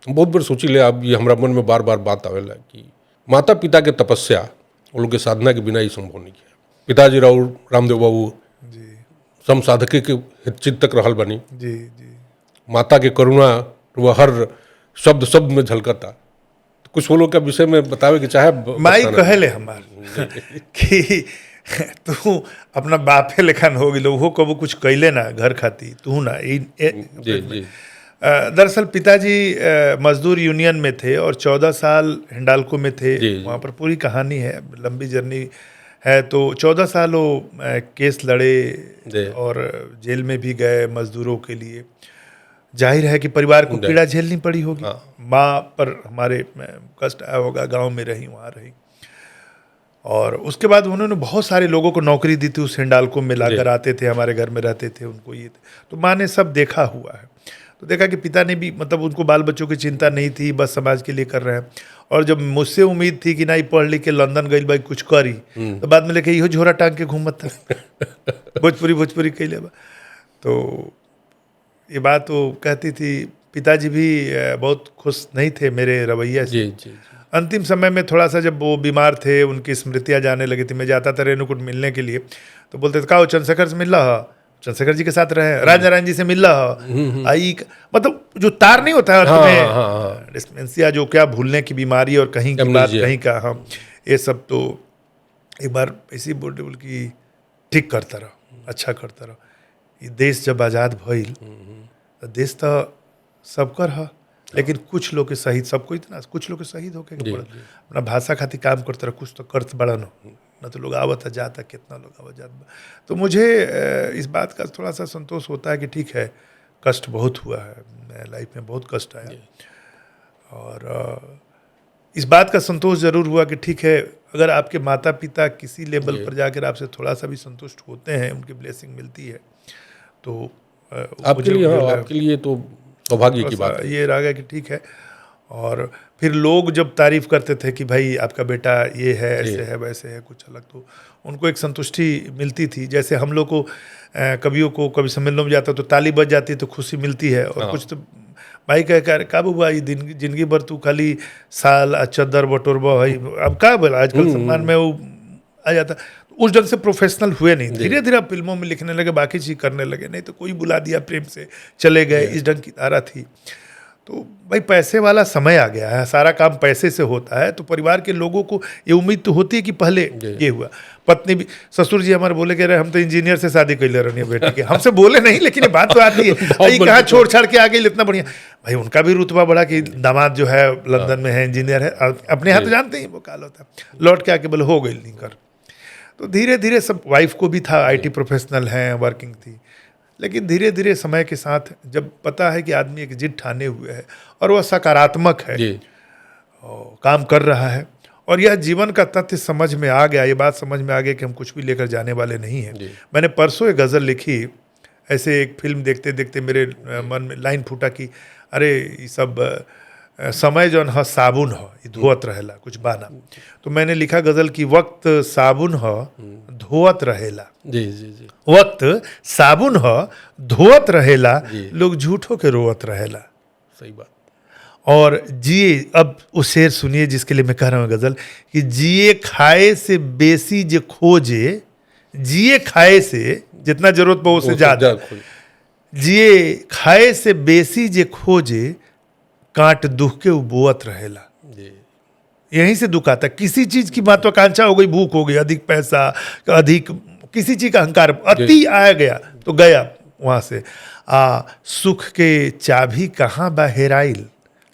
बहुत बार सोची ले, अब ये हमारा मन में बार बार बात आवेला कि माता पिता के तपस्या, उन लोग के साधना के बिना ही संभव नहीं किया। पिताजी रामदेव बाबू जी, सम साधके के हितचिंतक रहल बनी। जी, जी, माता के करुणा वह हर शब्द शब्द में झलकता। तो कुछ वो लोग के विषय में बतावे कि चाहे माई कहले हमार कि तू अपना बापे लेखन हो गई, वो कबू कुछ कैले ना घर खाती, तू ना। जी। दरअसल पिताजी मजदूर यूनियन में थे और 14 साल हिंडाल्को में थे। वहाँ पर पूरी कहानी है, लंबी जर्नी है। तो 14 साल वो केस लड़े और जेल में भी गए मजदूरों के लिए। जाहिर है कि परिवार को पीड़ा झेलनी पड़ी होगी। माँ पर हमारे कष्ट आया होगा, गांव में रही, वहाँ रही। और उसके बाद उन्होंने बहुत सारे लोगों को नौकरी दी थी, उस हिंडाल्को में लाकर आते थे, हमारे घर में रहते थे, उनको ये तो माँ ने सब देखा हुआ है। तो देखा कि पिता ने भी, मतलब उनको बाल बच्चों की चिंता नहीं थी, बस समाज के लिए कर रहे हैं। और जब मुझसे उम्मीद थी कि नहीं पढ़ लिख के लंदन गई भाई कुछ करी, तो बाद में लेके इहो झोरा टांग के घूमत था भोजपुरी कैले बा। तो ये बात वो कहती थी। पिताजी भी बहुत खुश नहीं थे मेरे रवैया से। जी। अंतिम समय में थोड़ा सा जब वो बीमार थे, उनकी स्मृतियाँ जाने लगी थी, मैं जाता था रेणुकूट मिलने के लिए, तो बोलते थे का चंद्रशेखर से मिल रहा, चंद्रशेखर जी के साथ रहे, राजा जी से मिल रहा, आई मतलब जो तार नहीं होता है डिस्पेंसिया, जो क्या भूलने की बीमारी और कहीं की बात कहीं का, हाँ ये सब। तो एक बार ऐसी बोल की ठीक करता रहो, अच्छा करता रहो। ये देश जब आज़ाद भइल तो देश तो सबका रहा, लेकिन कुछ लोग के शहीद, सबको इतना कुछ लोग के शहीद होके अपना भाषा खातिर काम करते रहो, कुछ तो करत बड़ा न तो लोग आवत जाता, कितना लोग आवत जाता। तो मुझे इस बात का थोड़ा सा संतोष होता है कि ठीक है, कष्ट बहुत हुआ है, लाइफ में बहुत कष्ट आया, और इस बात का संतोष जरूर हुआ कि ठीक है, अगर आपके माता पिता किसी लेवल पर जाकर आपसे थोड़ा सा भी संतुष्ट होते हैं, उनकी ब्लेसिंग मिलती है, तो आपके लिए तो सौभाग्य की बात है। ये रह गया कि ठीक है। और फिर लोग जब तारीफ करते थे कि भाई आपका बेटा ये है, ऐसे है, वैसे है, कुछ अलग, तो उनको एक संतुष्टि मिलती थी। जैसे हम लोग को कवियों को कभी सम्मेलनों में जाता तो ताली बज जाती है तो खुशी मिलती है, और कुछ तो भाई कह कर का बुआ ये जिंदगी भर तू खाली साल चद्दर बटोरबा भाई, अब का बोला आजकल सम्मान में वो आ जाता। उस ढंग से प्रोफेशनल हुए नहीं, धीरे धीरे फिल्मों में लिखने लगे, बाकी चीज़ करने लगे, नहीं तो कोई बुला दिया प्रेम से चले गए, इस ढंग की धारा थी। तो भाई पैसे वाला समय आ गया है, सारा काम पैसे से होता है, तो परिवार के लोगों को ये उम्मीद तो होती है कि पहले ये हुआ। पत्नी भी, ससुर जी हमारे बोले कह रहे हम तो इंजीनियर से शादी कर ले रहे हैं बेटे के, हमसे बोले नहीं, लेकिन ये बात तो आती है, कहाँ छोड़ छाड़ के आ गई इतना बढ़िया। भाई उनका भी रुतबा बढ़ा कि दामाद जो है लंदन में है, इंजीनियर है, अपने यहाँ तो जानते हैं वो काल होता है, लौट के आके बोले हो गई नहीं कर। तो धीरे धीरे सब, वाइफ को भी था, IT प्रोफेशनल हैं, वर्किंग थी, लेकिन धीरे धीरे समय के साथ जब पता है कि आदमी एक जिद ठाने हुए है और वह सकारात्मक है, काम कर रहा है, और यह जीवन का तथ्य समझ में आ गया, ये बात समझ में आ गया कि हम कुछ भी लेकर जाने वाले नहीं हैं। मैंने परसों एक गज़ल लिखी, ऐसे एक फिल्म देखते देखते मेरे मन में लाइन फूटा कि अरे ये सब समय जौन ह साबुन ह, ये धोवत रहेला, कुछ बाना। तो मैंने लिखा गज़ल की वक्त साबुन ह धोवत रहेला, जी जी जी, वक्त साबुन ह धोवत रहेला, लोग झूठों के रोवत रहेला। सही बात। और जिए, अब वो शेर सुनिए जिसके लिए मैं कह रहा हूँ गज़ल, कि जिए खाए से बेसी जे खोजे, जिए खाए से जितना जरूरत पो उससे ज़्यादा, जिए खाए से बेसी जे खोजे, कांट दुख के उबोअत रहेला। यहीं से दुख आता, किसी चीज की महत्वाकांक्षा हो गई, भूख हो गई, अधिक पैसा, अधिक किसी चीज का अहंकार, अति आ गया तो गया वहां से। सुख के चाबी कहाँ बा हेराइल,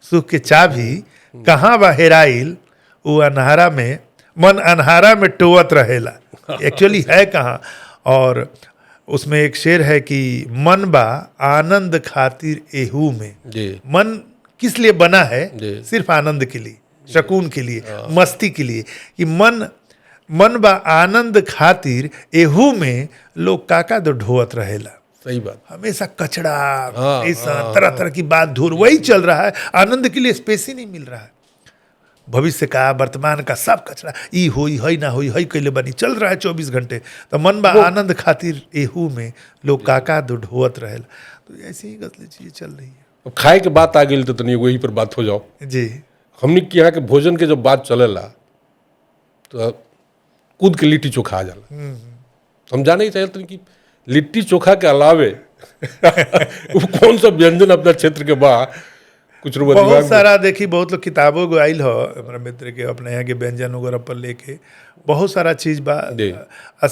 सुख के चाबी कहाँ बा हेराइल, वो अनहारा में, मन अनहारा में टोवत रहेला, एक्चुअली है कहाँ। और उसमें एक शेर है कि मन बा आनंद खातिर एहू में, मन किस लिए बना है, सिर्फ आनंद के लिए, शकून के लिए, मस्ती के लिए, कि मन बा आनंद खातिर एहू में लोग काका दो ढोवत रहेला। सही बात। हमेशा कचड़ा, ऐसा तरह तरह की बात धूर वही चल रहा है, आनंद के लिए स्पेस ही नहीं मिल रहा है। भविष्य का, वर्तमान का सब कचरा, ई होई है ना होई है कैले बनी, चल रहा है 24 घंटे। तो मन बा आनंद खातिर एहू में लोग काका दो ढोवत रहेला। तो ऐसी ही गजल चीजें चल रही है। खाए के बात आ गई तो तनी वही पर बात हो जाओ जी। हमने कि यहाँ के भोजन के जब बात चलेला तो कूद के लिट्टी चोखा आ जाला। हम जाने ही चाहते कि लिट्टी चोखा के अलावे कौन सा व्यंजन अपना क्षेत्र के बा कुछ बहुत सारा देखी, बहुत लोग किताबों को आइल हो हमारा मित्र के, अपने यहाँ के व्यंजन वगैरह पर लेके बहुत सारा चीज बा।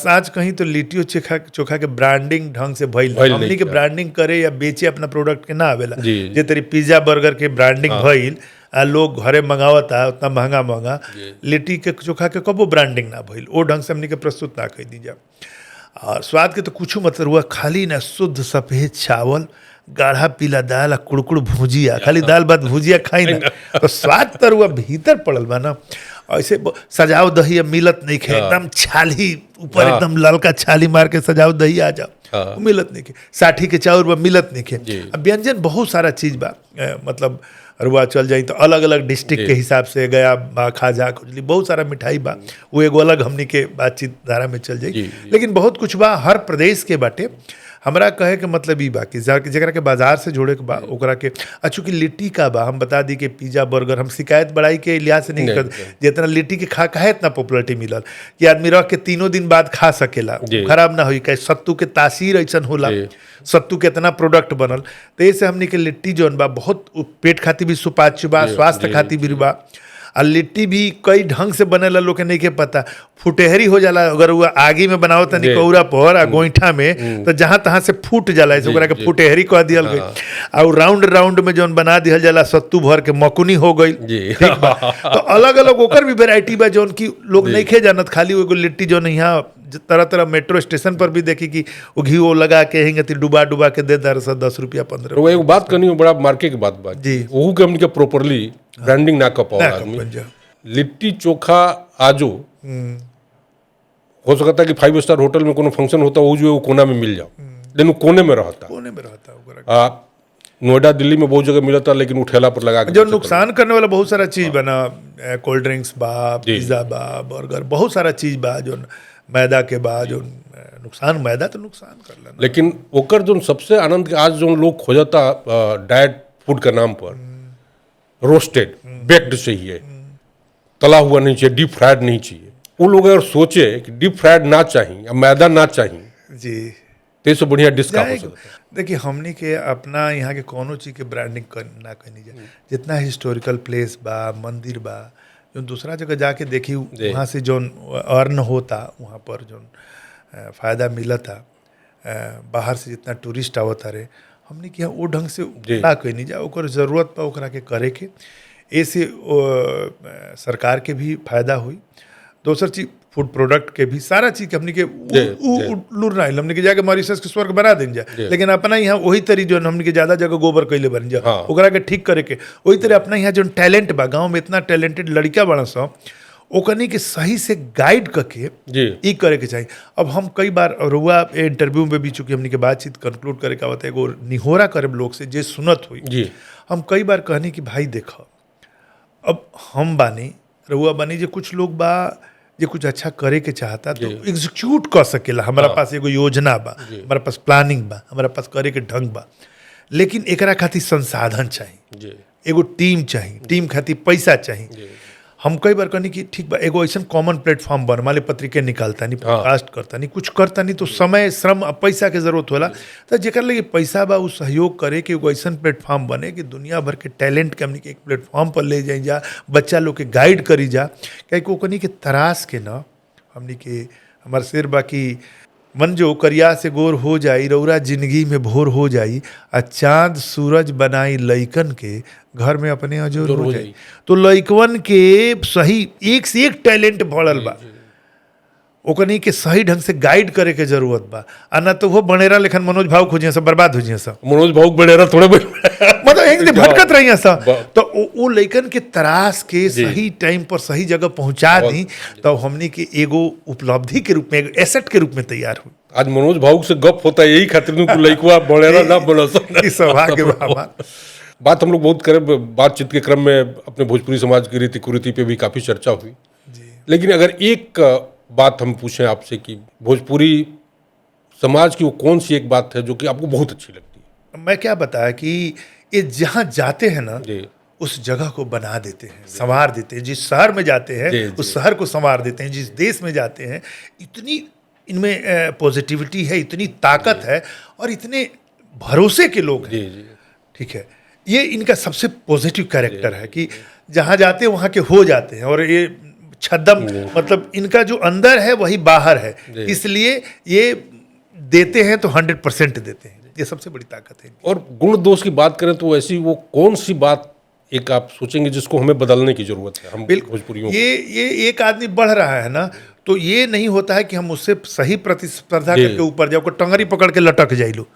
आज कहीं तो लिट्टी चोखा के ब्रांडिंग ढंग से भइल, हमनी के ब्रांडिंग करे या बेचे अपना प्रोडक्ट के ना आवेला। जे तेरी पिज्जा बर्गर के ब्रांडिंग भइल, लोग घरे मंगावता उतना महंगा, लिट्टी के चोखा के कबो ब्रांडिंग ना भइल, वो ढंग से हमनी के प्रस्तुत ना कर दीजा। और स्वाद के तो कुछ मतलब हुआ, खाली ना शुद्ध सफेद चावल, गाढ़ा पीला दाल, कुड़कुड़ भुजिया, खाली दाल भात भुजिया खाई ना, तो स्वाद तर हुआ भीतर पड़ल बा ना। ऐसे सजाओ दही अब मिलत नहीं खे, एकदम छाली ऊपर एकदम ललका छाली मार के सजाओ दही आ जाओ, मिलत नहीं खे। साठी के चाउर बा मिलत नहीं खे। अब व्यंजन बहुत सारा चीज बा, मतलब रुआ चल जाई तो अलग अलग डिस्ट्रिक्ट के हिसाब से, गया बा, खाजा, खुजली, बहुत सारा मिठाई बा, वो एगो अलग हमनी के बातचीत धारा में चल जाई। लेकिन बहुत कुछ बा हर प्रदेश के बाटे। हमरा कहे के मतलब ई बा कि जकरा के बाजार से जोड़े के बा ओकरा के चूँकि लिट्टी का बा हम बता दी कि पिज्जा बर्गर हम शिकायत बढ़ाई के लिहाज से नहीं कर जितना लिट्टी के खा काहे इतना पॉपुलरिटी मिलल कि आदमी रह के 3 दिन बाद खा सकेला खराब ना होई कहे सत्तू के तासीर ऐसन होला सत्तू के इतना प्रोडक्ट बनल तो ऐसे हमने के लिट्टी जौन बा बहुत पेट खातिर भी सुपाच्य बा स्वास्थ्य खातिर भी बा आ लिट्टी भी कई ढंग से बनेला लोग के नहीं के पता फुटेहरी हो जाला अगर वो आगी में बनाओ तनी कौरा पर आ गोईठा में तो जहां तहां से फूट जाला ऐसे ओकरा के फुटेहरी कह दियल गई और राउंड राउंड में जौन बना दिहल जाला सत्तू भर के मकुनी हो गई ठीक बा तो अलग अलग ओकर भी वैरायटी बा जौन की लोग नहीं खे जानत खाली एगो लिट्टी जौन यहाँ तरह तरह मेट्रो स्टेशन पर भी देखी कि वो घी वो लगा के हिंगती डुबा डुबा के दे 10 रुपया 15 वो एक बात करनी हो बड़ा मार्के की बात जी वहू के हमने प्रॉपरली ब्रांडिंग ना कर पाओ आदमी लिट्टी चोखा आजो हो सकता है कि 5 स्टार होटल में कोनो फंक्शन होता वो जो कोना में मिल जाओ लेकिन वो कोने में रहता नोएडा दिल्ली में बहुत जगह मिला था लेकिन वो ठेला पर लगा के जो नुकसान करने वाला बहुत सारा चीज बना कोल्ड ड्रिंक्स बा पिज्जा बा बर्गर बहुत सारा चीज बा जो मैदा के बाद जो नुकसान मैदा तो नुकसान कर लेना लेकिन ओकर जो सबसे आनंद के आज जो लोग खोजता डाइट फूड के नाम पर रोस्टेड बेक्ड चाहिए तला हुआ नहीं चाहिए डीप फ्राइड नहीं चाहिए वो लोग अगर सोचे कि डीप फ्राइड ना चाहिए या मैदा ना चाहिए जी तो से बढ़िया डिस्क हो सकता है देखिए हमने के अपना यहाँ के कोनो चीज़ के ब्रांडिंग ना करनी जाए जितना हिस्टोरिकल प्लेस बा मंदिर बा जो दूसरा जगह जाके देखी वहाँ से जो अर्न होता वहाँ पर जो फ़ायदा मिला था बाहर से जितना टूरिस्ट आवता रहे हमने कि वो ढंग से ना कहीं नहीं जाए ओकर जरूरत पा ओकरा के करे के ऐसे सरकार के भी फायदा हुई दोसर चीज फूड प्रोडक्ट के भी सारा चीज के हमने के लूर ना हमने के जाके मॉरिशस के स्वर्ग बना दें जाए लेकिन अपना यहाँ वही तरी जो हमने के ज्यादा जगह गोबर कैले बन जाए ओकरा के ठीक करे के वही तरह अपना यहाँ जो टैलेंट बा गाँव में इतना टैलेंटेड लड़का बड़ा सब ओकनी के सही से गाइड करके ई करे के चाहिए। अब हम कई बार रुआ इंटरव्यू में भी चूंकि हमने के बातचीत कंक्लूड करे का होता है एगो निहोरा करे लोग से जे सुनत हुई हम कई बार कहनी कि भाई देखो अब हम बानी रुआ बानी जे कुछ लोग बा जे कुछ अच्छा करे के चाहता तो एग्जीक्यूट कर सकेला हमारा पास एगो योजना बा हमारा पास प्लानिंग बा हमारा पास करे के ढंग बा लेकिन एकरा खातिर संसाधन चाहिए एगो टीम चाहिए टीम खातिर पैसा चाहिए। हम कई बार कहनी कि ठीक बा एगो ऐसा कॉमन प्लेटफॉर्म बन मान ली पत्रिके निकालता नहीं पॉडकास्ट करता नहीं कुछ करता नहीं तो समय श्रम पैसा के जरूरत होला तो जेकर लगे पैसा बा उस सहयोग करे कि एगो ऐसा प्लेटफॉर्म बने कि दुनिया भर के टैलेंट के हमने के एक प्लेटफॉर्म पर ले जाए जा बच्चा लोग के गाइड करी जा क्या को कनी के तराश के न हमने के हमारे शेर बाकी मन जो करिया से गोर हो जाई रौरा जिंदगी में भोर हो जाई आ चाँद सूरज बनाई लइकन के घर में अपने अजोर हो जाई। तो लइकवन के सही एक से एक टैलेंट भरल बा ओकनी के सही ढंग से गाइड करे के जरूरत बा आ ना तो वो बनेरा लेखन मनोज भाव खोजिए सब बर्बाद हो जाए सब मनोज भाव बनेरा थोड़े मतलब एक दिन भटकत रही सब तो वो लइकन के तराश के सही टाइम पर सही जगह पहुंचा दी तो हमने के एगो उपलब्धि के रूप में एगो एसेट के रूप में तैयार हुई। आज मनोज भाव से गप होता है यही खातिर लइकवा बनेरा ना बना सौभाग्य बात हम लोग बहुत करें बातचीत के क्रम में अपने भोजपुरी समाज की रीति कुरीति पे भी काफी चर्चा हुई लेकिन अगर एक बात हम पूछें आपसे कि भोजपुरी समाज की वो कौन सी एक बात है जो कि आपको बहुत अच्छी लगती है? मैं क्या बताया कि ये जहाँ जाते हैं ना उस जगह को बना देते हैं संवार देते हैं जिस शहर में जाते हैं उस शहर को संवार देते हैं जिस देश में जाते हैं इतनी इनमें पॉजिटिविटी है इतनी ताकत है और इतने भरोसे के लोग हैं ठीक है ये इनका सबसे पॉजिटिव कैरेक्टर है कि जहाँ जाते हैं वहाँ के हो जाते हैं और ये छद्म मतलब इनका जो अंदर है वही बाहर है इसलिए ये देते हैं तो 100% देते हैं ये सबसे बड़ी ताकत है। और गुण दोष की बात करें तो ऐसी वो कौन सी बात एक आप सोचेंगे जिसको हमें बदलने की जरूरत है हम भोजपुरियों ये एक आदमी बढ़ रहा है ना तो ये नहीं होता है कि हम उससे सही प्रतिस्पर्धा करके ऊपर जाओ टंगरी पकड़ के लटक जाए लो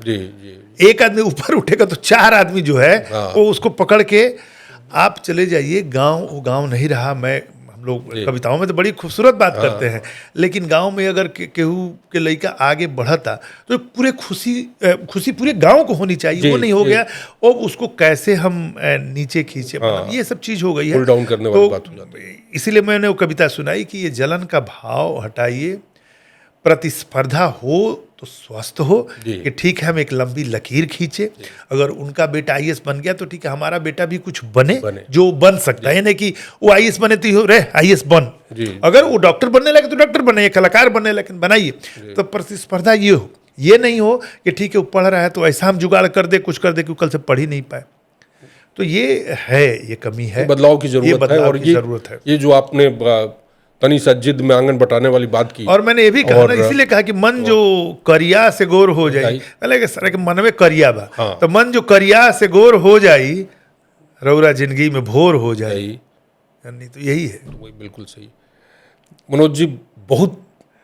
एक आदमी ऊपर उठेगा तो 4 आदमी जो है वो उसको पकड़ के आप चले जाइए गांव वो गांव नहीं रहा मैं हम लोग कविताओं में तो बड़ी खूबसूरत बात करते हैं लेकिन गांव में अगर केहू के लड़का आगे बढ़ता तो पूरे खुशी पूरे गांव को होनी चाहिए वो नहीं हो गया और उसको कैसे हम नीचे खींचे ये सब चीज हो गई है डाउन करने वाली बात हो जाती है। इसीलिए मैंने वो कविता सुनाई कि ये जलन का भाव हटाइए प्रतिस्पर्धा हो तो स्वस्थ हो जी। कि ठीक है हम एक लंबी लकीर खींचे, अगर उनका बेटा आईएएस बन गया तो ठीक है हमारा बेटा भी कुछ बने जो बन सकता है, नहीं कि वो आईएएस बने तो रे आईएएस बन, जी। अगर वो डॉक्टर बनने लगे तो डॉक्टर बने, कलाकार बनने लेकिन बनाइए। तो प्रतिस्पर्धा ये हो, ये नहीं हो कि ठीक है वो पढ़ रहा है तो ऐसा हम जुगाड़ कर दे कुछ कर दे कि कल से पढ़ ही नहीं पाए। तो ये है, ये कमी है, बदलाव की जरूरत है। बदलाव और की जरूरत है। ये जो आपने तनी सा जिद में आंगन बटाने वाली बात की, और मैंने ये भी कहा ना, इसीलिए कहा कि मन जो करिया से गोर हो जाए, पहले कि सर के मन में करिया बा, हाँ। तो मन जो करिया से गोर हो जाई रौरा जिंदगी में भोर हो जाए, नहीं तो यही है। वही बिल्कुल सही। मनोज जी, बहुत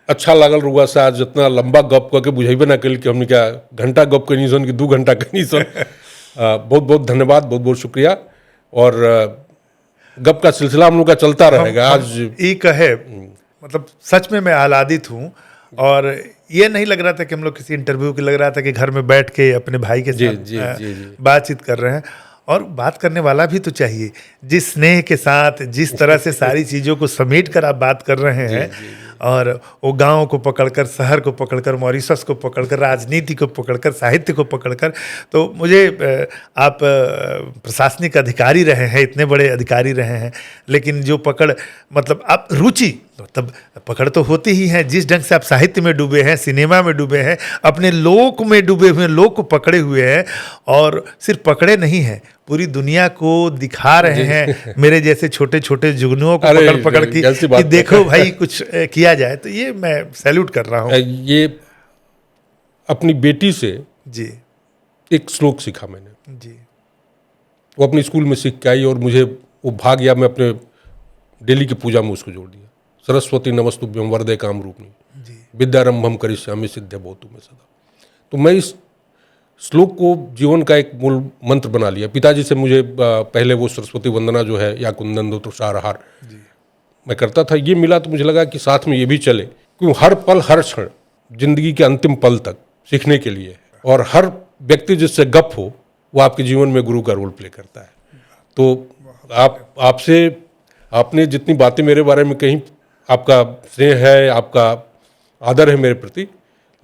अच्छा लागल रुआ से आज जितना लंबा गप करके बुझेबे ना कल कि हमने क्या घंटा गप के नहीं सुन कि 2 घंटा के नहीं सुन। बहुत बहुत धन्यवाद, बहुत बहुत शुक्रिया। और गप का सिलसिला हम लोग का चलता रहेगा। आज ये कहे मतलब सच में मैं आह्लादित हूँ, और ये नहीं लग रहा था कि हम लोग किसी इंटरव्यू के, लग रहा था कि घर में बैठ के अपने भाई के साथ जी। बातचीत कर रहे हैं। और बात करने वाला भी तो चाहिए, जिस स्नेह के साथ, जिस तरह से सारी चीज़ों को समेट कर आप बात कर रहे हैं, और वो गांव को पकड़कर, शहर को पकड़कर, मॉरिशस को पकड़कर, राजनीति को पकड़कर, साहित्य को पकड़कर, तो मुझे आप प्रशासनिक अधिकारी रहे हैं, इतने बड़े अधिकारी रहे हैं, लेकिन जो पकड़ मतलब आप रुचि, तब पकड़ तो होती ही है, जिस ढंग से आप साहित्य में डूबे हैं, सिनेमा में डूबे हैं, अपने लोक में डूबे हुए, लोक को पकड़े हुए हैं, और सिर्फ पकड़े नहीं हैं, पूरी दुनिया को दिखा रहे हैं, मेरे जैसे छोटे छोटे जुगनुओं को पकड़ पकड़ कि देखो भाई कुछ किया जाए। तो ये मैं सैल्यूट कर रहा हूँ। ये अपनी बेटी से जी एक श्लोक सीखा मैंने, जी, वो अपनी स्कूल में सीख के आई और मुझे वो भाग गया, मैं अपने डेली की पूजा में उसको जोड़ दिया। सरस्वती नमस्तुभ्यं वरदे कामरूपिणी जी, विद्यारंभम करिष्यामि सिद्धे भवतु मे सदा। तो मैं इस श्लोक को जीवन का एक मूल मंत्र बना लिया। पिताजी से मुझे पहले वो सरस्वती वंदना जो है, या कुंदन दो तुषारहार मैं करता था, ये मिला तो मुझे लगा कि साथ में ये भी चले, क्यों हर पल हर क्षण जिंदगी के अंतिम पल तक सीखने के लिए है, और हर व्यक्ति जिससे गप हो वो आपके जीवन में गुरु का रोल प्ले करता है। तो आपसे आपने जितनी बातें मेरे बारे में कही, आपका स्नेह है, आपका आदर है मेरे प्रति,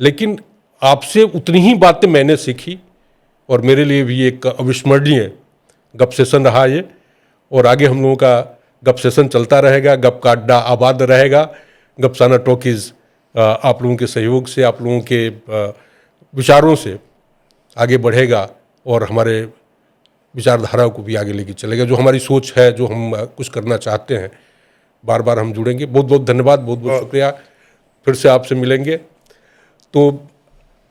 लेकिन आपसे उतनी ही बातें मैंने सीखी, और मेरे लिए भी एक अविस्मरणीय गप सेशन रहा ये। और आगे हम लोगों का गप सेशन चलता रहेगा, गप का अड्डा आबाद रहेगा। गपसाना टॉकीज़ आप लोगों के सहयोग से, आप लोगों के विचारों से आगे बढ़ेगा, और हमारे विचारधारा को भी आगे लेके चलेगा। जो हमारी सोच है, जो हम कुछ करना चाहते हैं, बार बार हम जुड़ेंगे। बहुत बहुत धन्यवाद, बहुत बहुत शुक्रिया। फिर से आपसे मिलेंगे। तो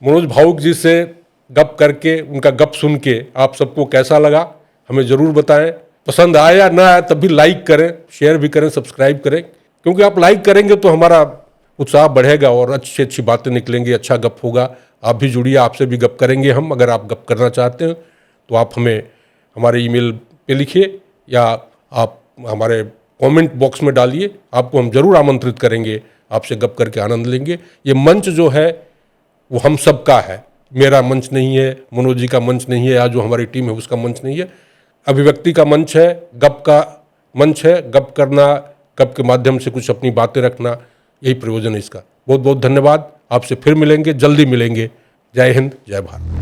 मनोज भावुक जी से गप करके, उनका गप सुन के आप सबको कैसा लगा हमें ज़रूर बताएं। पसंद आया या ना आया तब भी लाइक करें, शेयर भी करें, सब्सक्राइब करें, क्योंकि आप लाइक करेंगे तो हमारा उत्साह बढ़ेगा और अच्छी अच्छी बातें निकलेंगी, अच्छा गप होगा। आप भी जुड़िए, आपसे भी गप करेंगे हम। अगर आप गप करना चाहते हैं तो आप हमें हमारे ईमेल पे लिखिए, या आप हमारे कमेंट बॉक्स में डालिए। आपको हम जरूर आमंत्रित करेंगे, आपसे गप करके आनंद लेंगे। ये मंच जो है वो हम सबका है, मेरा मंच नहीं है, मनोज जी का मंच नहीं है, या जो हमारी टीम है उसका मंच नहीं है। अभिव्यक्ति का मंच है, गप का मंच है। गप करना, गप के माध्यम से कुछ अपनी बातें रखना, यही प्रयोजन है इसका। बहुत बहुत धन्यवाद। आपसे फिर मिलेंगे, जल्दी मिलेंगे। जय हिंद, जय भारत।